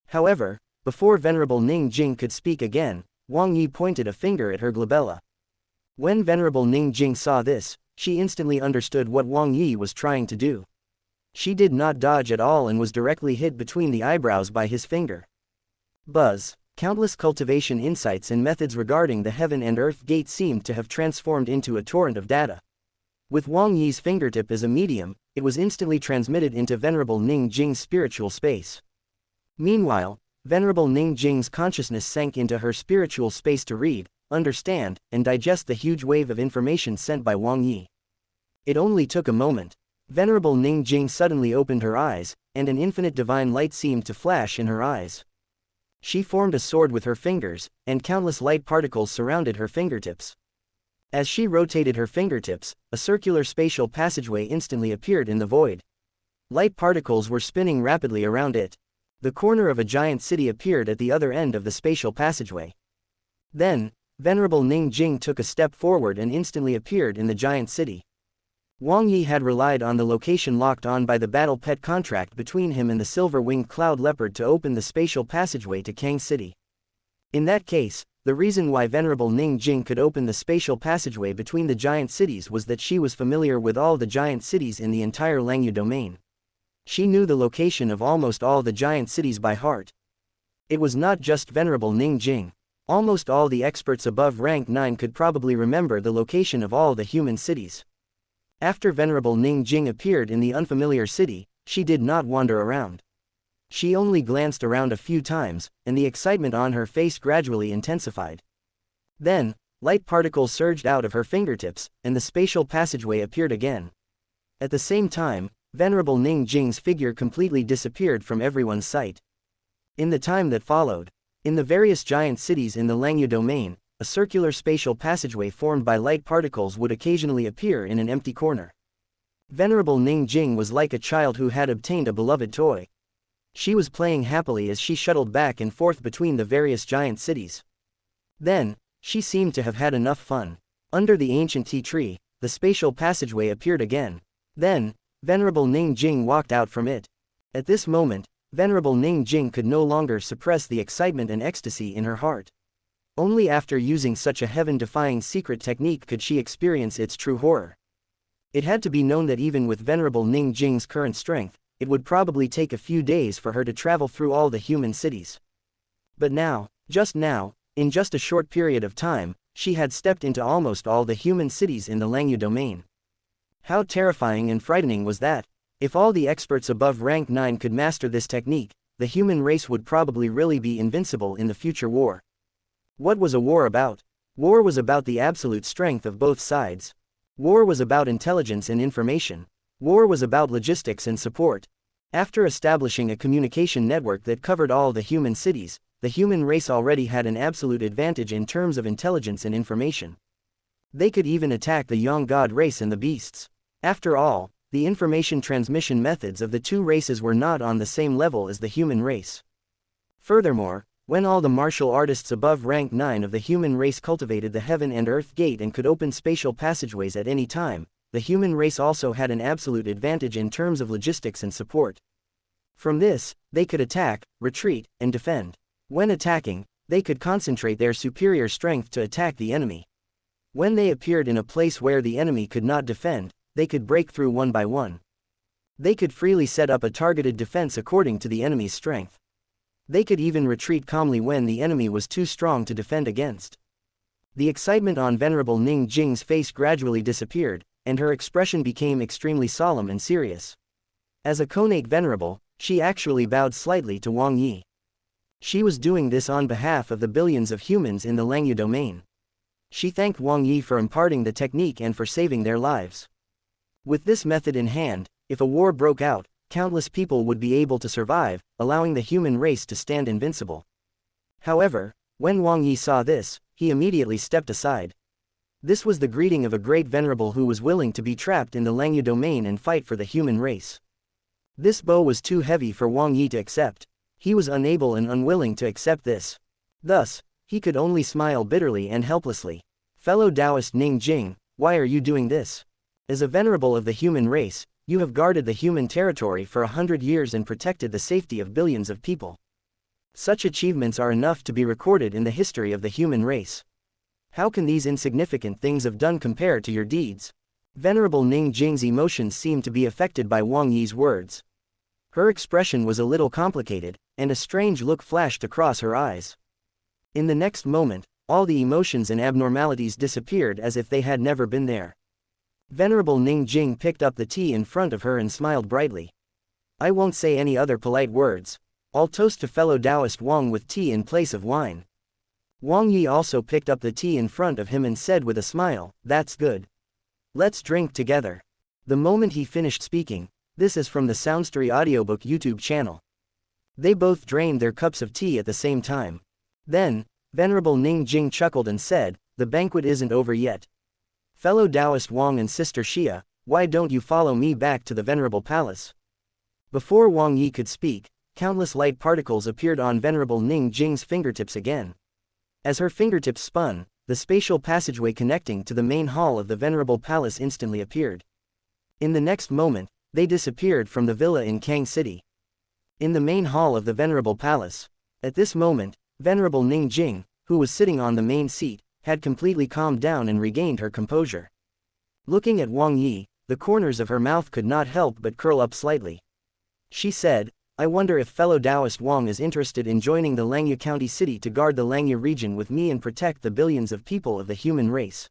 Speaker 1: However, before Venerable Ning Jing could speak again, Wang Yi pointed a finger at her glabella. When Venerable Ning Jing saw this, she instantly understood what Wang Yi was trying to do. She did not dodge at all and was directly hit between the eyebrows by his finger. Buzz! Countless cultivation insights and methods regarding the Heaven and Earth Gate seemed to have transformed into a torrent of data. With Wang Yi's fingertip as a medium, it was instantly transmitted into Venerable Ning Jing's spiritual space. Meanwhile, Venerable Ning Jing's consciousness sank into her spiritual space to read, understand, and digest the huge wave of information sent by Wang Yi. It only took a moment. Venerable Ning Jing suddenly opened her eyes, and an infinite divine light seemed to flash in her eyes. She formed a sword with her fingers, and countless light particles surrounded her fingertips. As she rotated her fingertips, a circular spatial passageway instantly appeared in the void. Light particles were spinning rapidly around it. The corner of a giant city appeared at the other end of the spatial passageway. Then, Venerable Ning Jing took a step forward and instantly appeared in the giant city. Wang Yi had relied on the location locked on by the battle pet contract between him and the silver-winged cloud leopard to open the spatial passageway to Kang City. In that case, the reason why Venerable Ning Jing could open the spatial passageway between the giant cities was that she was familiar with all the giant cities in the entire Langyu domain. She knew the location of almost all the giant cities by heart. It was not just Venerable Ning Jing. Almost all the experts above rank 9 could probably remember the location of all the human cities. After Venerable Ning Jing appeared in the unfamiliar city, she did not wander around. She only glanced around a few times, and the excitement on her face gradually intensified. Then, light particles surged out of her fingertips, and the spatial passageway appeared again. At the same time, Venerable Ning Jing's figure completely disappeared from everyone's sight. In the time that followed, in the various giant cities in the Langya domain, a circular spatial passageway formed by light particles would occasionally appear in an empty corner. Venerable Ning Jing was like a child who had obtained a beloved toy. She was playing happily as she shuttled back and forth between the various giant cities. Then, she seemed to have had enough fun. Under the ancient tea tree, the spatial passageway appeared again. Then, Venerable Ning Jing walked out from it. At this moment, Venerable Ning Jing could no longer suppress the excitement and ecstasy in her heart. Only after using such a heaven-defying secret technique could she experience its true horror. It had to be known that even with Venerable Ning Jing's current strength, it would probably take a few days for her to travel through all the human cities. But now, in just a short period of time, she had stepped into almost all the human cities in the Langya domain. How terrifying and frightening was that? If all the experts above rank 9 could master this technique, the human race would probably really be invincible in the future war. What was a war about? War was about the absolute strength of both sides. War was about intelligence and information. War was about logistics and support. After establishing a communication network that covered all the human cities, the human race already had an absolute advantage in terms of intelligence and information. They could even attack the young god race and the beasts. After all, the information transmission methods of the two races were not on the same level as the human race. Furthermore, when all the martial artists above rank 9 of the human race cultivated the heaven and earth gate and could open spatial passageways at any time, the human race also had an absolute advantage in terms of logistics and support. From this, they could attack, retreat, and defend. When attacking, they could concentrate their superior strength to attack the enemy. When they appeared in a place where the enemy could not defend, they could break through one by one. They could freely set up a targeted defense according to the enemy's strength. They could even retreat calmly when the enemy was too strong to defend against. The excitement on Venerable Ning Jing's face gradually disappeared, and her expression became extremely solemn and serious. As a connate venerable, she actually bowed slightly to Wang Yi. She was doing this on behalf of the billions of humans in the Langya domain. She thanked Wang Yi for imparting the technique and for saving their lives. With this method in hand, if a war broke out, countless people would be able to survive, allowing the human race to stand invincible. However, when Wang Yi saw this, he immediately stepped aside. This was the greeting of a great venerable who was willing to be trapped in the Langya domain and fight for the human race. This bow was too heavy for Wang Yi to accept. He was unable and unwilling to accept this. Thus, he could only smile bitterly and helplessly. Fellow Taoist Ning Jing, why are you doing this? As a venerable of the human race, you have guarded the human territory for 100 years and protected the safety of billions of people. Such achievements are enough to be recorded in the history of the human race. How can these insignificant things have done compare to your deeds? Venerable Ning Jing's emotions seemed to be affected by Wang Yi's words. Her expression was a little complicated, and a strange look flashed across her eyes. In the next moment, all the emotions and abnormalities disappeared as if they had never been there. Venerable Ning Jing picked up the tea in front of her and smiled brightly. I won't say any other polite words. I'll toast to fellow Taoist Wang with tea in place of wine. Wang Yi also picked up the tea in front of him and said with a smile, that's good. Let's drink together. The moment he finished speaking, this is from the SoundStories Audiobook YouTube channel. They both drained their cups of tea at the same time. Then, Venerable Ning Jing chuckled and said, the banquet isn't over yet. Fellow Taoist Wang and Sister Xia, why don't you follow me back to the Venerable Palace? Before Wang Yi could speak, countless light particles appeared on Venerable Ning Jing's fingertips again. As her fingertips spun, the spatial passageway connecting to the main hall of the Venerable Palace instantly appeared. In the next moment, they disappeared from the villa in Kang City. In the main hall of the Venerable Palace, at this moment, Venerable Ning Jing, who was sitting on the main seat, had completely calmed down and regained her composure. Looking at Wang Yi, the corners of her mouth could not help but curl up slightly. She said, I wonder if fellow Taoist Wang is interested in joining the Langya County City to guard the Langya region with me and protect the billions of people of the human race.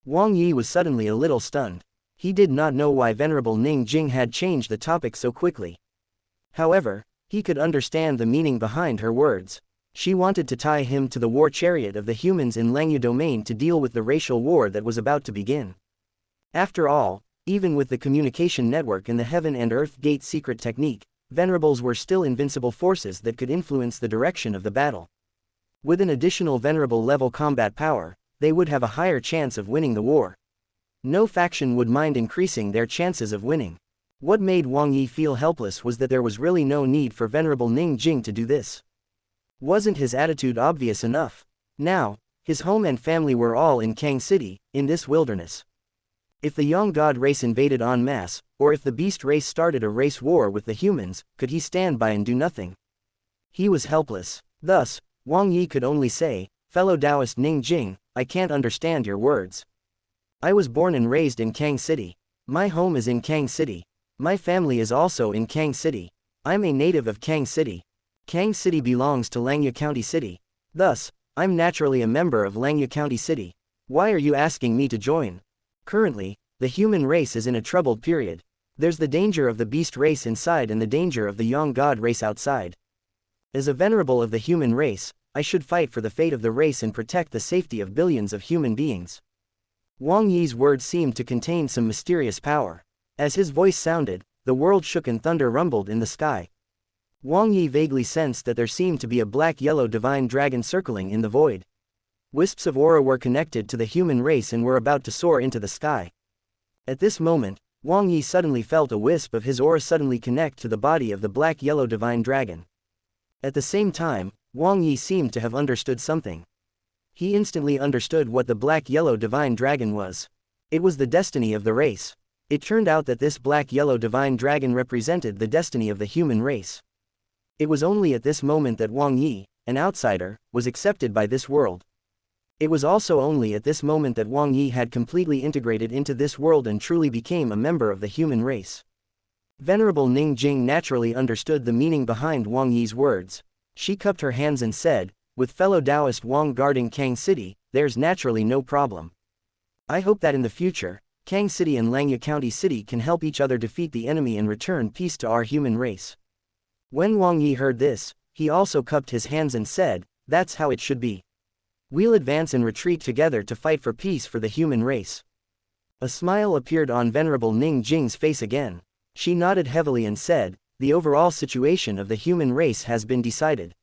Speaker 1: Wang Yi was suddenly a little stunned. He did not know why Venerable Ning Jing had changed the topic so quickly. However, he could understand the meaning behind her words. She wanted to tie him to the war chariot of the humans in Langyu domain to deal with the racial war that was about to begin. After all, even with the communication network and the Heaven and Earth Gate secret technique, Venerables were still invincible forces that could influence the direction of the battle. With an additional Venerable level combat power, they would have a higher chance of winning the war. No faction would mind increasing their chances of winning. What made Wang Yi feel helpless was that there was really no need for Venerable Ning Jing to do this. Wasn't his attitude obvious enough? Now, his home and family were all in Kang City, in this wilderness. If the Yang God race invaded en masse, or if the beast race started a race war with the humans, could he stand by and do nothing? He was helpless. Thus, Wang Yi could only say, "Fellow Taoist Ning Jing, I can't understand your words. I was born and raised in Kang City. My home is in Kang City. My family is also in Kang City. I'm a native of Kang City. Kang City belongs to Langyu County City. Thus, I'm naturally a member of Langyu County City. Why are you asking me to join? Currently, the human race is in a troubled period. There's the danger of the beast race inside and the danger of the Yang God race outside. As a venerable of the human race, I should fight for the fate of the race and protect the safety of billions of human beings." Wang Yi's words seemed to contain some mysterious power. As his voice sounded, the world shook and thunder rumbled in the sky. Wang Yi vaguely sensed that there seemed to be a black-yellow divine dragon circling in the void. Wisps of aura were connected to the human race and were about to soar into the sky. At this moment, Wang Yi suddenly felt a wisp of his aura suddenly connect to the body of the black-yellow divine dragon. At the same time, Wang Yi seemed to have understood something. He instantly understood what the black-yellow divine dragon was. It was the destiny of the race. It turned out that this black-yellow divine dragon represented the destiny of the human race. It was only at this moment that Wang Yi, an outsider, was accepted by this world. It was also only at this moment that Wang Yi had completely integrated into this world and truly became a member of the human race. Venerable Ning Jing naturally understood the meaning behind Wang Yi's words. She cupped her hands and said, "With fellow Taoist Wang guarding Kang City, there's naturally no problem. I hope that in the future, Kang City and Langyu County City can help each other defeat the enemy and return peace to our human race." When Wang Yi heard this, he also cupped his hands and said, "That's how it should be. We'll advance and retreat together to fight for peace for the human race." A smile appeared on Venerable Ning Jing's face again. She nodded heavily and said, "The overall situation of the human race has been decided.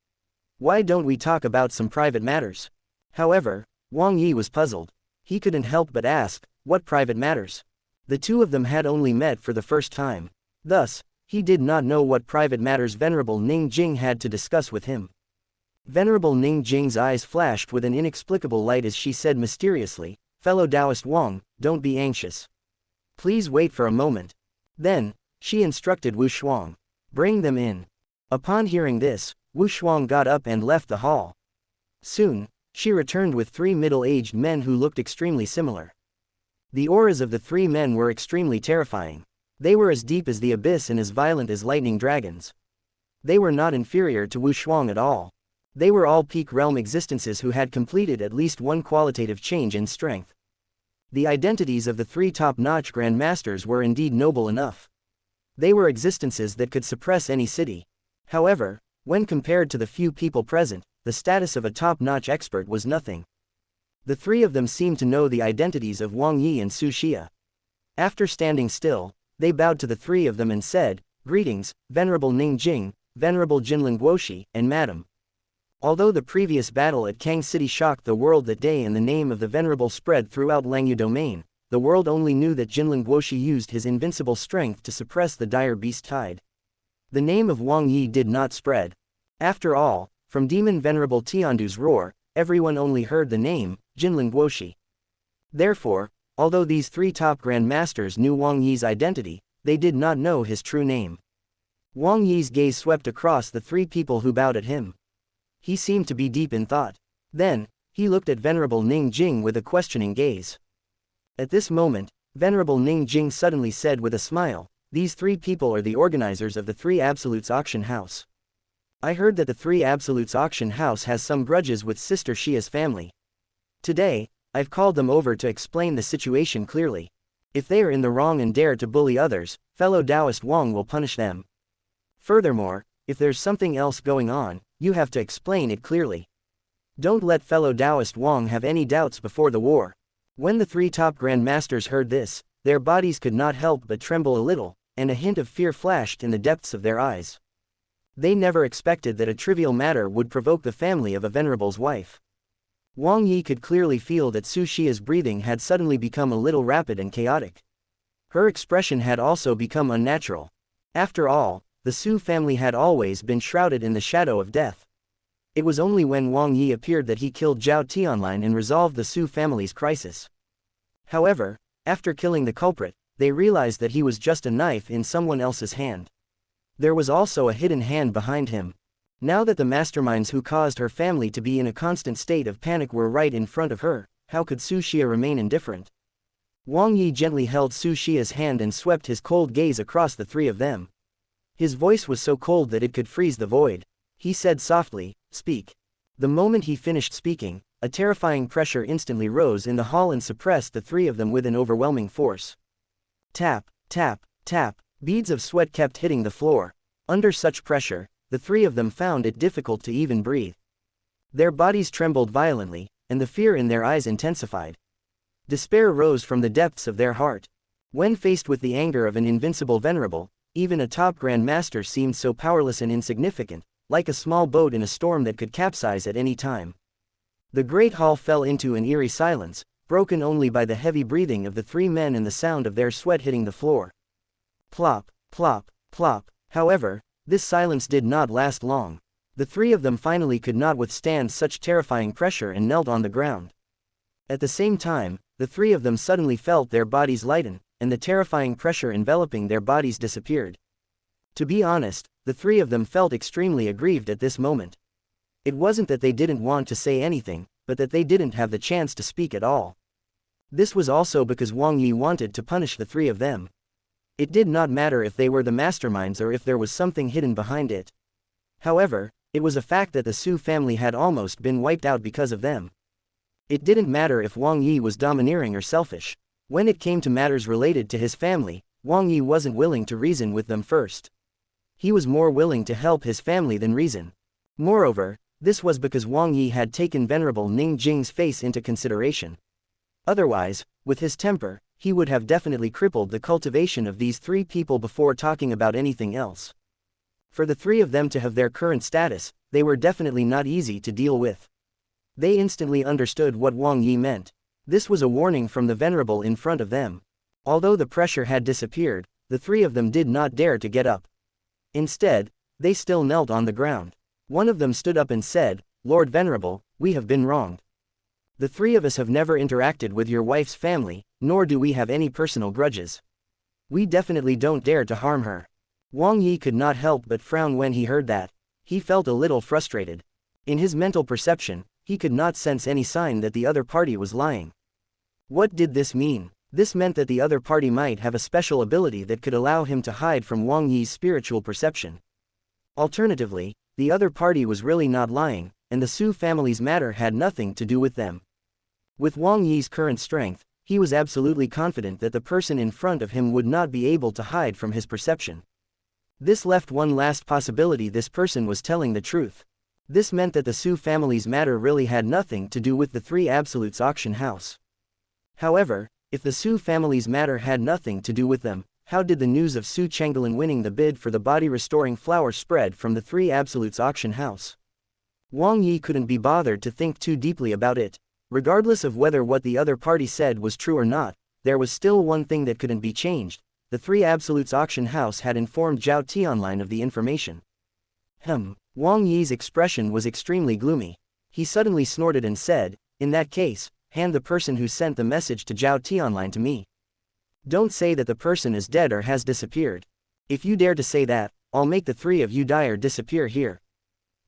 Speaker 1: Why don't we talk about some private matters?" However, Wang Yi was puzzled. He couldn't help but ask, "What private matters?" The two of them had only met for the first time. Thus, he did not know what private matters Venerable Ning Jing had to discuss with him. Venerable Ning Jing's eyes flashed with an inexplicable light as she said mysteriously, "Fellow Taoist Wang, don't be anxious. Please wait for a moment." Then, she instructed Wu Shuang, "Bring them in." Upon hearing this, Wu Shuang got up and left the hall. Soon, she returned with three middle-aged men who looked extremely similar. The auras of the three men were extremely terrifying. They were as deep as the abyss and as violent as lightning dragons. They were not inferior to Wu Shuang at all. They were all peak realm existences who had completed at least one qualitative change in strength. The identities of the three top-notch Grand Masters were indeed noble enough. They were existences that could suppress any city. However, when compared to the few people present, the status of a top-notch expert was nothing. The three of them seemed to know the identities of Wang Yi and Su Xia. After standing still, they bowed to the three of them and said, "Greetings, Venerable Ning Jing, Venerable Jinlin Guoshi, and Madam." Although the previous battle at Kang City shocked the world that day and the name of the Venerable spread throughout Langyu domain, the world only knew that Jinlin Guoshi used his invincible strength to suppress the dire beast tide. The name of Wang Yi did not spread. After all, from Demon Venerable Tiandu's roar, everyone only heard the name, Jinlin Guoshi. Therefore, although these three top Grand Masters knew Wang Yi's identity, they did not know his true name. Wang Yi's gaze swept across the three people who bowed at him. He seemed to be deep in thought. Then, he looked at Venerable Ning Jing with a questioning gaze. At this moment, Venerable Ning Jing suddenly said with a smile, "These three people are the organizers of the Three Absolutes Auction House. I heard that the Three Absolutes Auction House has some grudges with Sister Xia's family. Today, I've called them over to explain the situation clearly. If they are in the wrong and dare to bully others, fellow Taoist Wang will punish them. Furthermore, if there's something else going on, you have to explain it clearly. Don't let fellow Taoist Wang have any doubts before the war. When the three top grandmasters heard this, their bodies could not help but tremble a little, and a hint of fear flashed in the depths of their eyes. They never expected that a trivial matter would provoke the family of a venerable's wife. Wang Yi could clearly feel that Su Xia's breathing had suddenly become a little rapid and chaotic. Her expression had also become unnatural. After all, the Su family had always been shrouded in the shadow of death. It was only when Wang Yi appeared that he killed Zhao Tianlin and resolved the Su family's crisis. However, after killing the culprit, they realized that he was just a knife in someone else's hand. There was also a hidden hand behind him. Now that the masterminds who caused her family to be in a constant state of panic were right in front of her, how could Su Xia remain indifferent? Wang Yi gently held Su Xia's hand and swept his cold gaze across the three of them. His voice was so cold that it could freeze the void. He said softly, "Speak." The moment he finished speaking, a terrifying pressure instantly rose in the hall and suppressed the three of them with an overwhelming force. Tap, tap, tap, beads of sweat kept hitting the floor. Under such pressure, the three of them found it difficult to even breathe. Their bodies trembled violently, and the fear in their eyes intensified. Despair rose from the depths of their heart. When faced with the anger of an invincible venerable, even a top Grand Master seemed so powerless and insignificant, like a small boat in a storm that could capsize at any time. The great hall fell into an eerie silence, broken only by the heavy breathing of the three men and the sound of their sweat hitting the floor. Plop, plop, plop. However, this silence did not last long. The three of them finally could not withstand such terrifying pressure and knelt on the ground. At the same time, the three of them suddenly felt their bodies lighten, and the terrifying pressure enveloping their bodies disappeared. To be honest, the three of them felt extremely aggrieved at this moment. It wasn't that they didn't want to say anything, but that they didn't have the chance to speak at all. This was also because Wang Yi wanted to punish the three of them. It did not matter if they were the masterminds or if there was something hidden behind it. However, it was a fact that the Su family had almost been wiped out because of them. It didn't matter if Wang Yi was domineering or selfish. When it came to matters related to his family, Wang Yi wasn't willing to reason with them first. He was more willing to help his family than reason. Moreover, this was because Wang Yi had taken Venerable Ning Jing's face into consideration. Otherwise, with his temper, he would have definitely crippled the cultivation of these three people before talking about anything else. For the three of them to have their current status, they were definitely not easy to deal with. They instantly understood what Wang Yi meant. This was a warning from the Venerable in front of them. Although the pressure had disappeared, the three of them did not dare to get up. Instead, they still knelt on the ground. One of them stood up and said, "Lord Venerable, we have been wronged. The three of us have never interacted with your wife's family, nor do we have any personal grudges. We definitely don't dare to harm her." Wang Yi could not help but frown when he heard that. He felt a little frustrated. In his mental perception, he could not sense any sign that the other party was lying. What did this mean? This meant that the other party might have a special ability that could allow him to hide from Wang Yi's spiritual perception. Alternatively, the other party was really not lying, and the Su family's matter had nothing to do with them. With Wang Yi's current strength, he was absolutely confident that the person in front of him would not be able to hide from his perception. This left one last possibility: this person was telling the truth. This meant that the Su family's matter really had nothing to do with the Three Absolutes auction house. However, if the Su family's matter had nothing to do with them, how did the news of Su Chengdelin winning the bid for the body-restoring flower spread from the Three Absolutes auction house? Wang Yi couldn't be bothered to think too deeply about it. Regardless of whether what the other party said was true or not, there was still one thing that couldn't be changed: the Three Absolutes auction house had informed Zhao Tianlin of the information. Wang Yi's expression was extremely gloomy. He suddenly snorted and said, "In that case, hand the person who sent the message to Zhao Tianlin to me. Don't say that the person is dead or has disappeared. If you dare to say that, I'll make the three of you die or disappear here."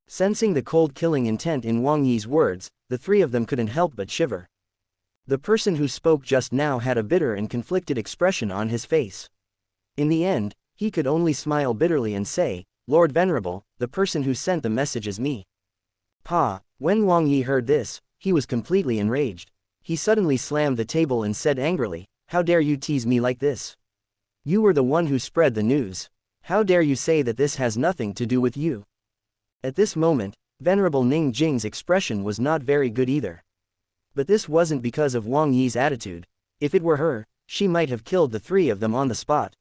Speaker 1: Sensing the cold killing intent in Wang Yi's words, the three of them couldn't help but shiver. The person who spoke just now had a bitter and conflicted expression on his face. In the end, he could only smile bitterly and say, "Lord Venerable, the person who sent the message is me." When Wang Yi heard this, he was completely enraged. He suddenly slammed the table and said angrily, how dare you tease me like this? You were the one who spread the news. How dare you say that this has nothing to do with you? At this moment, Venerable Ning Jing's expression was not very good either. But this wasn't because of Wang Yi's attitude. If it were her, she might have killed the three of them on the spot.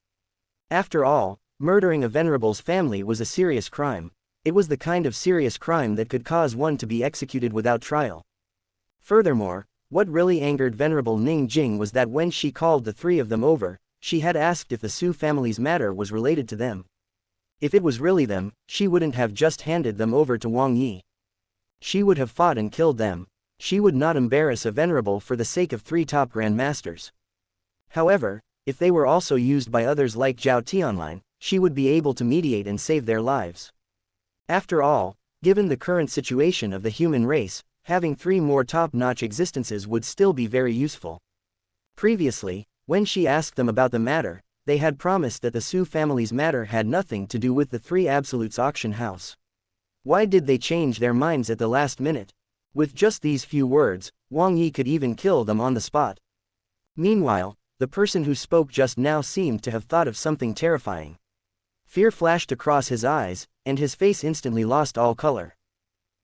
Speaker 1: After all, murdering a venerable's family was a serious crime. It was the kind of serious crime that could cause one to be executed without trial. Furthermore, what really angered Venerable Ning Jing was that when she called the three of them over, she had asked if the Su family's matter was related to them. If it was really them, she wouldn't have just handed them over to Wang Yi. She would have fought and killed them. She would not embarrass a venerable for the sake of three top grandmasters. However, if they were also used by others like Zhao Tianlin, she would be able to mediate and save their lives. After all, given the current situation of the human race, having three more top-notch existences would still be very useful. Previously, when she asked them about the matter, they had promised that the Su family's matter had nothing to do with the Three Absolutes auction house. Why did they change their minds at the last minute? With just these few words, Wang Yi could even kill them on the spot. Meanwhile, the person who spoke just now seemed to have thought of something terrifying. Fear flashed across his eyes, and his face instantly lost all color.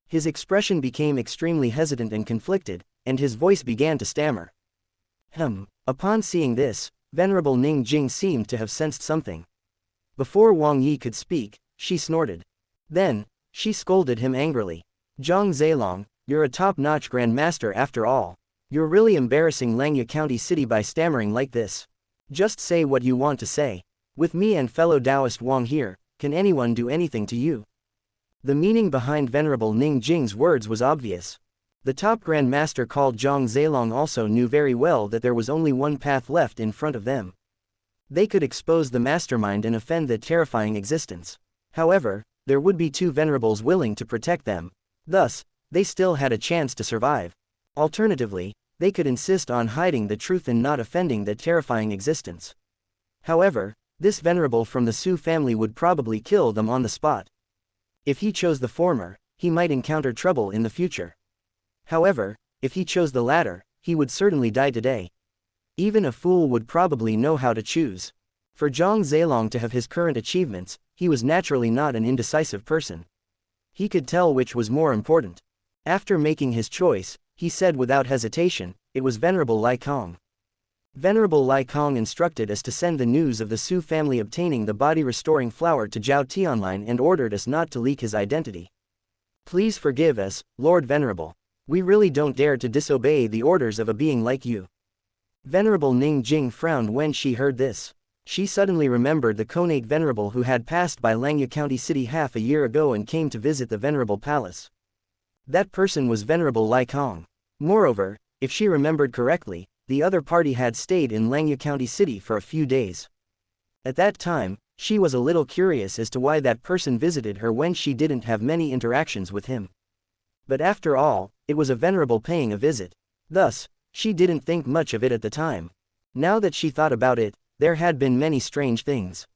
Speaker 1: His expression became extremely hesitant and conflicted, and his voice began to stammer. Upon seeing this, Venerable Ning Jing seemed to have sensed something. Before Wang Yi could speak, she snorted. Then, she scolded him angrily. Zhang Zilong, you're a top-notch grandmaster after all. You're really embarrassing Langya County City by stammering like this. Just say what you want to say. With me and fellow Taoist Wang here, can anyone do anything to you? The meaning behind Venerable Ning Jing's words was obvious. The top grandmaster called Zhang Zilong also knew very well that there was only one path left in front of them. They could expose the mastermind and offend that terrifying existence. However, there would be two venerables willing to protect them. Thus, they still had a chance to survive. Alternatively, they could insist on hiding the truth and not offending that terrifying existence. However, this venerable from the Su family would probably kill them on the spot. If he chose the former, he might encounter trouble in the future. However, if he chose the latter, he would certainly die today. Even a fool would probably know how to choose. For Zhang Zilong to have his current achievements, he was naturally not an indecisive person. He could tell which was more important. After making his choice, he said without hesitation, it was Venerable Lai Kong. Venerable Lai Kong instructed us to send the news of the Su family obtaining the body-restoring flower to Zhao Tianlin and ordered us not to leak his identity. Please forgive us, Lord Venerable. We really don't dare to disobey the orders of a being like you. Venerable Ning Jing frowned when she heard this. She suddenly remembered the connate venerable who had passed by Langya County City half a year ago and came to visit the venerable palace. That person was Venerable Lai Kong. Moreover, if she remembered correctly, the other party had stayed in Langya County City for a few days. At that time, she was a little curious as to why that person visited her when she didn't have many interactions with him. But after all, it was a venerable paying a visit. Thus, she didn't think much of it at the time. Now that she thought about it, there had been many strange things.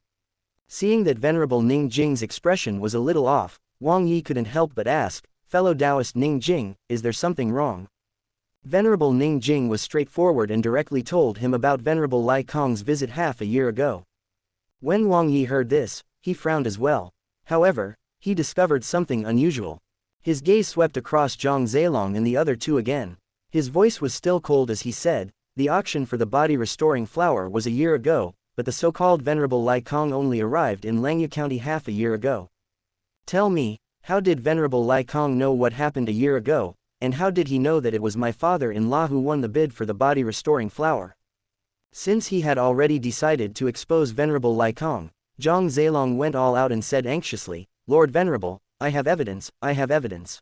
Speaker 1: Seeing that Venerable Ning Jing's expression was a little off, Wang Yi couldn't help but ask, fellow Taoist Ning Jing, is there something wrong? Venerable Ning Jing was straightforward and directly told him about Venerable Lai Kong's visit half a year ago. When Wang Yi heard this, he frowned as well. However, he discovered something unusual. His gaze swept across Zhang Zilong and the other two again. His voice was still cold as he said, the auction for the body-restoring flower was a year ago, but the so-called Venerable Lai Kong only arrived in Langya County half a year ago. Tell me, how did Venerable Lai Kong know what happened a year ago, and how did he know that it was my father-in-law who won the bid for the body-restoring flower? Since he had already decided to expose Venerable Lai Kong, Zhang Zilong went all out and said anxiously, Lord Venerable, I have evidence, I have evidence.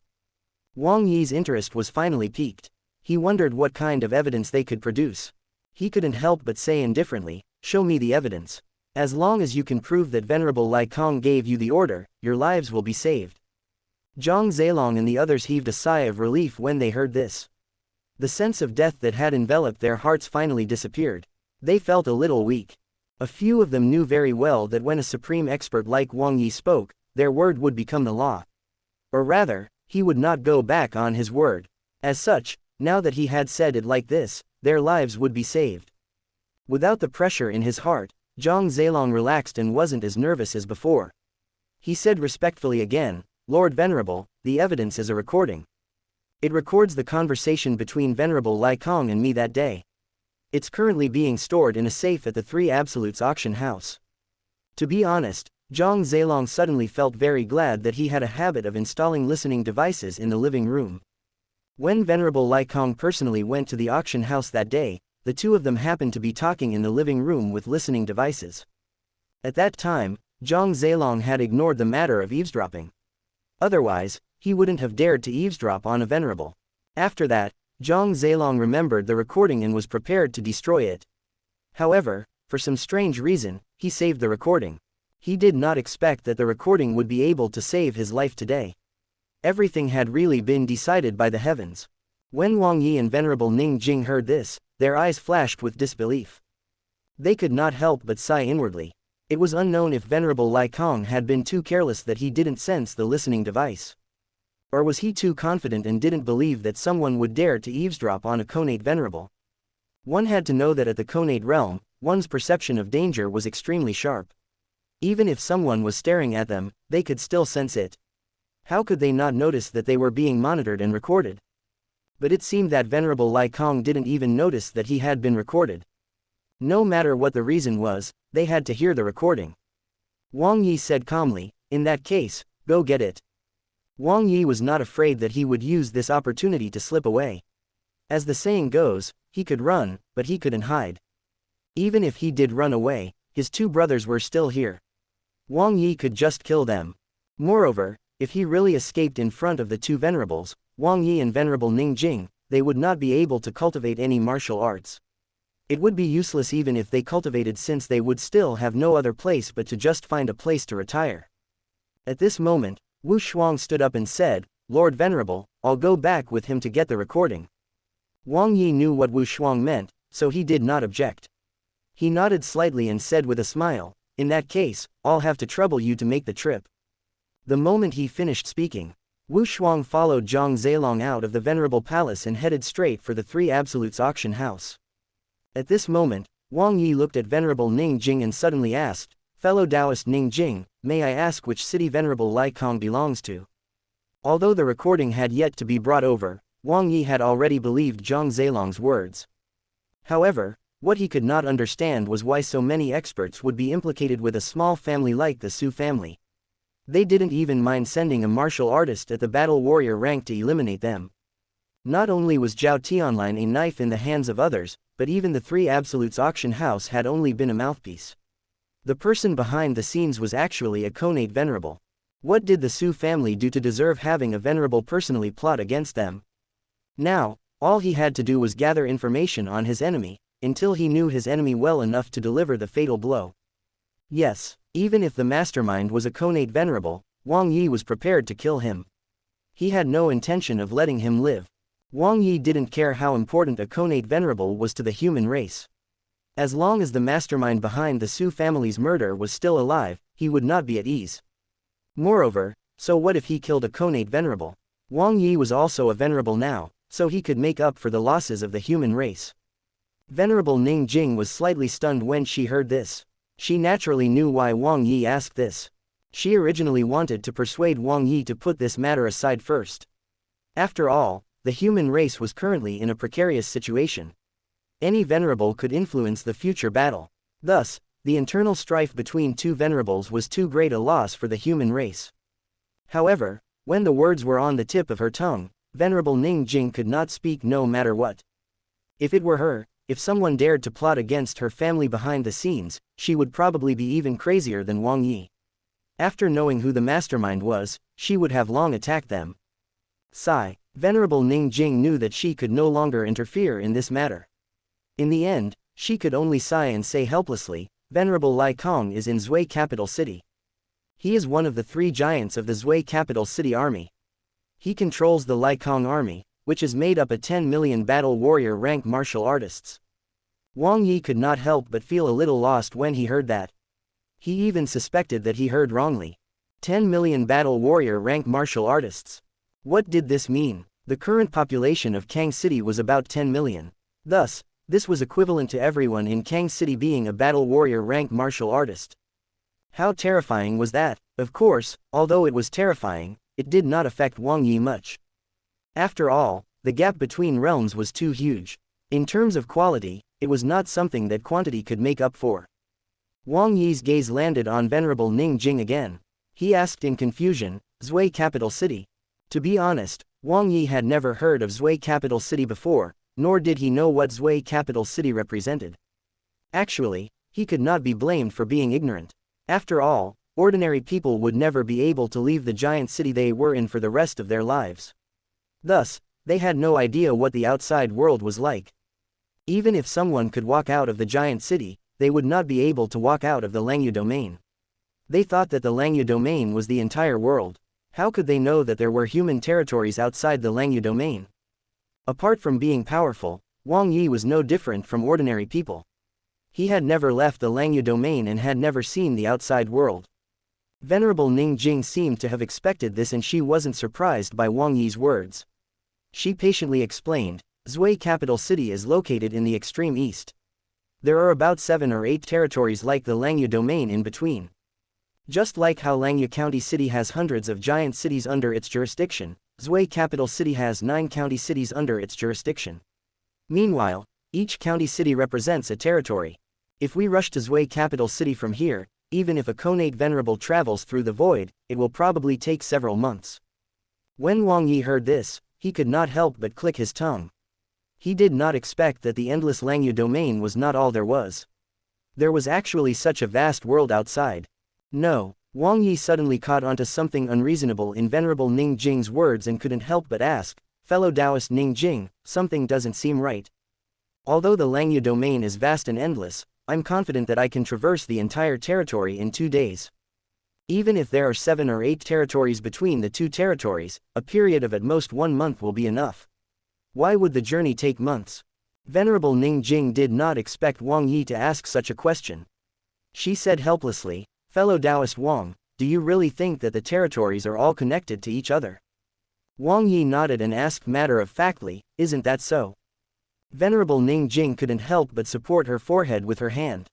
Speaker 1: Wang Yi's interest was finally piqued. He wondered what kind of evidence they could produce. He couldn't help but say indifferently, show me the evidence. As long as you can prove that Venerable Lai Kong gave you the order, your lives will be saved. Zhang Zilong and the others heaved a sigh of relief when they heard this. The sense of death that had enveloped their hearts finally disappeared. They felt a little weak. A few of them knew very well that when a supreme expert like Wang Yi spoke, their word would become the law. Or rather, he would not go back on his word. As such, now that he had said it like this, their lives would be saved. Without the pressure in his heart, Zhang Zilong relaxed and wasn't as nervous as before. He said respectfully again, "Lord Venerable, the evidence is a recording. It records the conversation between Venerable Lai Kong and me that day. It's currently being stored in a safe at the Three Absolutes auction house." To be honest, Zhang Zilong suddenly felt very glad that he had a habit of installing listening devices in the living room. When Venerable Lai Kong personally went to the auction house that day, the two of them happened to be talking in the living room with listening devices. At that time, Zhang Zilong had ignored the matter of eavesdropping. Otherwise, he wouldn't have dared to eavesdrop on a venerable. After that, Zhang Zilong remembered the recording and was prepared to destroy it. However, for some strange reason, he saved the recording. He did not expect that the recording would be able to save his life today. Everything had really been decided by the heavens. When Wang Yi and Venerable Ning Jing heard this, their eyes flashed with disbelief. They could not help but sigh inwardly. It was unknown if Venerable Lai Kong had been too careless that he didn't sense the listening device. Or was he too confident and didn't believe that someone would dare to eavesdrop on a connate venerable? One had to know that at the connate realm, one's perception of danger was extremely sharp. Even if someone was staring at them, they could still sense it. How could they not notice that they were being monitored and recorded? But it seemed that Venerable Lai Kong didn't even notice that he had been recorded. No matter what the reason was, they had to hear the recording. Wang Yi said calmly, "In that case, go get it." Wang Yi was not afraid that he would use this opportunity to slip away. As the saying goes, he could run, but he couldn't hide. Even if he did run away, his two brothers were still here. Wang Yi could just kill them. Moreover, if he really escaped in front of the two venerables, Wang Yi and Venerable Ning Jing, they would not be able to cultivate any martial arts. It would be useless even if they cultivated, since they would still have no other place but to just find a place to retire. At this moment, Wu Shuang stood up and said, "Lord Venerable, I'll go back with him to get the recording." Wang Yi knew what Wu Shuang meant, so he did not object. He nodded slightly and said with a smile, "In that case, I'll have to trouble you to make the trip." The moment he finished speaking, Wu Shuang followed Zhang Zilong out of the venerable palace and headed straight for the Three Absolutes auction house. At this moment, Wang Yi looked at Venerable Ning Jing and suddenly asked, "Fellow Taoist Ning Jing, may I ask which city Venerable Lai Kong belongs to?" Although the recording had yet to be brought over, Wang Yi had already believed Zhang Zilong's words. However, what he could not understand was why so many experts would be implicated with a small family like the Su family. They didn't even mind sending a martial artist at the battle warrior rank to eliminate them. Not only was Zhao Tianlin a knife in the hands of others, but even the Three Absolutes auction house had only been a mouthpiece. The person behind the scenes was actually a connate venerable. What did the Su family do to deserve having a venerable personally plot against them? Now, all he had to do was gather information on his enemy, until he knew his enemy well enough to deliver the fatal blow. Yes, even if the mastermind was a connate venerable, Wang Yi was prepared to kill him. He had no intention of letting him live. Wang Yi didn't care how important a connate venerable was to the human race. As long as the mastermind behind the Su family's murder was still alive, he would not be at ease. Moreover, so what if he killed a connate venerable? Wang Yi was also a venerable now, so he could make up for the losses of the human race. Venerable Ning Jing was slightly stunned when she heard this. She naturally knew why Wang Yi asked this. She originally wanted to persuade Wang Yi to put this matter aside first. After all, the human race was currently in a precarious situation. Any venerable could influence the future battle. Thus, the internal strife between two venerables was too great a loss for the human race. However, when the words were on the tip of her tongue, Venerable Ning Jing could not speak no matter what. If it were her, if someone dared to plot against her family behind the scenes, she would probably be even crazier than Wang Yi. After knowing who the mastermind was, she would have long attacked them. Sigh. Venerable Ning Jing knew that she could no longer interfere in this matter. In the end, she could only sigh and say helplessly, "Venerable Lai Kong is in Zui capital city. He is one of the three giants of the Zui capital city army. He controls the Lai Kong army, which is made up of 10 million battle warrior rank martial artists." Wang Yi could not help but feel a little lost when he heard that. He even suspected that he heard wrongly. 10 million battle warrior rank martial artists. What did this mean? The current population of Kang City was about 10 million. Thus, This was equivalent to everyone in Kang City being a battle warrior ranked martial artist. How terrifying was that? Of course, although it was terrifying, it did not affect Wang Yi much. After all, the gap between realms was too huge. In terms of quality, it was not something that quantity could make up for. Wang Yi's gaze landed on Venerable Ning Jing again. He asked in confusion, Zui capital city? To be honest, Wang Yi had never heard of Zui capital city before, nor did he know what Zui capital city represented. Actually, he could not be blamed for being ignorant. After all, ordinary people would never be able to leave the giant city they were in for the rest of their lives. Thus, they had no idea what the outside world was like. Even if someone could walk out of the giant city, they would not be able to walk out of the Langyu domain. They thought that the Langyu domain was the entire world. How could they know that there were human territories outside the Langyu domain? Apart from being powerful, Wang Yi was no different from ordinary people. He had never left the Langyu domain and had never seen the outside world. Venerable Ning Jing seemed to have expected this, and she wasn't surprised by Wang Yi's words. She patiently explained, Zui capital city is located in the extreme east. There are about 7 or 8 territories like the Langyu domain in between. Just like how Langyu County City has hundreds of giant cities under its jurisdiction, Zui capital city has 9 county cities under its jurisdiction. Meanwhile, each county city represents a territory. If we rush to Zui capital city from here, even if a connate venerable travels through the void, it will probably take several months. When Wang Yi heard this, he could not help but click his tongue. He did not expect that the endless Langyu domain was not all there was. There was actually such a vast world outside. No, Wang Yi suddenly caught onto something unreasonable in Venerable Ning Jing's words and couldn't help but ask, fellow Taoist Ning Jing, something doesn't seem right. Although the Langyu domain is vast and endless, I'm confident that I can traverse the entire territory in 2 days. Even if there are 7 or 8 territories between the 2 territories, a period of at most 1 month will be enough. Why would the journey take months? Venerable Ning Jing did not expect Wang Yi to ask such a question. She said helplessly, fellow Taoist Wang, do you really think that the territories are all connected to each other? Wang Yi nodded and asked matter-of-factly, isn't that so? Venerable Ning Jing couldn't help but support her forehead with her hand.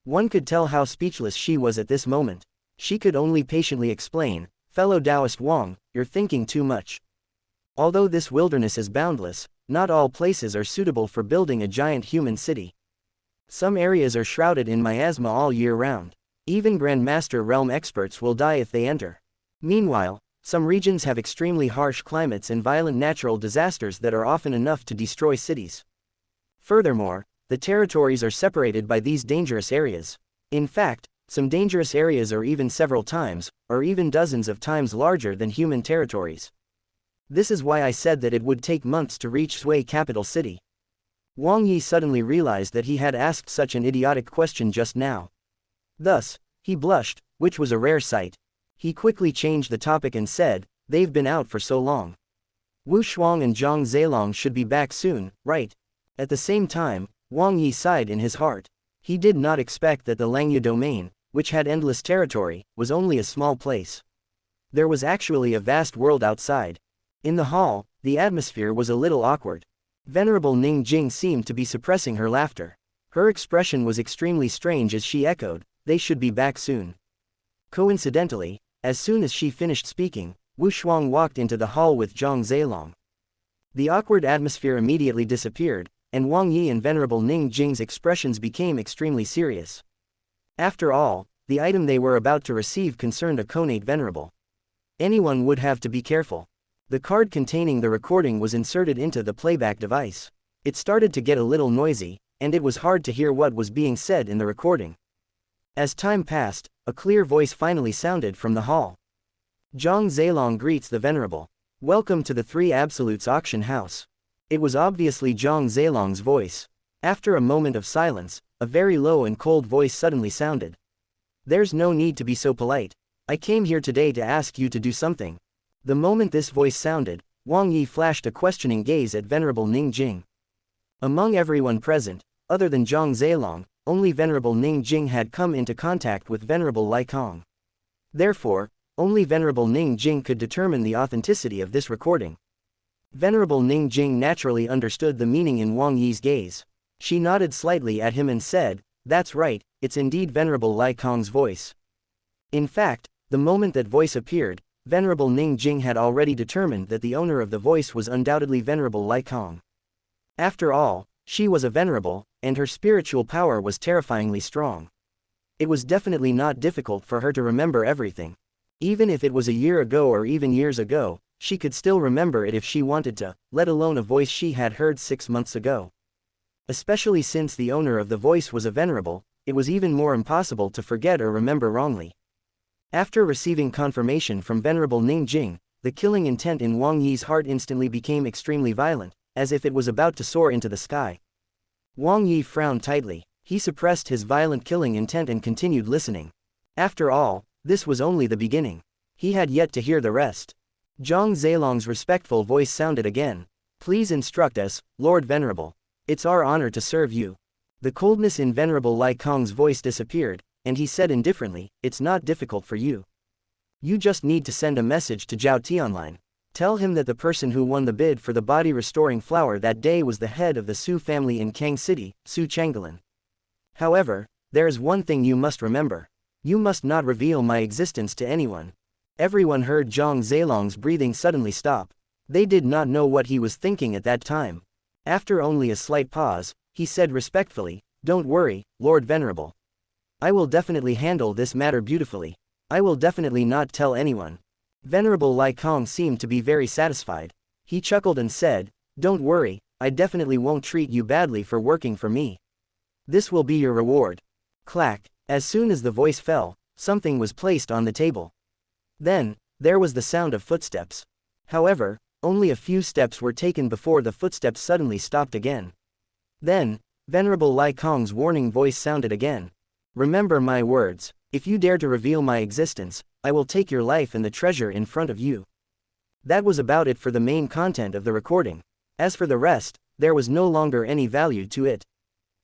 Speaker 1: One could tell how speechless she was at this moment. She could only patiently explain, fellow Taoist Wang, you're thinking too much. Although this wilderness is boundless, not all places are suitable for building a giant human city. Some areas are shrouded in miasma all year round. Even Grandmaster Realm experts will die if they enter. Meanwhile, some regions have extremely harsh climates and violent natural disasters that are often enough to destroy cities. Furthermore, the territories are separated by these dangerous areas. In fact, some dangerous areas are even several times, or even dozens of times larger than human territories. This is why I said that it would take months to reach Sui capital city. Wang Yi suddenly realized that he had asked such an idiotic question just now. Thus, he blushed, which was a rare sight. He quickly changed the topic and said, they've been out for so long. Wu Shuang and Zhang Zilong should be back soon, right? At the same time, Wang Yi sighed in his heart. He did not expect that the Langyu domain, which had endless territory, was only a small place. There was actually a vast world outside. In the hall, the atmosphere was a little awkward. Venerable Ning Jing seemed to be suppressing her laughter. Her expression was extremely strange as she echoed, they should be back soon. Coincidentally, as soon as she finished speaking, Wu Shuang walked into the hall with Zhang Zilong. The awkward atmosphere immediately disappeared, and Wang Yi and Venerable Ning Jing's expressions became extremely serious. After all, the item they were about to receive concerned a connate venerable. Anyone would have to be careful. The card containing the recording was inserted into the playback device. It started to get a little noisy, and it was hard to hear what was being said in the recording. As time passed, a clear voice finally sounded from the hall. Zhang Zilong greets the venerable. Welcome to the Three Absolutes auction house. It was obviously Zhang Zilong's voice. After a moment of silence, a very low and cold voice suddenly sounded. There's no need to be so polite. I came here today to ask you to do something. The moment this voice sounded, Wang Yi flashed a questioning gaze at Venerable Ning Jing. Among everyone present, other than Zhang Zilong, only Venerable Ning Jing had come into contact with Venerable Lai Kong. Therefore, only Venerable Ning Jing could determine the authenticity of this recording. Venerable Ning Jing naturally understood the meaning in Wang Yi's gaze. She nodded slightly at him and said, "That's right, it's indeed Venerable Lai Kong's voice." In fact, the moment that voice appeared, Venerable Ning Jing had already determined that the owner of the voice was undoubtedly Venerable Lai Kong. After all, she was a venerable, and her spiritual power was terrifyingly strong. It was definitely not difficult for her to remember everything. Even if it was a year ago or even years ago, she could still remember it if she wanted to, let alone a voice she had heard 6 months ago. Especially since the owner of the voice was a venerable, it was even more impossible to forget or remember wrongly. After receiving confirmation from Venerable Ning Jing, the killing intent in Wang Yi's heart instantly became extremely violent, as if it was about to soar into the sky. Wang Yi frowned tightly. He suppressed his violent killing intent and continued listening. After all, this was only the beginning. He had yet to hear the rest. Zhang Zilong's respectful voice sounded again. "Please instruct us, Lord Venerable. It's our honor to serve you." The coldness in Venerable Lai Kong's voice disappeared, and he said indifferently, "It's not difficult for you. You just need to send a message to Zhao Tianlin. Tell him that the person who won the bid for the body-restoring flower that day was the head of the Su family in Kang City, Su Changgelin. However, there is one thing you must remember. You must not reveal my existence to anyone." Everyone heard Zhang Zilong's breathing suddenly stop. They did not know what he was thinking at that time. After only a slight pause, he said respectfully, "Don't worry, Lord Venerable. I will definitely handle this matter beautifully. I will definitely not tell anyone." Venerable Lai Kong seemed to be very satisfied. He chuckled and said, "Don't worry, I definitely won't treat you badly for working for me. This will be your reward." Clack. As soon as the voice fell, something was placed on the table. Then, there was the sound of footsteps. However, only a few steps were taken before the footsteps suddenly stopped again. Then, Venerable Lai Kong's warning voice sounded again. "Remember my words. If you dare to reveal my existence, I will take your life and the treasure in front of you." That was about it for the main content of the recording. As for the rest, there was no longer any value to it.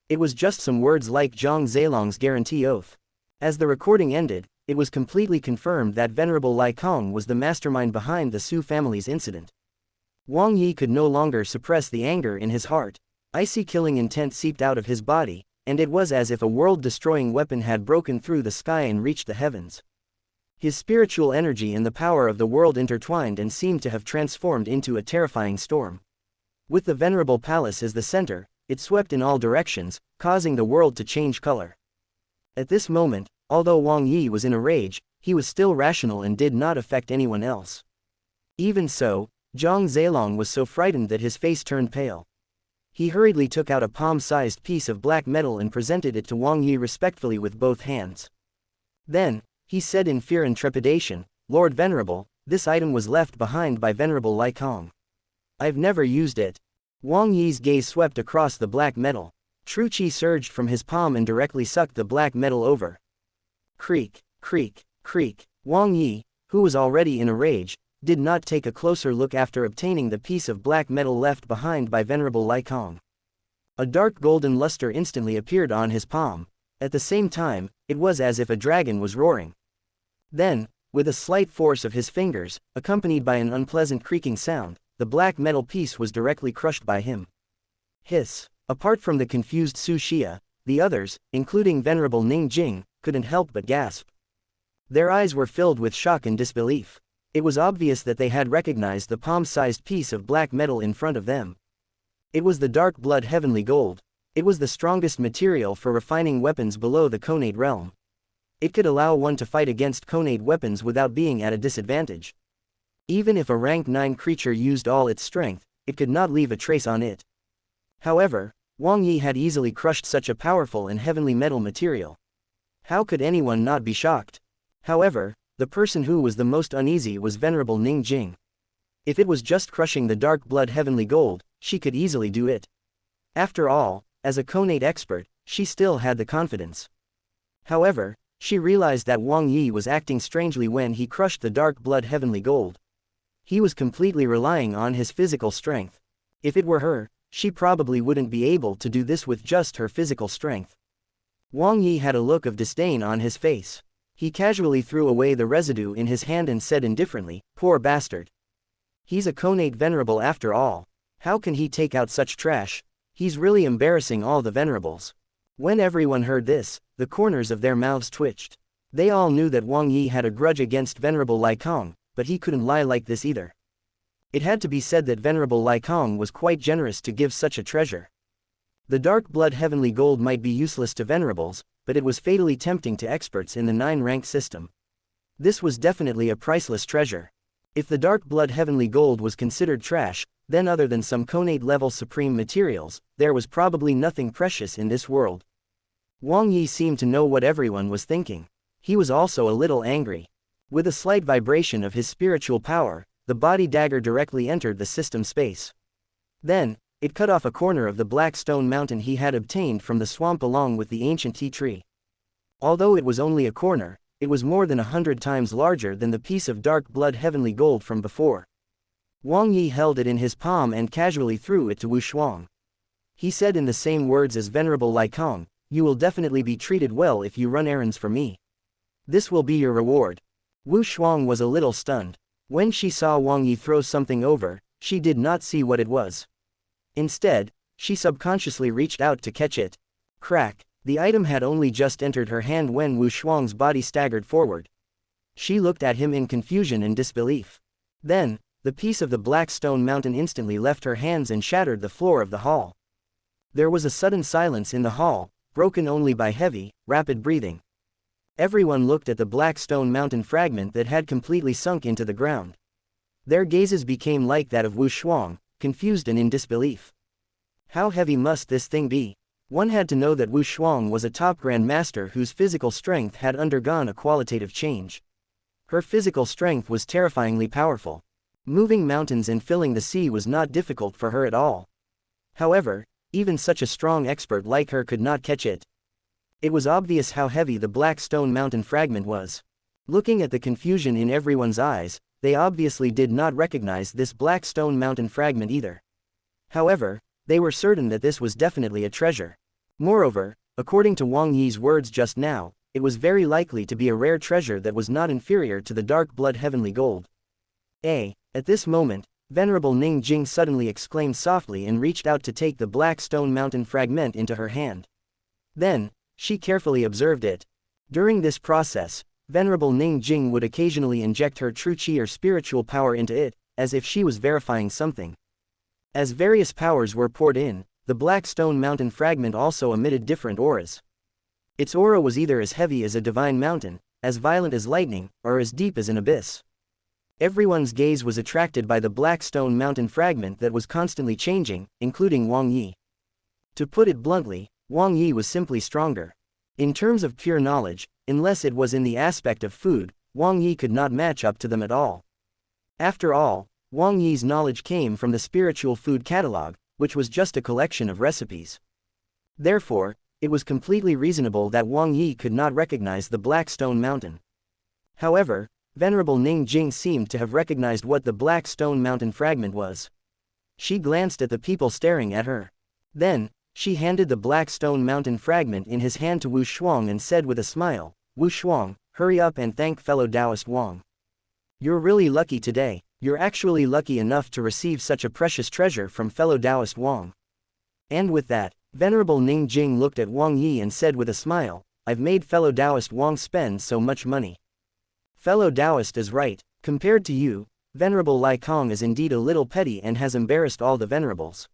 Speaker 1: It was just some words like Zhang Zilong's guarantee oath. As the recording ended, it was completely confirmed that Venerable Lai Kong was the mastermind behind the Su family's incident. Wang Yi could no longer suppress the anger in his heart. Icy killing intent seeped out of his body, and it was as if a world-destroying weapon had broken through the sky and reached the heavens. His spiritual energy and the power of the world intertwined and seemed to have transformed into a terrifying storm. With the venerable palace as the center, it swept in all directions, causing the world to change color. At this moment, although Wang Yi was in a rage, he was still rational and did not affect anyone else. Even so, Zhang Zilong was so frightened that his face turned pale. He hurriedly took out a palm-sized piece of black metal and presented it to Wang Yi respectfully with both hands. Then, he said in fear and trepidation, "Lord Venerable, this item was left behind by Venerable Lai Kong. I've never used it." Wang Yi's gaze swept across the black metal. True qi surged from his palm and directly sucked the black metal over. Creak, creak, creak. Wang Yi, who was already in a rage, did not take a closer look after obtaining the piece of black metal left behind by Venerable Lai Kong. A dark golden luster instantly appeared on his palm. At the same time, it was as if a dragon was roaring. Then, with a slight force of his fingers, accompanied by an unpleasant creaking sound, the black metal piece was directly crushed by him. Hiss. Apart from the confused Su Xia, the others, including Venerable Ning Jing, couldn't help but gasp. Their eyes were filled with shock and disbelief. It was obvious that they had recognized the palm-sized piece of black metal in front of them. It was the dark blood heavenly gold. It was the strongest material for refining weapons below the Conate realm. It could allow one to fight against Conate weapons without being at a disadvantage. Even if a rank 9 creature used all its strength, it could not leave a trace on it. However, Wang Yi had easily crushed such a powerful and heavenly metal material. How could anyone not be shocked? However, the person who was the most uneasy was Venerable Ning Jing. If it was just crushing the dark blood heavenly gold, she could easily do it. After all, as a Conate expert, she still had the confidence. However, she realized that Wang Yi was acting strangely when he crushed the dark blood heavenly gold. He was completely relying on his physical strength. If it were her, she probably wouldn't be able to do this with just her physical strength. Wang Yi had a look of disdain on his face. He casually threw away the residue in his hand and said indifferently, "Poor bastard. He's a Conate venerable after all. How can he take out such trash?" He's really embarrassing all the venerables. When everyone heard this, the corners of their mouths twitched. They all knew that Wang Yi had a grudge against Venerable Lai Kong, but he couldn't lie like this either. It had to be said that Venerable Lai Kong was quite generous to give such a treasure. The dark blood heavenly gold might be useless to venerables, but it was fatally tempting to experts in the 9-rank system. This was definitely a priceless treasure. If the dark blood heavenly gold was considered trash, then other than some conate level supreme materials, there was probably nothing precious in this world. Wang Yi seemed to know what everyone was thinking. He was also a little angry. With a slight vibration of his spiritual power, the body dagger directly entered the system space. Then, it cut off a corner of the black stone mountain he had obtained from the swamp along with the ancient tea tree. Although it was only a corner, it was more than 100 times larger than the piece of dark blood heavenly gold from before. Wang Yi held it in his palm and casually threw it to Wu Shuang. He said in the same words as Venerable Lai Kong, "You will definitely be treated well if you run errands for me. This will be your reward." Wu Shuang was a little stunned. When she saw Wang Yi throw something over, she did not see what it was. Instead, she subconsciously reached out to catch it. Crack! The item had only just entered her hand when Wu Shuang's body staggered forward. She looked at him in confusion and disbelief. Then, the piece of the black stone mountain instantly left her hands and shattered the floor of the hall. There was a sudden silence in the hall, broken only by heavy, rapid breathing. Everyone looked at the black stone mountain fragment that had completely sunk into the ground. Their gazes became like that of Wu Shuang, confused and in disbelief. How heavy must this thing be? One had to know that Wu Shuang was a top Grand Master whose physical strength had undergone a qualitative change. Her physical strength was terrifyingly powerful. Moving mountains and filling the sea was not difficult for her at all. However, even such a strong expert like her could not catch it. It was obvious how heavy the black stone mountain fragment was. Looking at the confusion in everyone's eyes, they obviously did not recognize this black stone mountain fragment either. However, they were certain that this was definitely a treasure. Moreover, according to Wang Yi's words just now, it was very likely to be a rare treasure that was not inferior to the dark blood heavenly gold. At this moment, Venerable Ning Jing suddenly exclaimed softly and reached out to take the black stone mountain fragment into her hand. Then, she carefully observed it. During this process, Venerable Ning Jing would occasionally inject her true qi or spiritual power into it, as if she was verifying something. As various powers were poured in, the black stone mountain fragment also emitted different auras. Its aura was either as heavy as a divine mountain, as violent as lightning, or as deep as an abyss. Everyone's gaze was attracted by the black stone mountain fragment that was constantly changing, including Wang Yi. To put it bluntly, Wang Yi was simply stronger. In terms of pure knowledge, unless it was in the aspect of food, Wang Yi could not match up to them at all. After all, Wang Yi's knowledge came from the spiritual food catalog, which was just a collection of recipes. Therefore, it was completely reasonable that Wang Yi could not recognize the black stone mountain. However, Venerable Ning Jing seemed to have recognized what the black stone mountain fragment was. She glanced at the people staring at her. Then, she handed the black stone mountain fragment in his hand to Wu Shuang and said with a smile, "Wu Shuang, hurry up and thank fellow Taoist Wang. You're really lucky today, you're actually lucky enough to receive such a precious treasure from fellow Taoist Wang." And with that, Venerable Ning Jing looked at Wang Yi and said with a smile, "I've made fellow Taoist Wang spend so much money. Fellow Taoist is right, compared to you, Venerable Lai Kong is indeed a little petty and has embarrassed all the venerables."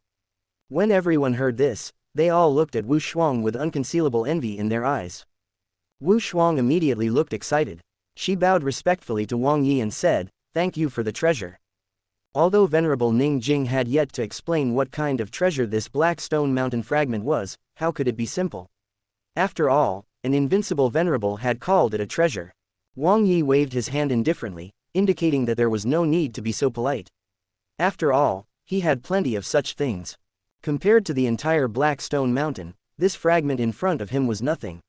Speaker 1: When everyone heard this, they all looked at Wu Shuang with unconcealable envy in their eyes. Wu Shuang immediately looked excited. She bowed respectfully to Wang Yi and said, "Thank you for the treasure." Although Venerable Ning Jing had yet to explain what kind of treasure this black stone mountain fragment was, how could it be simple? After all, an invincible venerable had called it a treasure. Wang Yi waved his hand indifferently, indicating that there was no need to be so polite. After all, he had plenty of such things. Compared to the entire black stone mountain, this fragment in front of him was nothing.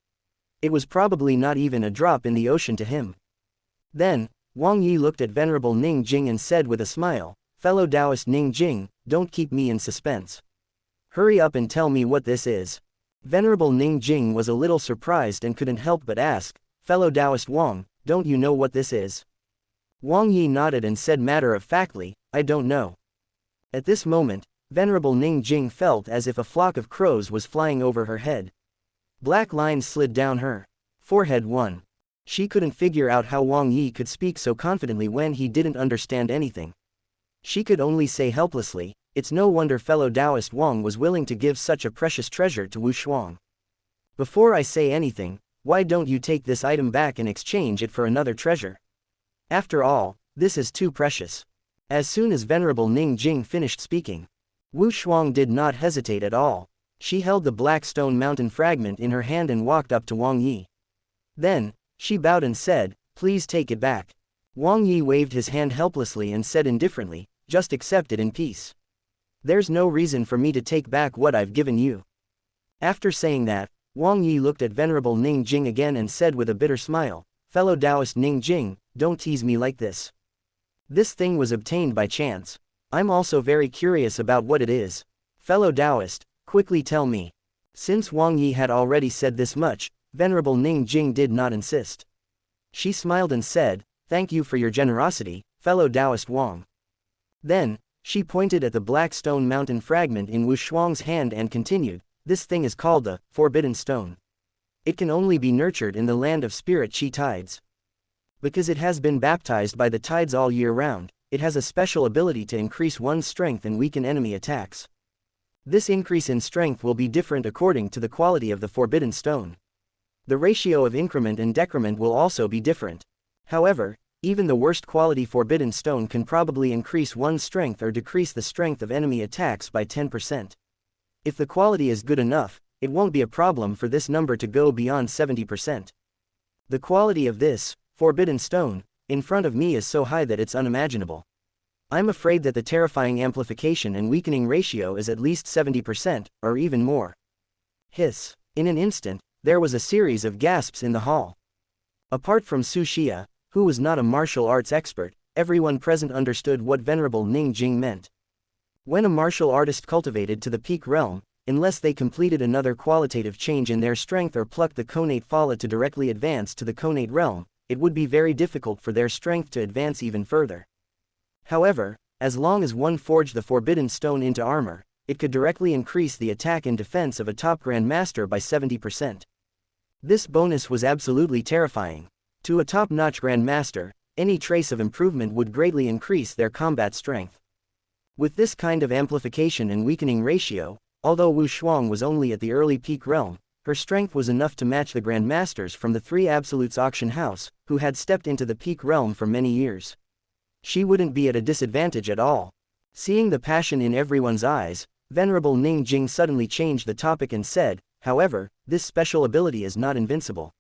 Speaker 1: It was probably not even a drop in the ocean to him. Then, Wang Yi looked at Venerable Ning Jing and said with a smile, "Fellow Taoist Ning Jing, don't keep me in suspense. Hurry up and tell me what this is." Venerable Ning Jing was a little surprised and couldn't help but ask, "Fellow Taoist Wang, don't you know what this is?" Wang Yi nodded and said matter-of-factly, "I don't know." At this moment, Venerable Ning Jing felt as if a flock of crows was flying over her head. Black lines slid down her forehead. She couldn't figure out how Wang Yi could speak so confidently when he didn't understand anything. She could only say helplessly, "It's no wonder fellow Taoist Wang was willing to give such a precious treasure to Wu Shuang. Before I say anything, why don't you take this item back and exchange it for another treasure? After all, this is too precious." As soon as Venerable Ning Jing finished speaking, Wu Shuang did not hesitate at all. She held the black stone mountain fragment in her hand and walked up to Wang Yi. Then, she bowed and said, "Please take it back." Wang Yi waved his hand helplessly and said indifferently, "Just accept it in peace. There's no reason for me to take back what I've given you." After saying that, Wang Yi looked at Venerable Ning Jing again and said with a bitter smile, "Fellow Taoist Ning Jing, don't tease me like this. This thing was obtained by chance. I'm also very curious about what it is. Fellow Taoist, quickly tell me." Since Wang Yi had already said this much, Venerable Ning Jing did not insist. She smiled and said, "Thank you for your generosity, fellow Taoist Wang." Then, she pointed at the black stone mountain fragment in Wu Shuang's hand and continued, "This thing is called the Forbidden Stone. It can only be nurtured in the land of spirit chi tides. Because it has been baptized by the tides all year round, it has a special ability to increase one's strength and weaken enemy attacks. This increase in strength will be different according to the quality of the Forbidden Stone. The ratio of increment and decrement will also be different. However, even the worst quality Forbidden Stone can probably increase one's strength or decrease the strength of enemy attacks by 10%. If the quality is good enough, it won't be a problem for this number to go beyond 70%. The quality of this Forbidden Stone in front of me is so high that it's unimaginable. I'm afraid that the terrifying amplification and weakening ratio is at least 70%, or even more." Hiss. In an instant, there was a series of gasps in the hall. Apart from Su Xia, who was not a martial arts expert, everyone present understood what Venerable Ning Jing meant. When a martial artist cultivated to the peak realm, unless they completed another qualitative change in their strength or plucked the connate phala to directly advance to the connate realm, it would be very difficult for their strength to advance even further. However, as long as one forged the Forbidden Stone into armor, it could directly increase the attack and defense of a top Grandmaster by 70%. This bonus was absolutely terrifying. To a top-notch Grandmaster, any trace of improvement would greatly increase their combat strength. With this kind of amplification and weakening ratio, although Wu Shuang was only at the early peak realm, her strength was enough to match the Grandmasters from the Three Absolutes auction house, who had stepped into the peak realm for many years. She wouldn't be at a disadvantage at all. Seeing the passion in everyone's eyes, Venerable Ning Jing suddenly changed the topic and said, "However, this special ability is not invincible.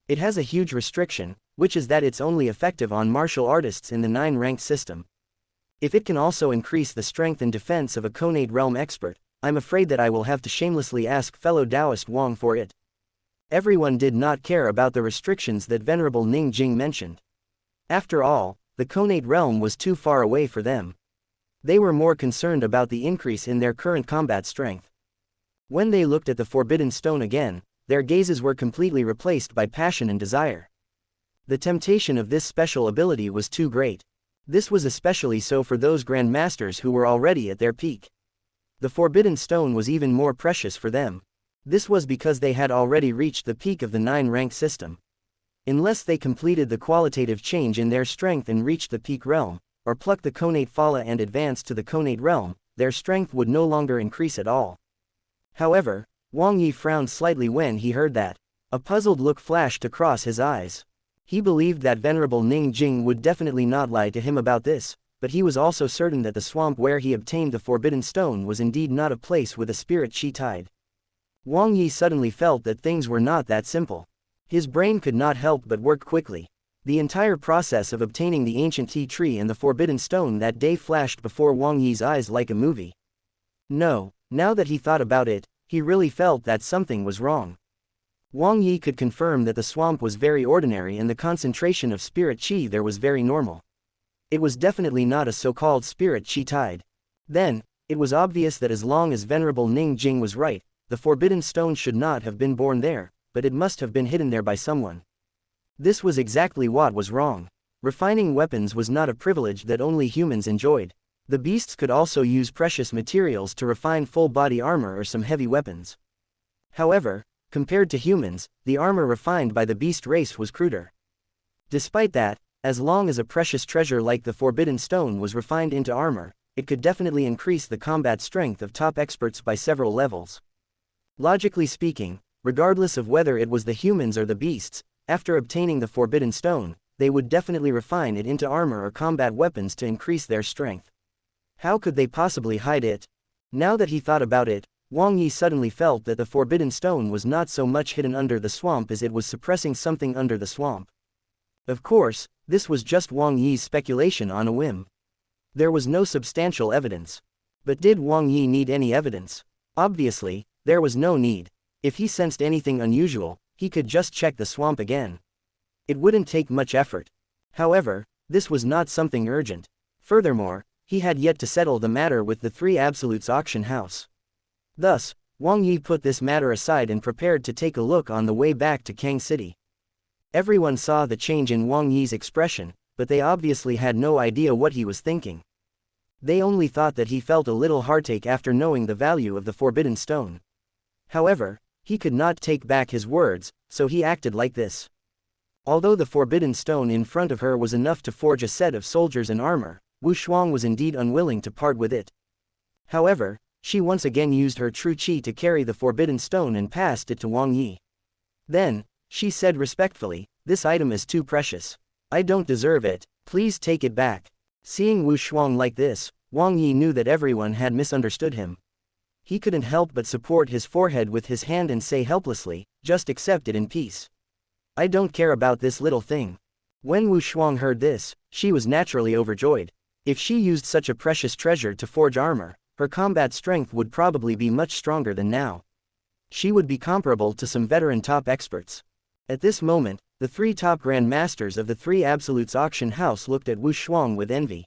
Speaker 1: It has a huge restriction, which is that it's only effective on martial artists in the 9-rank system. If it can also increase the strength and defense of a connate realm expert, I'm afraid that I will have to shamelessly ask fellow Taoist Wang for it." Everyone did not care about the restrictions that Venerable Ning Jing mentioned. After all, the connate realm was too far away for them. They were more concerned about the increase in their current combat strength. When they looked at the Forbidden Stone again, their gazes were completely replaced by passion and desire. The temptation of this special ability was too great. This was especially so for those Grandmasters who were already at their peak. The Forbidden Stone was even more precious for them. This was because they had already reached the peak of the 9-rank system. Unless they completed the qualitative change in their strength and reached the peak realm, or plucked the connate phala and advanced to the connate realm, their strength would no longer increase at all. However, Wang Yi frowned slightly when he heard that. A puzzled look flashed across his eyes. He believed that Venerable Ning Jing would definitely not lie to him about this, but he was also certain that the swamp where he obtained the Forbidden Stone was indeed not a place with a spirit chi tide. Wang Yi suddenly felt that things were not that simple. His brain could not help but work quickly. The entire process of obtaining the ancient tea tree and the Forbidden Stone that day flashed before Wang Yi's eyes like a movie. No, now that he thought about it, he really felt that something was wrong. Wang Yi could confirm that the swamp was very ordinary and the concentration of spirit chi there was very normal. It was definitely not a so-called spirit chi tide. Then, it was obvious that as long as Venerable Ning Jing was right, the Forbidden Stone should not have been born there, but it must have been hidden there by someone. This was exactly what was wrong. Refining weapons was not a privilege that only humans enjoyed. The beasts could also use precious materials to refine full-body armor or some heavy weapons. However, compared to humans, the armor refined by the beast race was cruder. Despite that, as long as a precious treasure like the Forbidden Stone was refined into armor, it could definitely increase the combat strength of top experts by several levels. Logically speaking, regardless of whether it was the humans or the beasts, after obtaining the Forbidden Stone, they would definitely refine it into armor or combat weapons to increase their strength. How could they possibly hide it? Now that he thought about it, Wang Yi suddenly felt that the Forbidden Stone was not so much hidden under the swamp as it was suppressing something under the swamp. Of course, this was just Wang Yi's speculation on a whim. There was no substantial evidence. But did Wang Yi need any evidence? Obviously, there was no need. If he sensed anything unusual, he could just check the swamp again. It wouldn't take much effort. However, this was not something urgent. Furthermore, he had yet to settle the matter with the Three Absolutes auction house. Thus, Wang Yi put this matter aside and prepared to take a look on the way back to Kang City. Everyone saw the change in Wang Yi's expression, but they obviously had no idea what he was thinking. They only thought that he felt a little heartache after knowing the value of the Forbidden Stone. However, he could not take back his words, so he acted like this. Although the Forbidden Stone in front of her was enough to forge a set of soldiers in armor, Wu Shuang was indeed unwilling to part with it. However, she once again used her true qi to carry the Forbidden Stone and passed it to Wang Yi. Then, she said respectfully, "This item is too precious. I don't deserve it, please take it back." Seeing Wu Shuang like this, Wang Yi knew that everyone had misunderstood him. He couldn't help but support his forehead with his hand and say helplessly, "Just accept it in peace. I don't care about this little thing." When Wu Shuang heard this, she was naturally overjoyed. If she used such a precious treasure to forge armor, her combat strength would probably be much stronger than now. She would be comparable to some veteran top experts. At this moment, the three top Grand Masters of the Three Absolutes auction house looked at Wu Shuang with envy.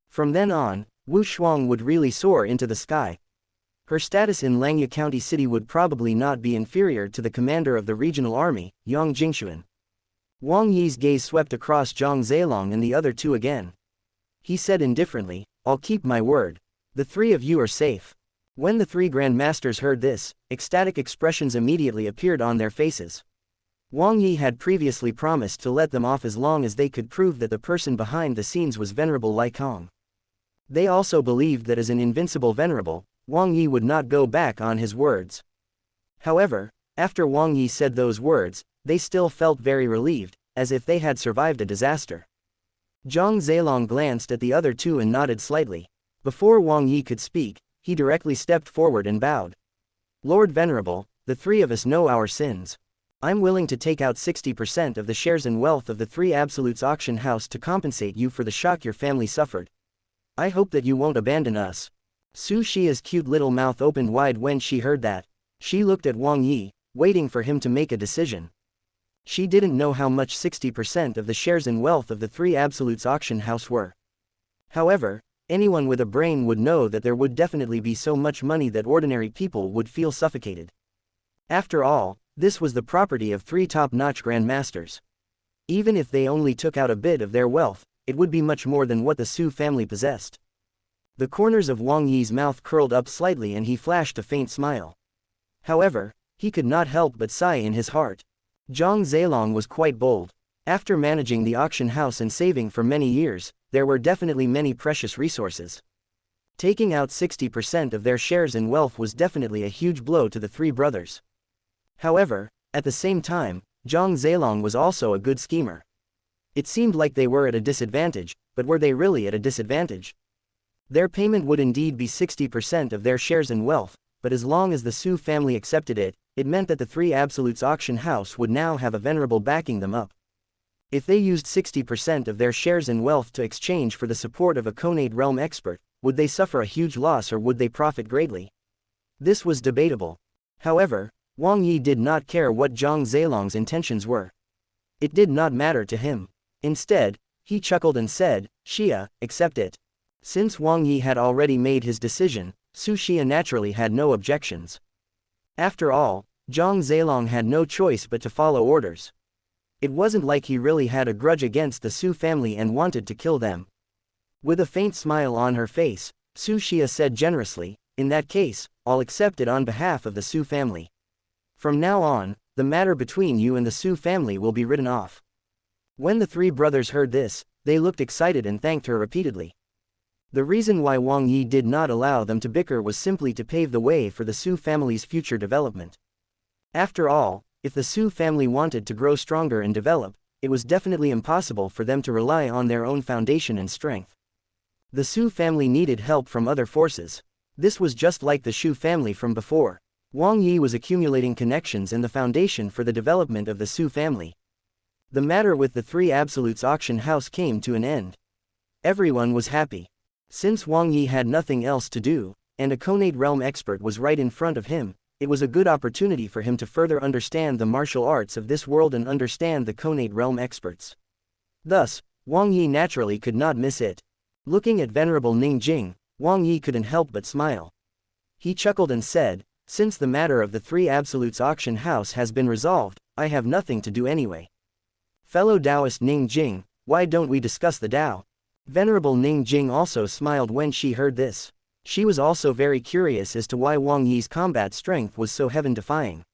Speaker 1: From then on, Wu Shuang would really soar into the sky. Her status in Langya County City would probably not be inferior to the commander of the regional army, Yang Jingxuan. Wang Yi's gaze swept across Zhang Zilong and the other two again. He said indifferently, "I'll keep my word. The three of you are safe." When the three Grand Masters heard this, ecstatic expressions immediately appeared on their faces. Wang Yi had previously promised to let them off as long as they could prove that the person behind the scenes was Venerable Lai Kong. They also believed that as an invincible venerable, Wang Yi would not go back on his words. However, after Wang Yi said those words, they still felt very relieved, as if they had survived a disaster. Zhang Zilong glanced at the other two and nodded slightly. Before Wang Yi could speak, he directly stepped forward and bowed. "Lord Venerable, the three of us know our sins. I'm willing to take out 60% of the shares and wealth of the Three Absolutes auction house to compensate you for the shock your family suffered. I hope that you won't abandon us." Su Xia's cute little mouth opened wide when she heard that. She looked at Wang Yi, waiting for him to make a decision. She didn't know how much 60% of the shares and wealth of the Three Absolutes auction house were. However, anyone with a brain would know that there would definitely be so much money that ordinary people would feel suffocated. After all, this was the property of three top-notch grandmasters. Even if they only took out a bit of their wealth, it would be much more than what the Su family possessed. The corners of Wang Yi's mouth curled up slightly and he flashed a faint smile. However, he could not help but sigh in his heart. Zhang Zilong was quite bold. After managing the auction house and saving for many years, there were definitely many precious resources. Taking out 60% of their shares and wealth was definitely a huge blow to the three brothers. However, at the same time, Zhang Zilong was also a good schemer. It seemed like they were at a disadvantage, but were they really at a disadvantage? Their payment would indeed be 60% of their shares and wealth, but as long as the Su family accepted it, it meant that the Three Absolutes auction house would now have a venerable backing them up. If they used 60% of their shares and wealth to exchange for the support of a Conade realm expert, would they suffer a huge loss or would they profit greatly? This was debatable. However, Wang Yi did not care what Zhang Zilong's intentions were. It did not matter to him. Instead, he chuckled and said, "Xia, accept it." Since Wang Yi had already made his decision, Su Xia naturally had no objections. After all, Zhang Zilong had no choice but to follow orders. It wasn't like he really had a grudge against the Su family and wanted to kill them. With a faint smile on her face, Su Xia said generously, "In that case, I'll accept it on behalf of the Su family. From now on, the matter between you and the Su family will be written off." When the three brothers heard this, they looked excited and thanked her repeatedly. The reason why Wang Yi did not allow them to bicker was simply to pave the way for the Su family's future development. After all, if the Su family wanted to grow stronger and develop, it was definitely impossible for them to rely on their own foundation and strength. The Su family needed help from other forces. This was just like the Shu family from before. Wang Yi was accumulating connections and the foundation for the development of the Su family. The matter with the Three Absolutes auction house came to an end. Everyone was happy. Since Wang Yi had nothing else to do, and a Conate realm expert was right in front of him, it was a good opportunity for him to further understand the martial arts of this world and understand the Conate realm experts. Thus, Wang Yi naturally could not miss it. Looking at Venerable Ning Jing, Wang Yi couldn't help but smile. He chuckled and said, "Since the matter of the Three Absolutes auction house has been resolved, I have nothing to do anyway. Fellow Taoist Ning Jing, why don't we discuss the Tao?" Venerable Ning Jing also smiled when she heard this. She was also very curious as to why Wang Yi's combat strength was so heaven-defying.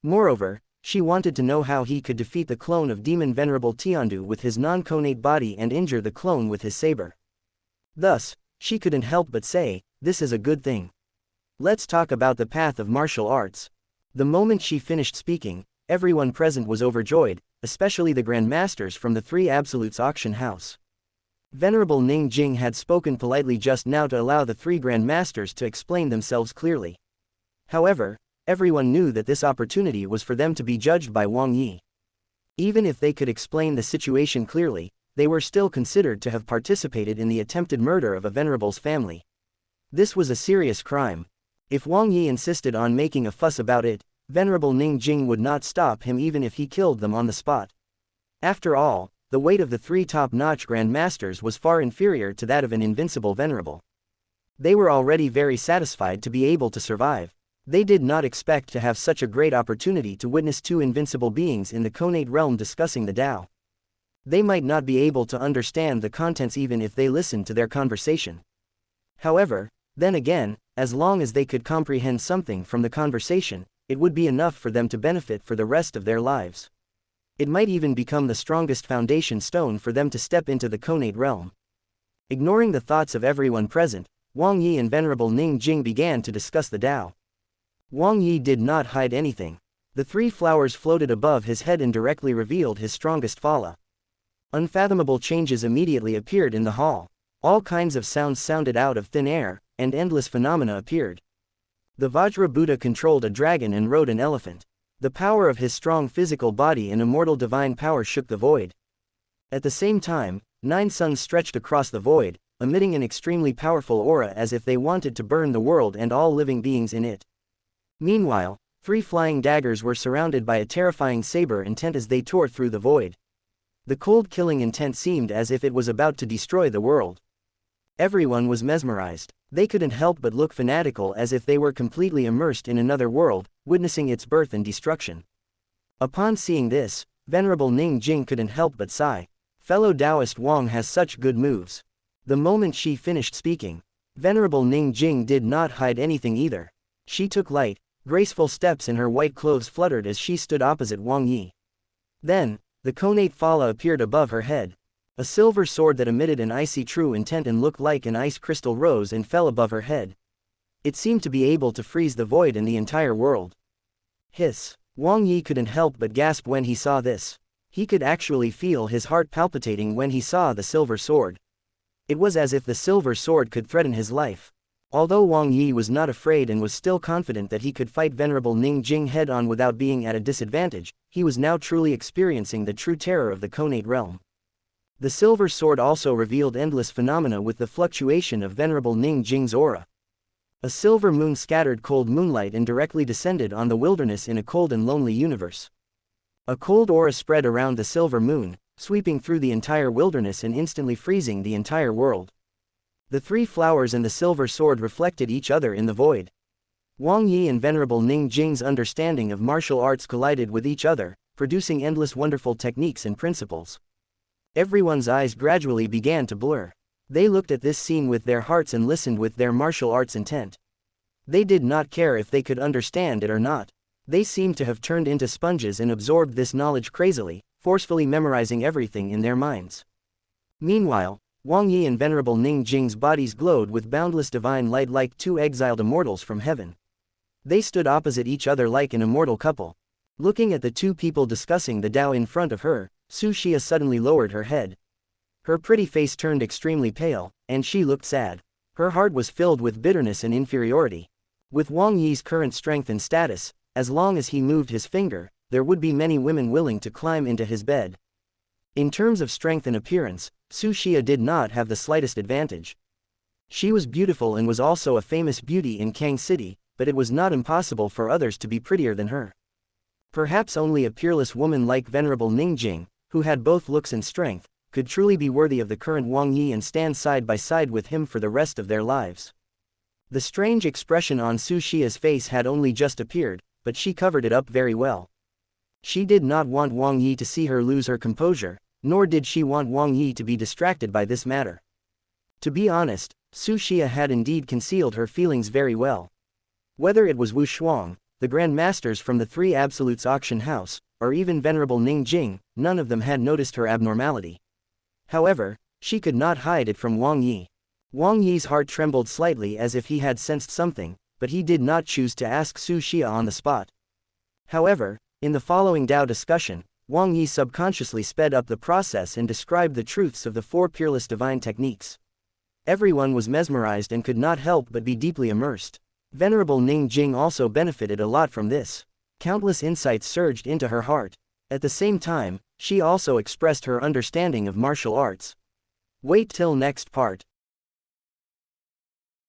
Speaker 1: Moreover, she wanted to know how he could defeat the clone of Demon Venerable Tiandu with his non-conate body and injure the clone with his saber. Thus, she couldn't help but say, "This is a good thing. Let's talk about the path of martial arts." The moment she finished speaking, everyone present was overjoyed, especially the grandmasters from the Three Absolutes auction house. Venerable Ning Jing had spoken politely just now to allow the three grandmasters to explain themselves clearly. However, everyone knew that this opportunity was for them to be judged by Wang Yi. Even if they could explain the situation clearly, they were still considered to have participated in the attempted murder of a venerable's family. This was a serious crime. If Wang Yi insisted on making a fuss about it, Venerable Ning Jing would not stop him even if he killed them on the spot. After all, the weight of the three top-notch grandmasters was far inferior to that of an invincible venerable. They were already very satisfied to be able to survive. They did not expect to have such a great opportunity to witness two invincible beings in the Conate realm discussing the Tao. They might not be able to understand the contents even if they listened to their conversation. However, then again, as long as they could comprehend something from the conversation, it would be enough for them to benefit for the rest of their lives. It might even become the strongest foundation stone for them to step into the Conate realm. Ignoring the thoughts of everyone present, Wang Yi and Venerable Ning Jing began to discuss the Tao. Wang Yi did not hide anything. The three flowers floated above his head and directly revealed his strongest phala. Unfathomable changes immediately appeared in the hall. All kinds of sounds sounded out of thin air, and endless phenomena appeared. The Vajra Buddha controlled a dragon and rode an elephant. The power of his strong physical body and immortal divine power shook the void. At the same time, 9 suns stretched across the void, emitting an extremely powerful aura as if they wanted to burn the world and all living beings in it. Meanwhile, 3 flying daggers were surrounded by a terrifying saber intent as they tore through the void. The cold killing intent seemed as if it was about to destroy the world. Everyone was mesmerized. They couldn't help but look fanatical as if they were completely immersed in another world, witnessing its birth and destruction. Upon seeing this, Venerable Ning Jing couldn't help but sigh. Fellow Taoist Wang has such good moves. The moment she finished speaking, Venerable Ning Jing did not hide anything either. She took light, graceful steps and her white clothes fluttered as she stood opposite Wang Yi. Then, the Conate phala appeared above her head. A silver sword that emitted an icy true intent and looked like an ice crystal rose and fell above her head. It seemed to be able to freeze the void in the entire world. Hiss! Wang Yi couldn't help but gasp when he saw this. He could actually feel his heart palpitating when he saw the silver sword. It was as if the silver sword could threaten his life. Although Wang Yi was not afraid and was still confident that he could fight Venerable Ning Jing head-on without being at a disadvantage, he was now truly experiencing the true terror of the Conate realm. The silver sword also revealed endless phenomena with the fluctuation of Venerable Ning Jing's aura. A silver moon scattered cold moonlight and directly descended on the wilderness in a cold and lonely universe. A cold aura spread around the silver moon, sweeping through the entire wilderness and instantly freezing the entire world. The 3 flowers and the silver sword reflected each other in the void. Wang Yi and Venerable Ning Jing's understanding of martial arts collided with each other, producing endless wonderful techniques and principles. Everyone's eyes gradually began to blur. They looked at this scene with their hearts and listened with their martial arts intent. They did not care if they could understand it or not. They seemed to have turned into sponges and absorbed this knowledge crazily, forcefully memorizing everything in their minds. Meanwhile, Wang Yi and Venerable Ning Jing's bodies glowed with boundless divine light like two exiled immortals from heaven. They stood opposite each other like an immortal couple. Looking at the two people discussing the Tao in front of her, Su Xia suddenly lowered her head. Her pretty face turned extremely pale, and she looked sad. Her heart was filled with bitterness and inferiority. With Wang Yi's current strength and status, as long as he moved his finger, there would be many women willing to climb into his bed. In terms of strength and appearance, Su Xia did not have the slightest advantage. She was beautiful and was also a famous beauty in Kang City, but it was not impossible for others to be prettier than her. Perhaps only a peerless woman like Venerable Ning Jing, who had both looks and strength, could truly be worthy of the current Wang Yi and stand side by side with him for the rest of their lives. The strange expression on Su Xia's face had only just appeared, but she covered it up very well. She did not want Wang Yi to see her lose her composure, nor did she want Wang Yi to be distracted by this matter. To be honest, Su Xia had indeed concealed her feelings very well. Whether it was Wu Shuang, the Grand Masters from the Three Absolutes auction house, or even Venerable Ning Jing, none of them had noticed her abnormality. However, she could not hide it from Wang Yi. Wang Yi's heart trembled slightly as if he had sensed something, but he did not choose to ask Su Xia on the spot. However, in the following Tao discussion, Wang Yi subconsciously sped up the process and described the truths of the four peerless divine techniques. Everyone was mesmerized and could not help but be deeply immersed. Venerable Ning Jing also benefited a lot from this. Countless insights surged into her heart. At the same time, she also expressed her understanding of martial arts. Wait till next part.